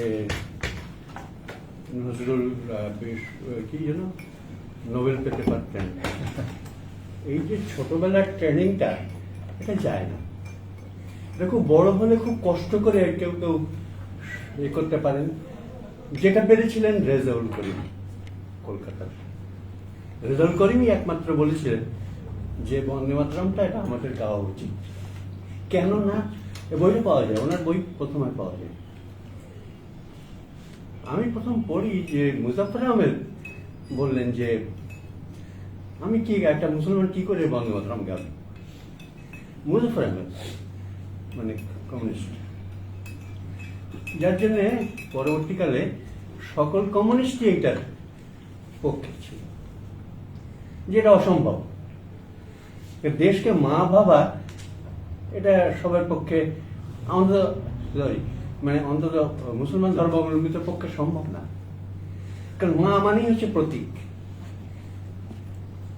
নজরুল কি যেন নোবেল পেতে পারতেন। এই যে ছোটবেলার ট্রেনিংটা, এটা যায় না। এটা খুব বড় হলে খুব কষ্ট করে কেউ কেউ ইয়ে করতে পারেন। যেটা পেরেছিলেন রেজাউল করিম কলকাতার, রেজাউল করিমই একমাত্র বলেছিলেন যে বন্দে মাতরমটা এটা আমাদের গাওয়া উচিত। কেন না? এ বইটা পাওয়া যায়, ওনার বই প্রথমে পাওয়া যায়। আমি প্রথম পড়ি যে মুজাফফর আহমেদ বললেন যে আমি কি একটা মুসলমান কি করে বন্দে মাতরম গাবে। মুজাফফর আহমেদ মানে কমিউনিস্ট, যার জন্য পরবর্তীকালে সকল কমিউনিস্টই এইটার পক্ষে ছিল, যেটা অসম্ভব। দেশকে মা ভাবা এটা সবার পক্ষে অন্তত মুসলমান ধর্মাবলম্বীদের পক্ষে সম্ভব না। কারণ মা মানেই হচ্ছে প্রতীক।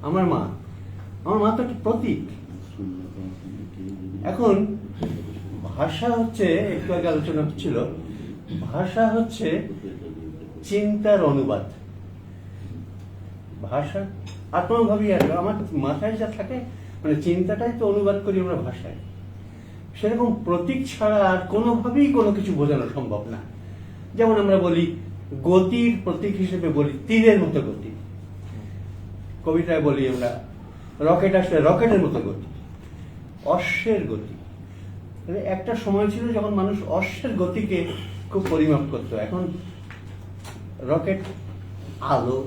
আমার মা তো একটা প্রতীক। এখন ভাষা হচ্ছে, একটু আগে আলোচনা হচ্ছিল, ভাষা হচ্ছে চিন্তার অনুবাদ। ভাষা আত্মভাবী আসবে, আমার মাথায় যা থাকে মানে চিন্তাটাই তো অনুবাদ করি আমরা ভাষায়। সেরকম প্রতীক ছাড়া আর কোনোভাবেই কোনো কিছু বোঝানো সম্ভব না। যেমন আমরা বলি গতির প্রতীক হিসেবে বলি তীরের মতো গতি, কবিতায় বলি আমরা রকেট আসলে রকেটের মতো গতি, অশ্বের গতি। একটা সময় ছিল যখন মানুষ অশ্বের গতিকে খুব পরিমাপ করতো। এখন রকেট, আলো,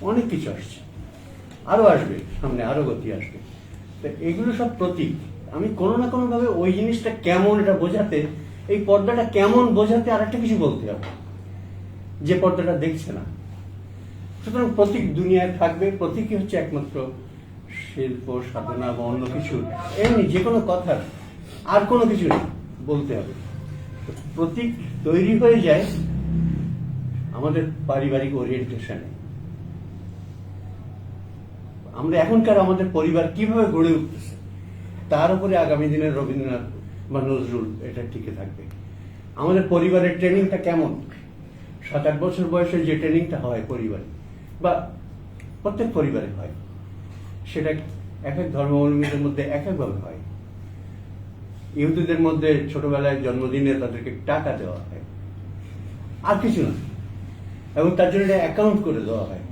অনেক কিছু আসছে, আরো আসবে সামনে, আরো গতি আসবে। তো এগুলো সব প্রতীক। আমি কোনো না কোনো ভাবে ওই জিনিসটা কেমন এটা বোঝাতে, এই পর্দাটা কেমন বোঝাতে আর একটা কিছু বলতে হবে যে পর্দাটা দেখছে না। সুতরাং প্রতীক দুনিয়ায় থাকবে। প্রতীকই হচ্ছে একমাত্র শিল্প সাধনা বা অন্য কিছু, এমনি যে কোনো কথার আর কোনো কিছু নেই, বলতে হবে। প্রতীক তৈরি হয়ে যায় আমাদের পারিবারিক ওরিয়েন্টেশনে। আমরা এখনকার আমাদের পরিবার কিভাবে গড়ে উঠতেছে তার উপরে আগামী দিনের রবীন্দ্রনাথ বা নজরুল এটা টিকে থাকবে। আমাদের পরিবারের ট্রেনিংটা কেমন, 7-8 বছর বয়সে যে ট্রেনিংটা হয় পরিবারে বা প্রত্যেক পরিবারে হয়, সেটা এক এক ধর্মাবলম্বীদের মধ্যে এক একভাবে হয়। ইহুদিদের মধ্যে ছোটবেলায় জন্মদিনে তাদেরকে টাকা দেওয়া হয়, আর কিছু না, এবং তার জন্য এটা অ্যাকাউন্ট করে দেওয়া হয়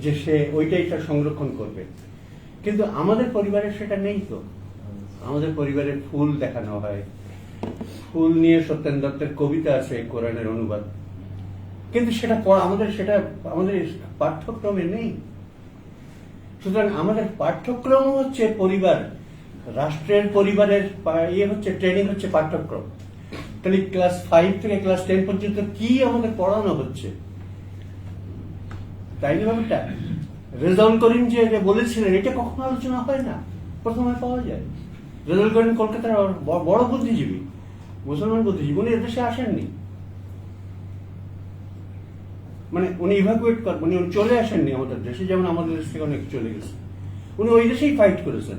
যে সে ওইটাই তার সংরক্ষণ করবে। কিন্তু আমাদের পরিবারে সেটা নেই। তো আমাদের পরিবারে ফুল দেখানো হয়, ফুল নিয়ে সত্যেন দত্তের কবিতা আছে, কোরআনের অনুবাদ, কিন্তু সেটা আমাদের পাঠ্যক্রমে নেই। সুতরাং আমাদের পাঠ্যক্রম হচ্ছে পরিবার রাষ্ট্রের পরিবারের ইয়ে হচ্ছে ট্রেনিং হচ্ছে পাঠ্যক্রম। তাহলে ক্লাস 5 থেকে ক্লাস 10 পর্যন্ত কি আমাদের পড়ানো হচ্ছে, তাই না ব্যাপারটা? রেজাউল করিম যে বলেছিলেন এটা কখনো আলোচনা হয় না, প্রথমে পাওয়া যায়। রেজাউল করিম কলকাতার বড় বুদ্ধিজীবী, মুসলমান বুদ্ধিজীবী, উনি এদেশে আসেননি, মানে উনি ইভাকুয়েট উনি চলে আসেননি আমাদের দেশে, যেমন আমাদের দেশ থেকে অনেক চলে গেছে। উনি ওই দেশেই ফাইট করেছেন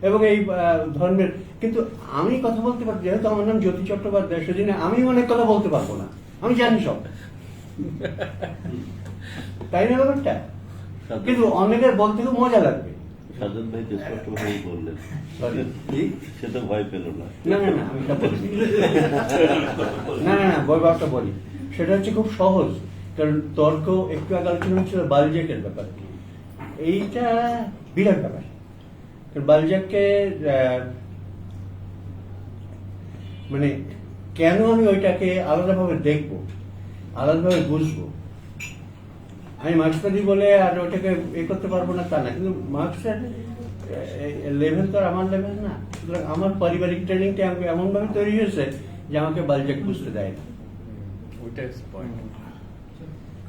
এবং এই ধর্মের। কিন্তু আমি কথা বলতে পারি, যেহেতু আমার নাম জ্যোতি চট্টোপাধ্যায়, সেজন্য আমি অনেক কথা বলতে পারবো না, আমি জানি সব, তাই না ব্যাপারটা? কিন্তু অনেকের বলতে খুব মজা লাগবে। সাজাদ ভাই তো স্পষ্টভাবেই বললেন, সে তো ভয় পেল না। না না না, আমি এটা বলি না না না, ব্যাপারটা বলি, সেটা হচ্ছে খুব সহজ। কারণ তর্ক একটু আগে আলোচনা হচ্ছিল বালজাকের ব্যাপারে, এইটা বিরাট ব্যাপার। কারণ বালজাককে মানে কেন আমি ওইটাকে আলাদাভাবে দেখবো, আলাদাভাবে বুঝবো, আমি মার্ক্সবাদী বলে আর ওটাকে করতে পারবো না তা না, কিন্তু মার্ক্সের লেভেল তো আর আমার লেভেল না। সুতরাং আমার পারিবারিক ট্রেনিংটা এমন ভাবে তৈরি হয়েছে যে আমাকে বালজাক বুঝতে দেয় না।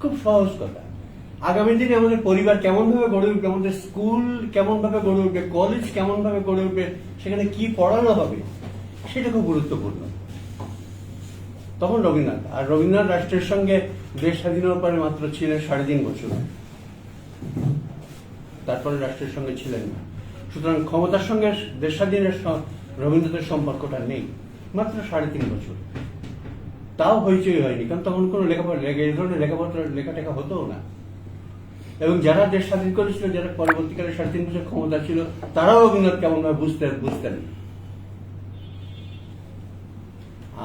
খুব সহজ কথা। আগামী দিনে আমাদের পরিবার কেমন ভাবে গড়ে উঠবে, আমাদের স্কুল কেমন ভাবে গড়ে উঠবে, কলেজ কেমন ভাবে গড়ে উঠবে, সেখানে কি পড়ানো হবে, সেটা খুব গুরুত্বপূর্ণ। তখন রবীন্দ্রনাথ, আর রবীন্দ্রনাথ রাষ্ট্রের সঙ্গে দেশ স্বাধীন হওয়ার পরে মাত্র ছিলেন 3.5 বছর, তারপরে রাষ্ট্রের সঙ্গে ছিলেন না। সুতরাং ক্ষমতার সঙ্গে দেশ স্বাধীনের রবীন্দ্রনাথের সম্পর্কটা নেই, মাত্র 3.5 বছর। তাও হইচই হয়নি, কারণ তখন কোনো লেখাপড়া এই ধরনের লেখাপড়া লেখাটেখা হতো না। এবং যারা দেশ স্বাধীন করেছিল, যারা পরবর্তীকালে 3.5 বছর ক্ষমতা ছিল, তারাও রবীন্দ্রনাথ কেমন ভাবে বুঝতেন।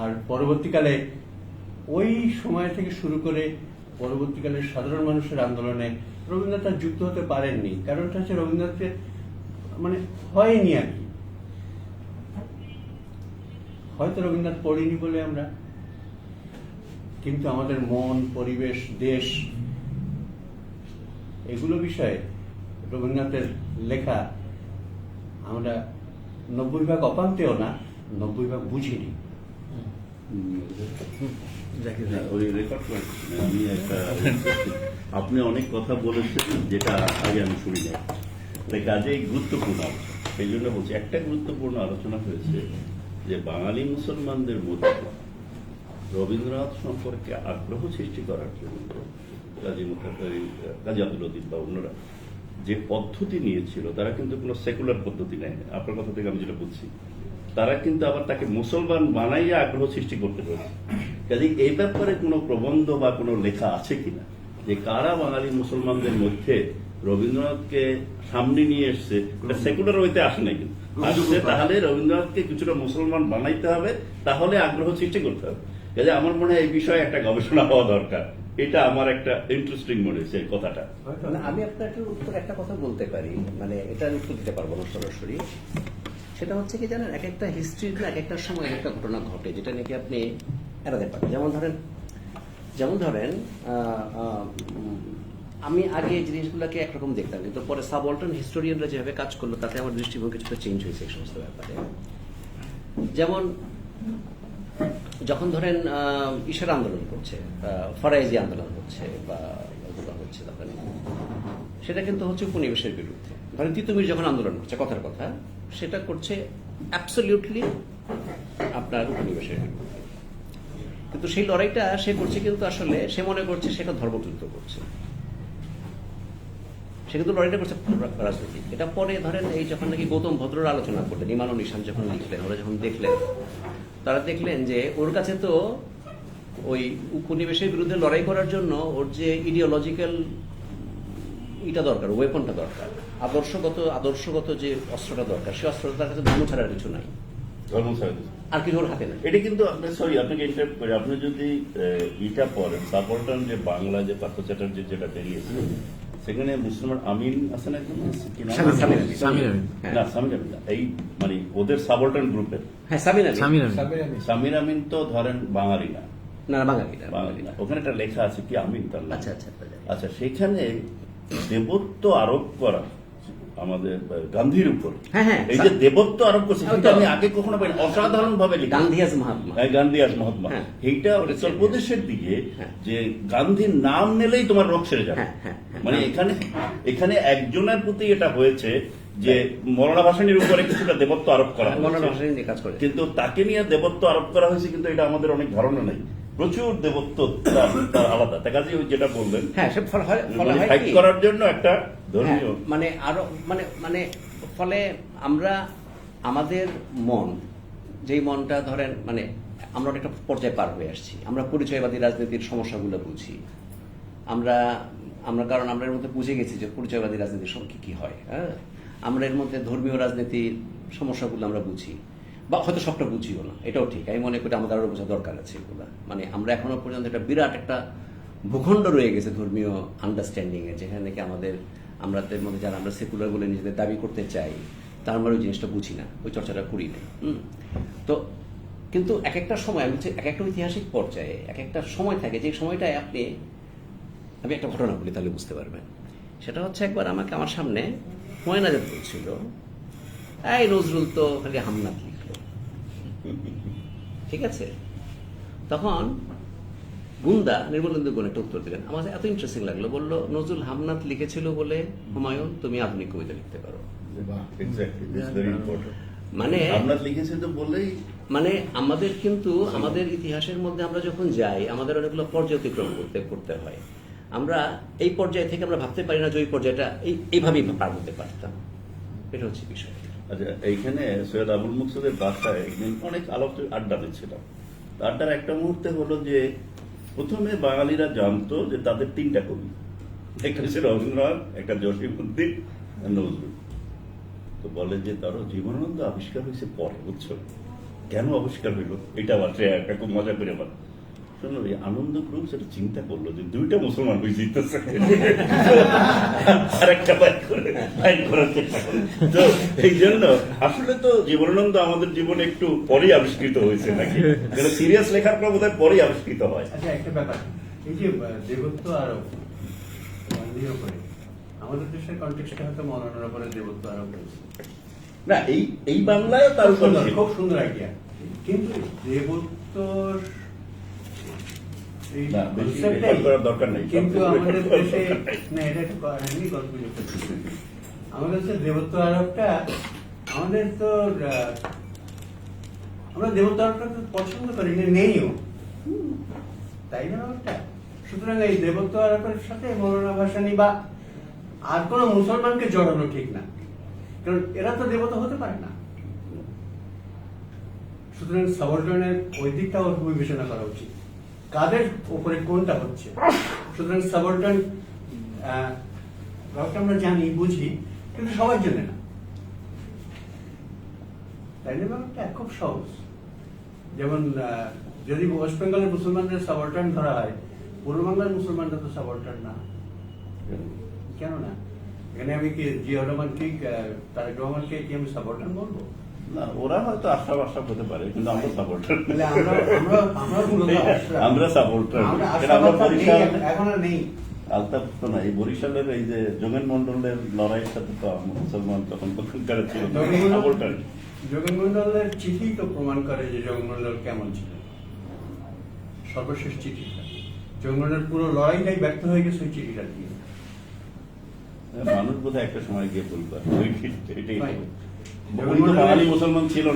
আর পরবর্তীকালে ওই সময় থেকে শুরু করে পরবর্তীকালে সাধারণ মানুষের আন্দোলনে রবীন্দ্রনাথ আর যুক্ত হতে পারেননি। কারণটা হচ্ছে রবীন্দ্রনাথের মানে হয়নি আর কি, হয়তো রবীন্দ্রনাথ পড়িনি বলে আমরা। কিন্তু আমাদের মন, পরিবেশ, দেশ, এগুলো বিষয়ে রবীন্দ্রনাথের লেখা আমরা 90% অপান্তেও না, 90% বুঝিনি। ওই রেকর্ড করছি না, আমি একটা আপনি অনেক কথা বলেছেন যেটা আগে আমি শুনি নাই, তাই কাজেই গুরুত্বপূর্ণ আলোচনা। সেই জন্য বলছি, একটা গুরুত্বপূর্ণ আলোচনা হয়েছে যে বাঙালি মুসলমানদের মধ্যে রবীন্দ্রনাথ সম্পর্কে আগ্রহ সৃষ্টি করার জন্য কাজী আব্দুল লতিফ বা অন্যরা যে পদ্ধতি নিয়েছিল, তারা কিন্তু কোনো সেকুলার পদ্ধতি নেয়। আপনার কথা থেকে আমি যেটা বুঝছি, তারা কিন্তু আবার তাকে মুসলমান বানাইয়া আগ্রহ সৃষ্টি করতে পেরেছে। কাজে এই ব্যাপারে কোনো প্রবন্ধ বা কোনো লেখা আছে কিনা যে কারা বাঙালি মুসলমানদের মধ্যে রবীন্দ্রনাথকে সামনে নিয়ে এসছে? এটা সেকুলার হইতে আসে নাই, কিন্তু আসছে তাহলে রবীন্দ্রনাথকে কিছুটা মুসলমান বানাইতে হবে, তাহলে আগ্রহ সৃষ্টি করতে হবে। কাজে আমার মনে হয় এই বিষয়ে একটা গবেষণা হওয়া দরকার। এটা আমার একটা ইন্টারেস্টিং মনে হয়েছে এই কথাটা। আমি আপনাকে উত্তর একটা কথা বলতে পারি, মানে এটার উত্তর দিতে পারবো না সরাসরি। সেটা হচ্ছে কি জানেন, এক একটা হিস্ট্রির এক একটা সময় একটা ঘটনা ঘটে যেটা নাকি আপনি এড়াতে পারেন। যেমন ধরেন আমি আগে জিনিসগুলোকে একরকম দেখতাম, কিন্তু পরে সাবঅল্টার্ন হিস্টোরিয়ানরা যেভাবে কাজ করলো তাতে আমার দৃষ্টিভঙ্গি কিছুটা চেঞ্জ হয়েছে এই সমস্ত ব্যাপারে। যেমন যখন ধরেন ঈশার আন্দোলন করছে, ফরাইজি আন্দোলন হচ্ছে বা হচ্ছে, তখন সেটা কিন্তু হচ্ছে উপনিবেশের বিরুদ্ধে। ধরেন তিতুমির যখন আন্দোলন করছে, কথার কথা, সেটা করছে অ্যাবসলিউটলি আপনার উপনিবেশের বিরুদ্ধে। কিন্তু সেই লড়াইটা সে করছে কিন্তু আসলে সে মনে করছে সেটা ধর্মযুদ্ধ করছে, সে কিন্তু লড়াইটা করছে রাজনৈতিক। এটা পরে ধরেন এই যখন নাকি গৌতম ভদ্রর আলোচনা করলেন, ইমান ও নিশান যখন লিখলেন, ওরা যখন দেখলেন, তারা দেখলেন যে ওর কাছে তো ওই উপনিবেশের বিরুদ্ধে লড়াই করার জন্য ওর যে ইডিওলজিক্যাল এটা দরকার, ওয়েপনটা দরকার, আদর্শগত যে অস্ত্রটা দরকার, সে অস্ত্রটা তার কাছে ধর্ম ছাড়ার কিছু নাই, ধর্ম ছাড়া আর কিছু ওর হাতে নাই। এটা কিন্তু সরি আপনাকে ইন্টারাপ্ট করি, আপনি যদি এটা পড়েন সাবঅল্টার্ন যে বাংলা যে পার্থ চ্যাটার্জির যেটা বেরিয়েছে, সেখানে মুসলমান আমিন আছেন একজন, না সামির আমিন না, এই মানে ওদের সাবঅল্টার্ন গ্রুপের সামির আমিন তো ধরেন বাঙালি না, বাঙালি না, ওখানে একটা লেখা আছে কি আমিন তার নাম। আচ্ছা, সেখানে দেবত্ব আরোপ করা আমাদের গান্ধীর উপর হ্যাঁ, হ্যাঁ। এই যে দেবত্ব আরোপ করছে হ্যাঁ, সেটা তো। আমি আগে কখনো পাইনি, অসাধারণ ভাবে গান্ধী আজ মহাত্মা। গান্ধী আজ মহাত্মা, হ্যাঁ। এইটা উত্তরপ্রদেশের দিকে হ্যাঁ। যে গান্ধীর নাম নিলেই তোমার রোগ সেরে যাবে। হ্যাঁ, হ্যাঁ, হ্যাঁ। মানে এখানে একজনের প্রতি এটা হয়েছে যে মৌলানা ভাসানীর উপরে কিছুটা দেবত্ব আরোপ করা মৌলানা হয়েছে। ভাসানী নিয়ে কাজ করে। কিন্তু তাকে নিয়ে দেবত্ব আরোপ করা হয়েছে, কিন্তু এটা আমাদের অনেক ধারণা নেই। প্রচুর দেবত্ব তার আলাদা। তার কাজে ওই যেটা বললেন, হ্যাঁ, সে ফলে হয় ফাইট কি? করার জন্য একটা হ্যাঁ, ধর্মীয় মানে আরো মানে ফলে আমরা আমাদের মন, যেই মনটা ধরেন মানে আমরা অনেকটা পর্যায়ে পার হয়ে আসছি, আমরা পরিচয়বাদী রাজনীতির সমস্যাগুলো বুঝি, আমরা কারণ আমরা এর মধ্যে বুঝে গেছি যে পরিচয়বাদী রাজনীতির সঙ্গে কি হয়। হ্যাঁ, আমরা এর মধ্যে ধর্মীয় রাজনীতির সমস্যাগুলো আমরা বুঝি, বা হয়তো সবটা বুঝিও না, এটাও ঠিক। আমি মনে করি আমাদের আরো বোঝা দরকার আছে এগুলা। মানে আমরা এখনো পর্যন্ত একটা বিরাট একটা ভূখণ্ড রয়ে গেছে ধর্মীয় আন্ডারস্ট্যান্ডিং এ, যেখানে নাকি আমাদের মধ্যে যারা আমরা সেকুলার বলে নিজেদের দাবি করতে চাই, তার আমরা ওই জিনিসটা বুঝি না, ওই চর্চাটা করি না। তো কিন্তু এক একটা সময় আমি এক একটা ঐতিহাসিক পর্যায়ে এক একটা সময় থাকে, যে সময়টায় আমি একটা ঘটনা বলি তাহলে বুঝতে পারবেন। সেটা হচ্ছে একবার আমার সামনে হুমায়ুন আজাদ বলছিল, এই নজরুল তো খালি হামনাত লিখলো, ঠিক আছে? তখন গুন্দা নির্মলেন্দু গুণ একটা উত্তর দিলেন, আমার এত ইন্টারেস্টিং লাগলো। বললো, নজরুল হামনাত লিখেছিল বলে হুমায়ুন তুমি আধুনিক কবিতা লিখতে পারো। Exactly, this is very important. মানে আমরা লিখেছি তো বলেই মানে আমাদের কিন্তু আমাদের ইতিহাসের মধ্যে আমরা যখন যাই, আমাদের অনেকগুলো পর্যায় অতিক্রম করতে হয়। আমরা এই পর্যায় থেকে আমরা ভাবতে পারি না যে ওই পর্যায়টা এইভাবেই পার করতে পারতাম। এটা হচ্ছে বিষয়। আচ্ছা, এইখানে সৈয়দ আবুল মকসুদের বাসায় একদিন অনেক আড্ডা দিচ্ছিলাম। আড্ডার একটা মুহূর্তে হলো যে প্রথমে বাঙালিরা জানতো যে তাদের তিনটা কবি, একটা হচ্ছে রবীন্দ্রনাথ, একটা জসীমউদ্দিন, নজরুল। তো বলে যে তারও জীবনানন্দ আবিষ্কার হয়েছে পরে, বুঝছো? কেন আবিষ্কার হইলো এটা আবার একটা খুব মজা করে আবার শুনলো। এই আনন্দ গ্রুপ সেটা চিন্তা করলো যে দুইটা মুসলমান হয়ে জিতেছে, আর একটা বাইক করার চেষ্টা করলো। তো এই জন্য আসলে তো জীবনানন্দ আমাদের জীবনে একটু পরেই আবিষ্কৃত হয়েছে নাকি, কারণ সিরিয়াস লেখার পর বোধহয় পরেই আবিষ্কৃত হয়। আচ্ছা, একটা ব্যাপার, এই যে দেবত্ব আরোপ গান্ধীর উপরে, আমাদের দেশের কনটেক্সটে হয়তো মৌলানার উপরে দেবত্ব আরোপ হয়েছে না, এই বাংলায় তার উপর ছিল। খুব সুন্দর আইডিয়া, কিন্তু দেবত্বর এই না, বেশি concept-টাই record করার দরকার নেই। কিন্তু সব আমাদের record করার দেশে দরকার নেই। না, এটা একটু এমনি গল্প করতে। আমাদের দেশে দেবত্ব আরোপটা আমাদের তো আমরা দেবত্ব আরোপটা তো পছন্দ করি না, নেইও, তাই না ব্যাপারটা? সুতরাং এই দেবত্ব আরোপের সাথে মৌলানা ভাসানী বা আর কোন মুসলমানকে জড়ানো ঠিক না, কারণ এরা তো দেবতা হতে পারে না। সুতরাং সাবঅর্ডিনেট ওই দিকটাও বিবেচনা করা উচিত, কাদের উপরে কোনটা হচ্ছে। সুতরাং সাবঅর্ডিনেট আমরা জানি বুঝি, কিন্তু সবার জন্য না, তাই না? ব্যাপারটা খুব সহজ। যেমন যদি ওয়েস্ট বেঙ্গলের মুসলমানদের সাবঅর্ডিনেট ধরা হয়, পূর্ব বাংলার মুসলমানরা তো সাবঅর্ডিনেট না, কেন না? এখানে আমি কি জিয়া রহমানকে, তারেক রহমানকে কি আমি সাবঅর্ডিনেট বলবো? না, ওরা হয়তো আশরাফ হতে পারে, কিন্তু আমরা সাপোর্টার। তাহলে আমরা মূলত আমরা সাপোর্টার। আমরা এটা আমরা বরিশাল, এখন আর নেই। আলতাফ তো না, এই বরিশালের এই যে যোগেন মন্ডলের লড়াইয়ের সাথে তো মুসলমান তখন পক্ষকার ছিল, সাপোর্টার। যোগেন মন্ডলের চিঠি তো প্রমাণ করে যে যোগেন মন্ডল কেমন ছিল। সর্বশেষ চিঠিটা যোগেন মন্ডল পুরো লড়াইটাই ব্যর্থ হয়ে গেছে ওই চিঠিটা দিয়ে। মানুষ বোধহয় একটা সময় গিয়ে বলবে এটাই Right. বাঙালি মুসলমান ছিল।